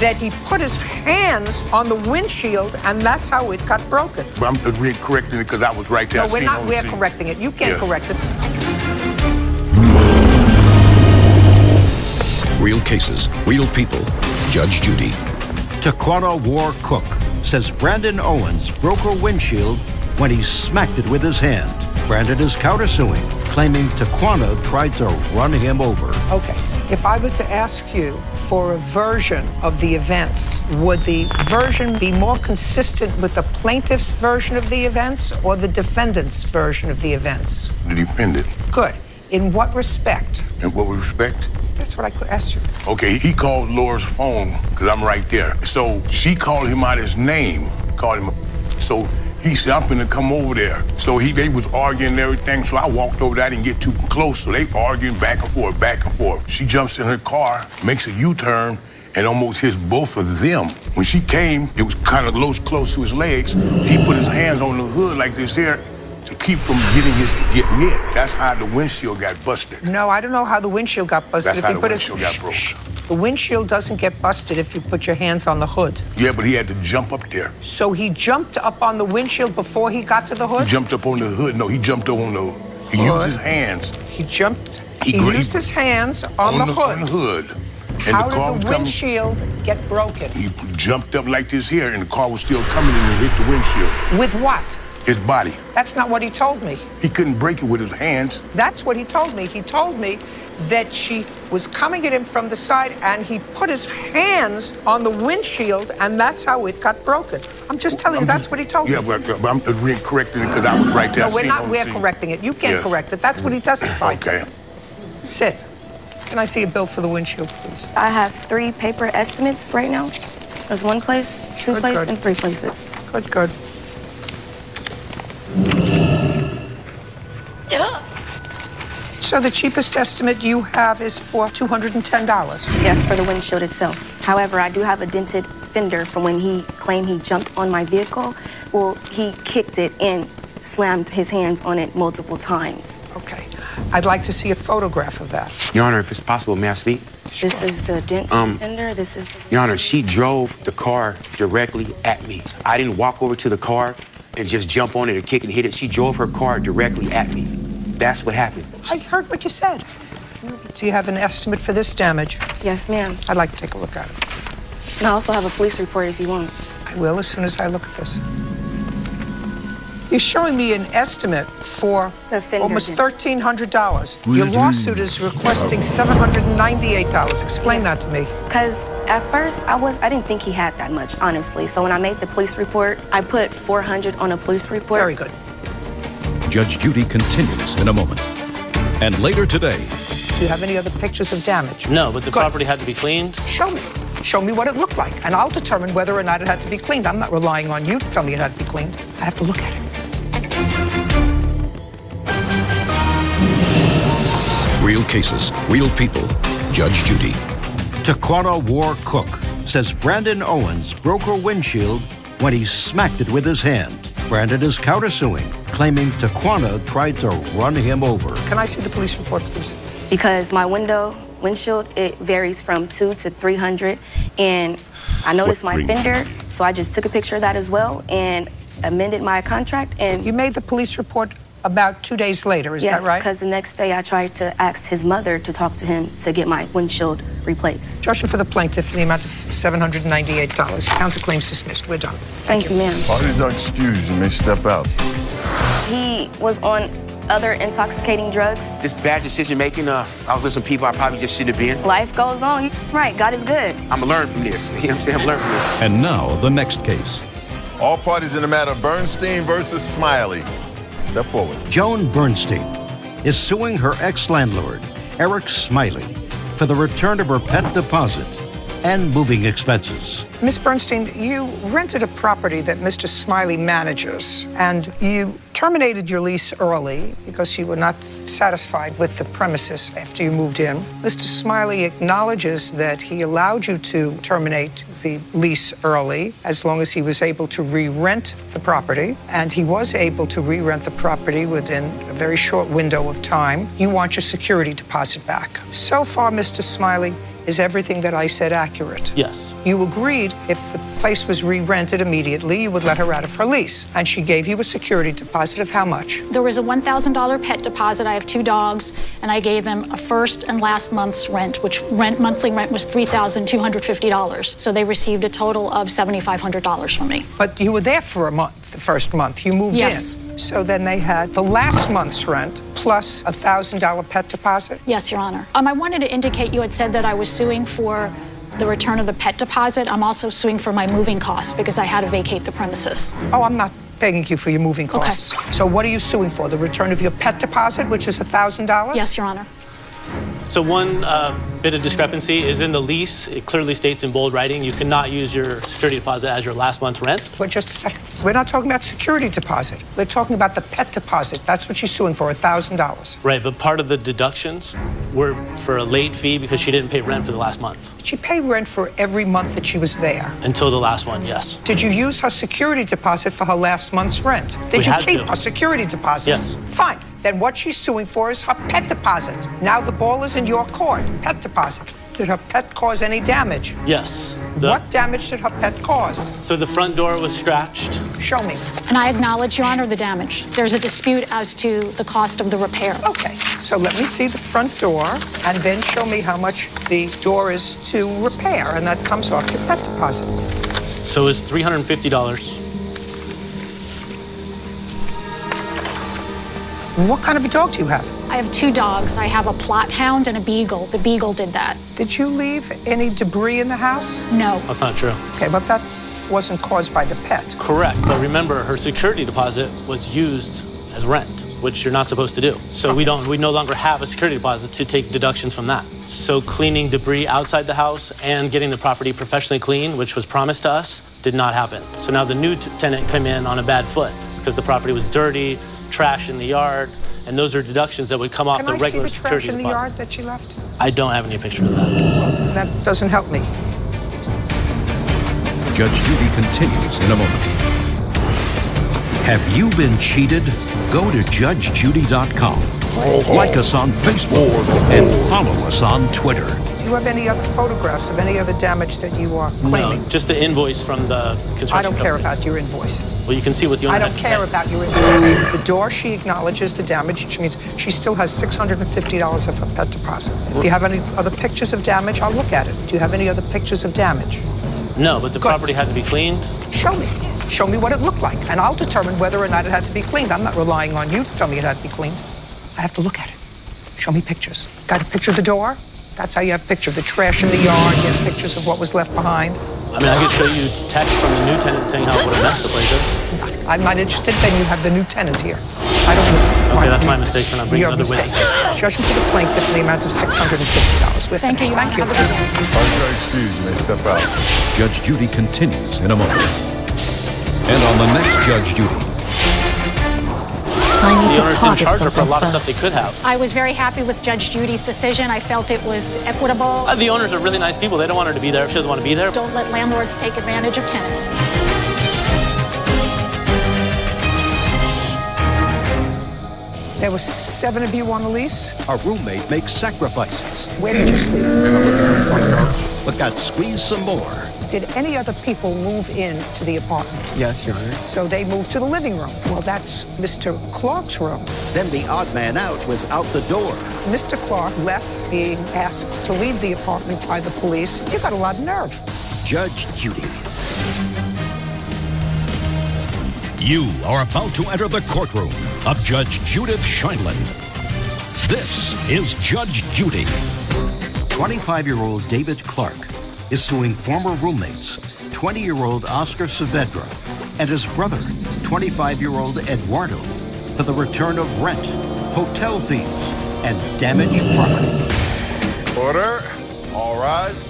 that he put his hands on the windshield, and that's how it got broken. But I'm correcting it because I was right there. No, we're correcting it. You can't correct it. Real cases, real people. Judge Judy. Taquana War Cook says Brandon Owens broke her windshield when he smacked it with his hand. Brandon is countersuing, claiming Taquana tried to run him over. Okay, if I were to ask you for a version of the events, would the version be more consistent with the plaintiff's version of the events or the defendant's version of the events? The defendant. Good. In what respect? In what respect? That's what I asked you. Okay, he called Laura's phone because I'm right there. So she called him out his name, called him. So he said, I'm finna come over there. So they was arguing and everything. So I walked over there. I didn't get too close. So they arguing back and forth, back and forth. She jumps in her car, makes a U-turn, and almost hits both of them. When she came, it was kind of close to his legs. He put his hands on the hood like this here to keep from getting hit. That's how the windshield got busted. No, I don't know how the windshield got busted. That's how the windshield got broke. The windshield doesn't get busted if you put your hands on the hood. Yeah, but he had to jump up there. So he jumped up on the windshield before he got to the hood? He jumped up on the hood. No, he jumped up on the hood. He used his hands. He jumped. He used his hands on the hood. On the hood. And how did the windshield get broken? He jumped up like this here, and the car was still coming and hit the windshield. With what? His body. That's not what he told me. He couldn't break it with his hands. That's what he told me. He told me that she was coming at him from the side and he put his hands on the windshield and that's how it got broken. I'm just telling you, that's what he told me. Yeah, but I'm correcting it because I was right there. No, we're correcting it. You can't correct it. That's what he testified. Okay. Sit. Can I see a bill for the windshield, please? I have 3 paper estimates right now. There's 1 place, 2 places, and 3 places. Good. So the cheapest estimate you have is for $210? Yes, for the windshield itself. However, I do have a dented fender from when he claimed he jumped on my vehicle. Well, he kicked it and slammed his hands on it multiple times. Okay. I'd like to see a photograph of that. Your Honor, if it's possible, may I speak? Sure. This is the dent fender. This is the... Your Honor, she drove the car directly at me. I didn't walk over to the car and just jump on it or kick and hit it. She drove her car directly at me. That's what happened. I heard what you said. Do you have an estimate for this damage? Yes, ma'am. I'd like to take a look at it. And I also have a police report if you want. I will as soon as I look at this. You're showing me an estimate for almost $1,300. Your lawsuit is requesting $798. Explain that to me. Because at first, I didn't think he had that much, honestly. So when I made the police report, I put $400 on a police report. Very good. Judge Judy continues in a moment. And later today... Do you have any other pictures of damage? No, but the property had to be cleaned. Show me. Show me what it looked like, and I'll determine whether or not it had to be cleaned. I'm not relying on you to tell me it had to be cleaned. I have to look at it. Real cases, real people. Judge Judy. Taquana War Cook says Brandon Owens broke her windshield when he smacked it with his hand. Brandon is countersuing, claiming Taquana tried to run him over. Can I see the police report, please? Because my windshield, it varies from $200 to $300, and I noticed my fender, so I just took a picture of that as well and amended my contract. And you made the police report about 2 days later, is that right? Yes, because the next day I tried to ask his mother to talk to him to get my windshield replaced. Judgment for the plaintiff in the amount of $798. Counterclaims dismissed. We're done. Thank you, ma'am. Parties are excused. You may step out. He was on other intoxicating drugs. This bad decision making, I was with some people I probably just shouldn't have been. Life goes on. Right, God is good. I'm gonna learn from this. You know what I'm saying? I'm learning from this. And now, the next case. All parties in the matter, Bernstein versus Smiley. Step forward. Joan Bernstein is suing her ex-landlord, Eric Smiley, for the return of her pet deposit and moving expenses. Miss Bernstein, you rented a property that Mr. Smiley manages, and you terminated your lease early because you were not satisfied with the premises after you moved in. Mr. Smiley acknowledges that he allowed you to terminate the lease early as long as he was able to re-rent the property, and he was able to re-rent the property within a very short window of time. You want your security deposit back. So far, Mr. Smiley, is everything that I said accurate? Yes. You agreed if the place was re-rented immediately, you would let her out of her lease. And she gave you a security deposit of how much? There was a $1,000 pet deposit. I have 2 dogs, and I gave them a first and last month's rent, which monthly rent was $3,250. So they received a total of $7,500 from me. But you were there for a month, the first month. You moved Yes. in. So then they had the last month's rent plus a $1,000 pet deposit? Yes, Your Honor. I wanted to indicate you had said that I was suing for the return of the pet deposit. I'm also suing for my moving costs because I had to vacate the premises. Oh, I'm not paying you for your moving costs. Okay. So what are you suing for? The return of your pet deposit, which is $1,000? Yes, Your Honor. So one bit of discrepancy is in the lease. It clearly states in bold writing you cannot use your security deposit as your last month's rent. Wait just a second. We're not talking about security deposit. We're talking about the pet deposit. That's what she's suing for, $1,000. Right, but part of the deductions were for a late fee because she didn't pay rent for the last month. Did she pay rent for every month that she was there? Until the last one, yes. Did you use her security deposit for her last month's rent? Did you keep her security deposit? Yes. Fine. Then what she's suing for is her pet deposit. Now the ball is in your court. Pet deposit. Did her pet cause any damage? Yes. What damage did her pet cause? So the front door was scratched. Show me. And I acknowledge, Your Honor, the damage. There's a dispute as to the cost of the repair. Okay. So let me see the front door and then show me how much the door is to repair, and that comes off your pet deposit. So it was $350. What kind of a dog do you have? I have 2 dogs. I have a plot hound and a beagle. The beagle did that. Did you leave any debris in the house? No. That's not true. Okay, but that wasn't caused by the pet. Correct, but remember, her security deposit was used as rent, which you're not supposed to do. So we no longer have a security deposit to take deductions from that. So cleaning debris outside the house and getting the property professionally clean, which was promised to us, did not happen. So now the new tenant came in on a bad foot because the property was dirty, trash in the yard, and those are deductions that would come off the regular security deposit. Can I see the trash in the yard that she left? I don't have any picture of that. Well, that doesn't help me. Judge Judy continues in a moment. Have you been cheated? Go to judgejudy.com. Like us on Facebook and follow us on Twitter. Do you have any other photographs of any other damage that you are claiming? No, just the invoice from the construction I don't care company. about your invoice. Well, you can see what the owner I don't had to care pay. about your invoice. The door, she acknowledges the damage, which means she still has $650 of her pet deposit. If you have any other pictures of damage, I'll look at it. Do you have any other pictures of damage? No, but the property had to be cleaned. Show me. Show me what it looked like, and I'll determine whether or not it had to be cleaned. I'm not relying on you to tell me it had to be cleaned. I have to look at it. Show me pictures. Got a picture of the door? That's how you have a picture of the trash in the yard. You have pictures of what was left behind. I mean, I could show you text from the new tenant saying what a mess the place is. I'm not interested. Then you have the new tenant here. I don't listen. Okay, that's my mistake for not bringing Your another mistake. witness. Judgment for the plaintiff in the amount of $650. Thank you. Thank you. All right, excuse me, may step out. Judge Judy continues in a moment. And on the next Judge Judy. I need The to owners didn't target charge her for a something lot of stuff first. they could have. I was very happy with Judge Judy's decision. I felt it was equitable. The owners are really nice people. They don't want her to be there if she doesn't want to be there. Don't let landlords take advantage of tenants. There were 7 of you on the lease. A roommate makes sacrifices, Where did you sleep? but got squeezed some more. Did any other people move in to the apartment? Yes, Your Honor. So they moved to the living room. Well, that's Mr. Clark's room. Then the odd man out was out the door. Mr. Clark left being asked to leave the apartment by the police. You got a lot of nerve. Judge Judy. You are about to enter the courtroom of Judge Judith Scheindlin. This is Judge Judy. 25-year-old David Clark is suing former roommates, 20-year-old Oscar Saavedra and his brother, 25-year-old Eduardo, for the return of rent, hotel fees, and damaged property. Order. All rise.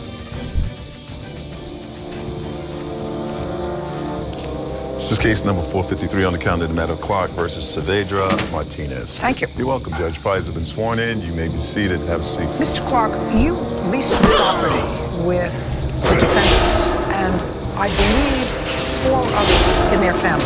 This is case number 453 on the calendar, the matter of Clark versus Saavedra Martinez. Thank you. You're welcome, Judge. Parties have been sworn in. You may be seated. Have a seat. Mr. Clark, you leased the property with the defendants and I believe 4 others in their family.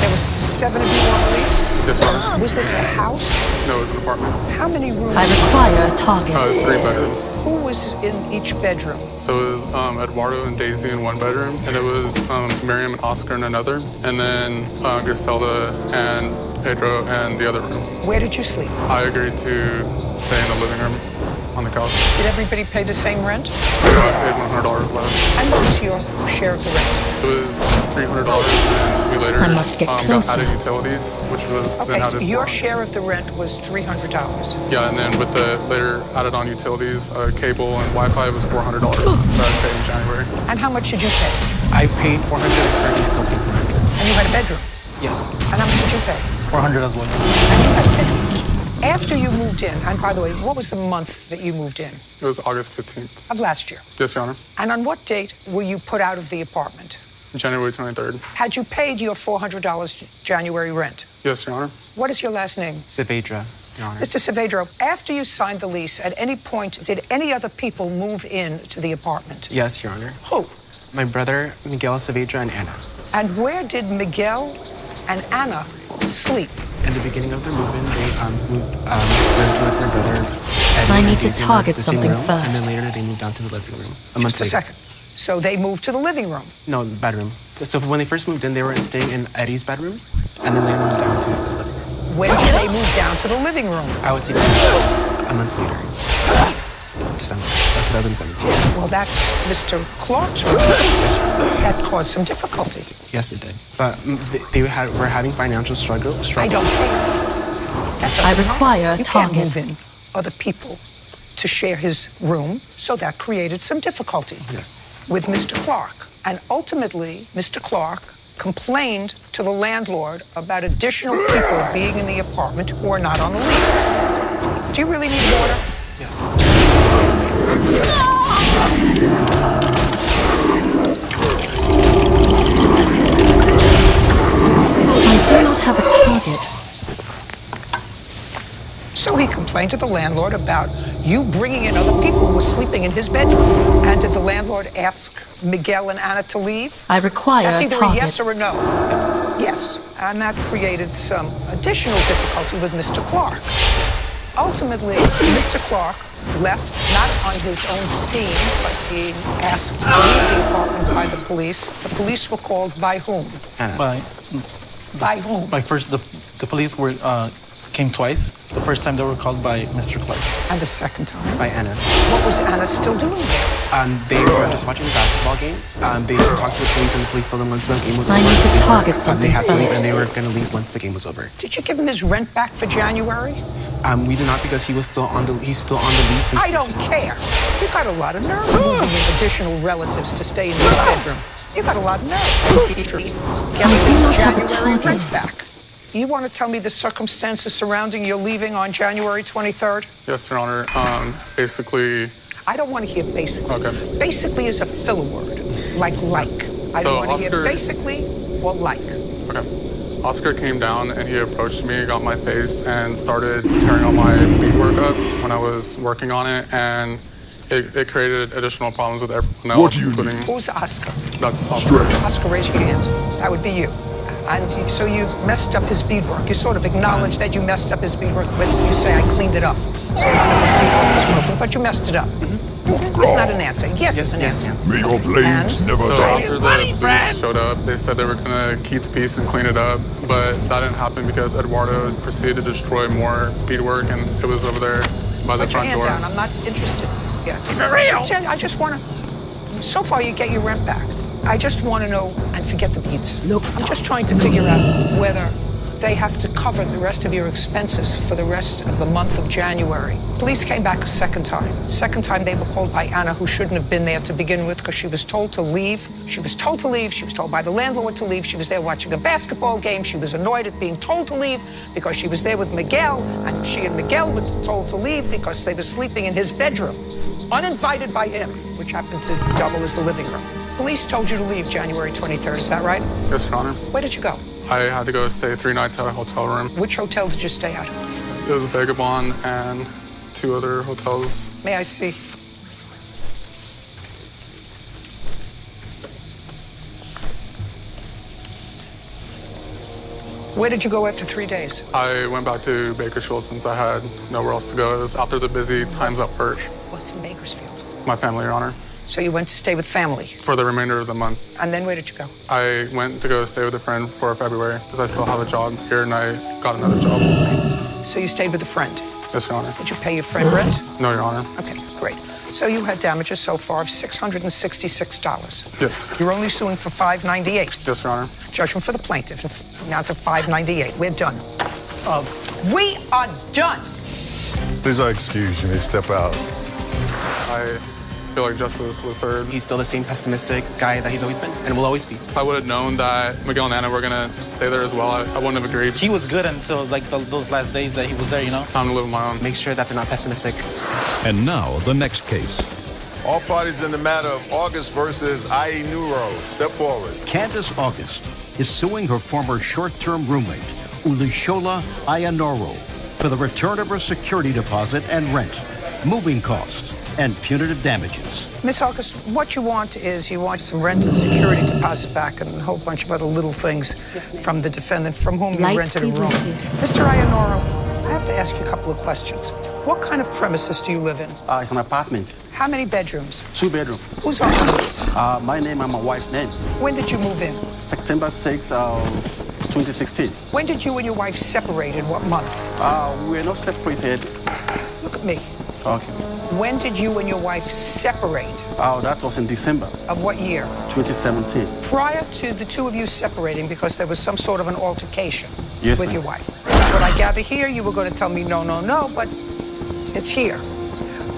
There were 7 of you on the lease? Yes, Your Honor. Was this a house? No, it was an apartment. How many rooms? I require a target. 3 bedrooms. Who was in each bedroom? So it was Eduardo and Daisy in one bedroom, and it was Miriam and Oscar in another, and then Griselda and Pedro in the other room. Where did you sleep? I agreed to stay in the living room on the couch. Did everybody pay the same rent? So I paid $100 less. And what was your share of the rent? It was $300, and we later I must get got closer. added utilities, which was then Okay, so added your for. share of the rent was $300. Yeah, and then with the later added on utilities, cable and Wi-Fi was $400 that I paid in January. And how much did you pay? I paid $400 and currently still pay $400. And you had a bedroom? Yes. And how much did you pay? $400 as well. After you moved in, and by the way, what was the month that you moved in? It was August 15th. Of last year. Yes, Your Honor. And on what date were you put out of the apartment? January 23rd. Had you paid your $400 January rent? Yes, Your Honor. What is your last name? Saavedra, Your Honor. Mr. Saavedra, after you signed the lease, at any point did any other people move in to the apartment? Yes, Your Honor. Who? My brother, Miguel Saavedra, and Anna. And where did Miguel and Anna sleep? In the beginning of their move-in, they moved with my brother. I need to target something room, first. And then later they moved down to the living room. A month Just a later. second. So they moved to the living room. No, the bedroom. So when they first moved in, they were staying in Eddie's bedroom, and then they moved down to the living room. When did they move down to the living room? I would say a month later, December of 2017. Well, that's Mr. Clark's room. That caused some difficulty. Yes, it did. But they were having financial struggles. I don't care. I require a you target. can't move in other people to share his room, so that created some difficulty. Yes. With Mr. Clark. And ultimately, Mr. Clark complained to the landlord about additional people being in the apartment who are not on the lease. Do you really need water? Yes. I do not have a target. So he complained. complained to the landlord about you bringing in other people who were sleeping in his bedroom. And did the landlord ask Miguel and Anna to leave? I require That's a either target. a yes or a no. Yes. And that created some additional difficulty with Mr. Clark. Ultimately, Mr. Clark left not on his own steam, but being asked to leave the apartment by the police. The police were called by whom? Anna. By whom? By first, the police were came twice. The first time they were called by Mr. Clark. And the second time? By Anna. What was Anna still doing there? They were just watching the basketball game. They talked to the police, and the police told them once the game was over. I need to target something They had to leave, first. and they were going to leave once the game was over. Did you give him his rent back for January? We did not, because he's still on the lease. I don't care. You got a lot of nerve moving in additional relatives to stay in his bedroom. You got a lot of nerve. Give him his January rent back. You want to tell me the circumstances surrounding your leaving on January 23rd? Yes, Your Honor. Basically... I don't want to hear basically. Okay. Basically is a filler word, like. I don't want to hear basically or like. Okay. Oscar came down and he approached me, got my face, and started tearing all my beadwork up when I was working on it, and it created additional problems with everyone else, including... Who's Oscar? That's Oscar. Oscar, raise your hand. That would be you. And so you messed up his beadwork. You sort of acknowledge that you messed up his beadwork, but you say, I cleaned it up. So none of his beadwork was broken, but you messed it up. It's not an answer. Yes, it's an answer. May your blades never So die. after the police showed up, they said they were going to keep the piece and clean it up, but that didn't happen because Eduardo proceeded to destroy more beadwork, and it was over there by the front door. Put your hand down. I'm not interested. Yeah. Keep it real. I just want to... So far, you get your rent back. I just want to know, and forget the beads. Nope. I'm just trying to figure out whether they have to cover the rest of your expenses for the rest of the month of January. Police came back a second time. Second time they were called by Anna, who shouldn't have been there to begin with, because she was told to leave. She was told to leave. She was told by the landlord to leave. She was there watching a basketball game. She was annoyed at being told to leave because she was there with Miguel, and she and Miguel were told to leave because they were sleeping in his bedroom, uninvited by him, which happened to double as the living room. Police told you to leave January 23rd, is that right? Yes, Your Honor. Where did you go? I had to go stay 3 nights at a hotel room. Which hotel did you stay at? It was Vagabond and 2 other hotels. May I see? Where did you go after 3 days? I went back to Bakersfield since I had nowhere else to go. It was after the busy times at work. What's in Bakersfield? My family, Your Honor. So you went to stay with family? For the remainder of the month. And then where did you go? I went to go stay with a friend for February because I still have a job here and I got another job. So you stayed with a friend? Yes, Your Honor. Did you pay your friend rent? No, Your Honor. Okay, great. So you had damages so far of $666. Yes. You're only suing for $598. Yes, Your Honor. Judgment for the plaintiff, now to $598. We're done. We are done. Please excuse me. Step out. I feel like justice was served. He's still the same pessimistic guy that he's always been and will always be. If I would have known that Miguel and Anna were going to stay there as well, I wouldn't have agreed. He was good until like those last days that he was there, you know? It's time to live on my own. Make sure that they're not pessimistic. And now, the next case. All parties in the matter of August versus IE Neuro. Step forward. Candace August is suing her former short-term roommate, Ulishola Ayanoro, for the return of her security deposit and rent, moving costs, and punitive damages. Miss August, what you want is you want some rent and security deposit back and a whole bunch of other little things from the defendant from whom you rented a room. Mr. Ayanoro, I have to ask you a couple of questions. What kind of premises do you live in? It's an apartment. How many bedrooms? 2 bedrooms. Who's on this? My name and my wife's name. When did you move in? September 6, 2016. When did you and your wife separate? In what month? We were not separated. Look at me. Okay. When did you and your wife separate? That was in December. Of what year? 2017. Prior to the two of you separating because there was some sort of an altercation with your wife. That's what I gather here. You were going to tell me no, no, no, but it's here.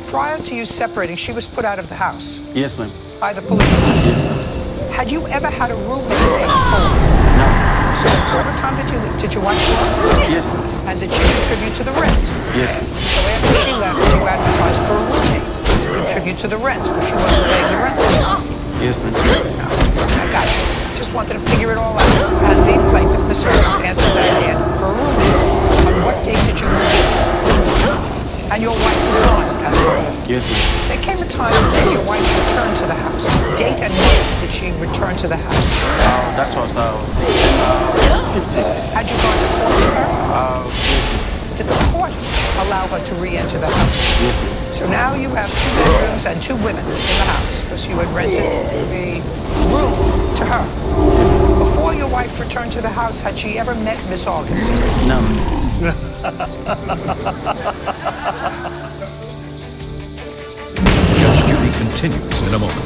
Prior to you separating, she was put out of the house. Yes, ma'am. By the police? Yes, ma'am. Had you ever had a roommate before? No. So every time that you lived, did your wife work? Yes, ma'am. And did she contribute to the rent? Yes, ma'am. So after she left, you advertised for a roommate to contribute to the rent because she wasn't paying the rent anymore. Yes, ma'am. I got it. Just wanted to figure it all out. And the plaintiff, Miss Ernst, answered that I had for a roommate. On what date did you move in? And your wife was gone at that time? Yes, ma'am. There came a time that your wife returned to the house. Date and month did she return to the house? That was December 15th. Had you gone to court with her? Yes, ma'am. Did the court allow her to re-enter the house? Yes, ma'am. So now you have 2 bedrooms and 2 women in the house because you had rented the room to her. Before your wife returned to the house, had she ever met Miss August? No. Judge Judy continues in a moment.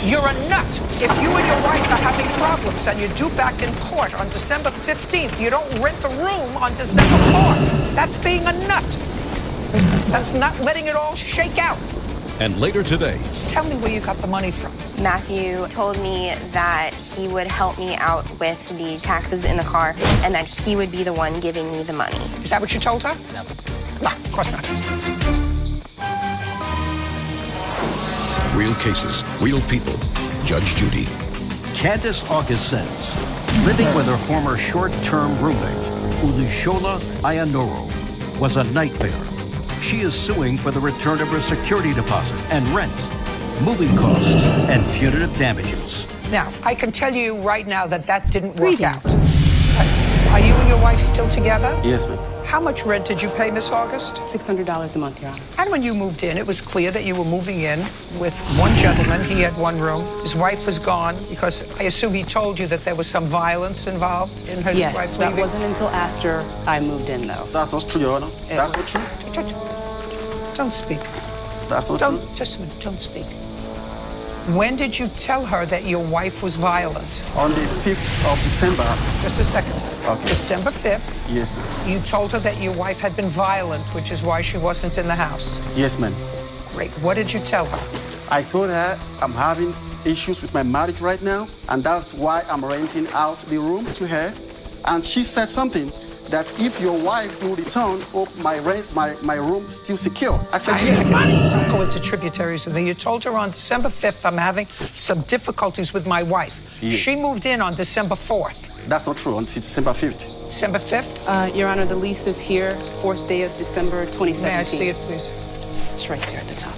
You're a nut. If you and your wife are having problems and you're due back in court on December 15th, you don't rent the room on December 4th. That's being a nut. That's not letting it all shake out. And later today, tell me where you got the money from. Matthew told me that he would help me out with the taxes in the car and that he would be the one giving me the money. Is that what you told her? No. No, of course not. real cases, real people. Judge Judy. Candace August says, living with her former short-term roommate, Ulushola Ayanoro, was a nightmare. She is suing for the return of her security deposit and rent, moving costs, and punitive damages. Now, I can tell you right now that that didn't work out. Are you and your wife still together? Yes, ma'am. How much rent did you pay, Miss August? $600 a month, Your Honor. And when you moved in, it was clear that you were moving in with one gentleman. He had one room. His wife was gone because I assume he told you that there was some violence involved in his yes, wife that leaving. wasn't until after I moved in, though. That's not true, Your Honor. That's not true. Don't speak. That's not true. Just a minute, don't speak. When did you tell her that your wife was violent? On the 5th of December. Just a second. Okay. December 5th. Yes, ma'am. You told her that your wife had been violent, which is why she wasn't in the house. Yes, ma'am. Great. What did you tell her? I told her I'm having issues with my marriage right now, and that's why I'm renting out the room to her. And she said something that if your wife will return, hope my room still secure. I said, yes. Don't go into tributaries. And then you told her on December 5th, I'm having some difficulties with my wife. Yes. She moved in on December 4th. That's not true, on December 5th. December 5th? Your Honor, the lease is here, 4th day of December 2017. May I see it, please? It's right there at the top.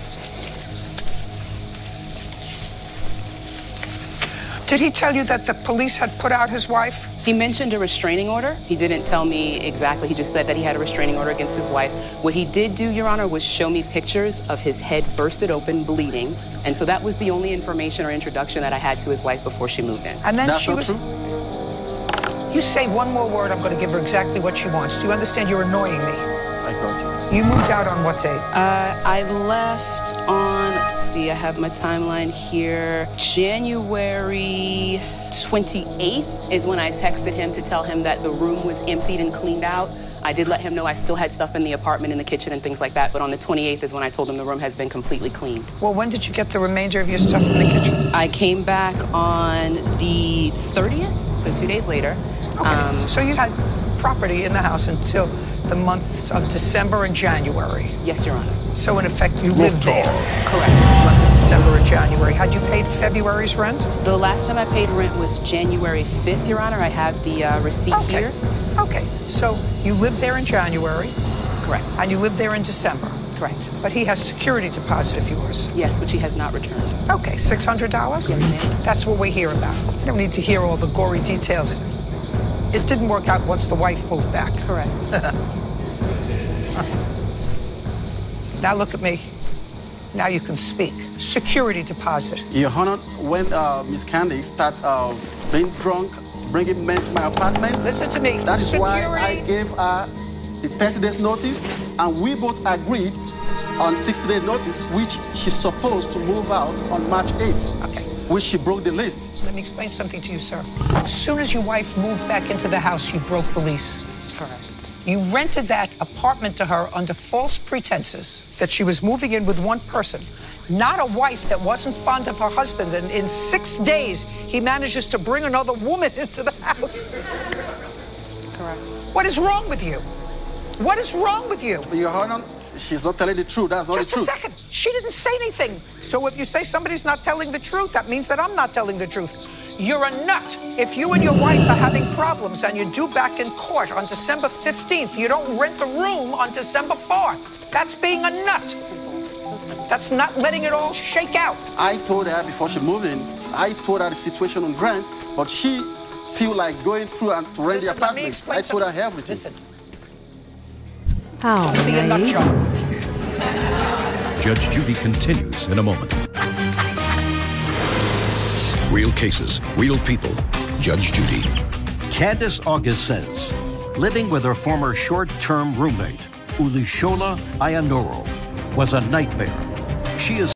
Did he tell you that the police had put out his wife? He mentioned a restraining order. He didn't tell me exactly. He just said that he had a restraining order against his wife. What he did do, Your Honor, was show me pictures of his head bursted open, bleeding. And so that was the only information or introduction that I had to his wife before she moved in. And then That's she not was... true. You say one more word, I'm going to give her exactly what she wants. Do you understand? You're annoying me. I got you. You moved out on what date? I left on, let's see, I have my timeline here. January 28th is when I texted him to tell him that the room was emptied and cleaned out. I did let him know I still had stuff in the apartment, in the kitchen and things like that, but on the 28th is when I told him the room has been completely cleaned. Well, when did you get the remainder of your stuff from the kitchen? I came back on the 30th, so 2 days later. Okay, so you had property in the house until the months of December and January. Yes, Your Honor. So in effect, you lived there. Correct. Month of December and January. Had you paid February's rent? The last time I paid rent was January 5th, Your Honor. I have the receipt here. Okay, so you lived there in January. Correct. And you lived there in December. Correct. But he has security deposit of yours. Yes, which he has not returned. Okay, $600? Yes, ma'am. That's what we hear about. You don't need to hear all the gory details. It didn't work out once the wife moved back. Correct. Now look at me. Now you can speak. Security deposit. Your Honor, when Miss Candace starts being drunk, bringing men to my apartment. Listen to me. That is Security. why I gave her the 30 days notice, and we both agreed on 60-day notice, which she's supposed to move out on March 8th. Okay. Which she broke the list. Let me explain something to you, sir. As soon as your wife moved back into the house, you broke the lease. Correct. You rented that apartment to her under false pretenses that she was moving in with one person, not a wife that wasn't fond of her husband. And in 6 days, he manages to bring another woman into the house. Correct. What is wrong with you? What is wrong with you? Your Honor, she's not telling the truth. That's not the truth. Just a second. She didn't say anything. So if you say somebody's not telling the truth, that means that I'm not telling the truth. You're a nut. If you and your wife are having problems and you're due back in court on December 15th, you don't rent the room on December 4th. That's being a nut. Simple. So simple. That's not letting it all shake out. I told her before she moved in, I told her the situation on Grant, but she feel like going through and to rent the apartment. I told her everything. Listen. How Don't be a nut job. Judge Judy continues in a moment. Real cases, real people. Judge Judy. Candace August says, living with her former short-term roommate, Ulishola Ayanoro, was a nightmare. She is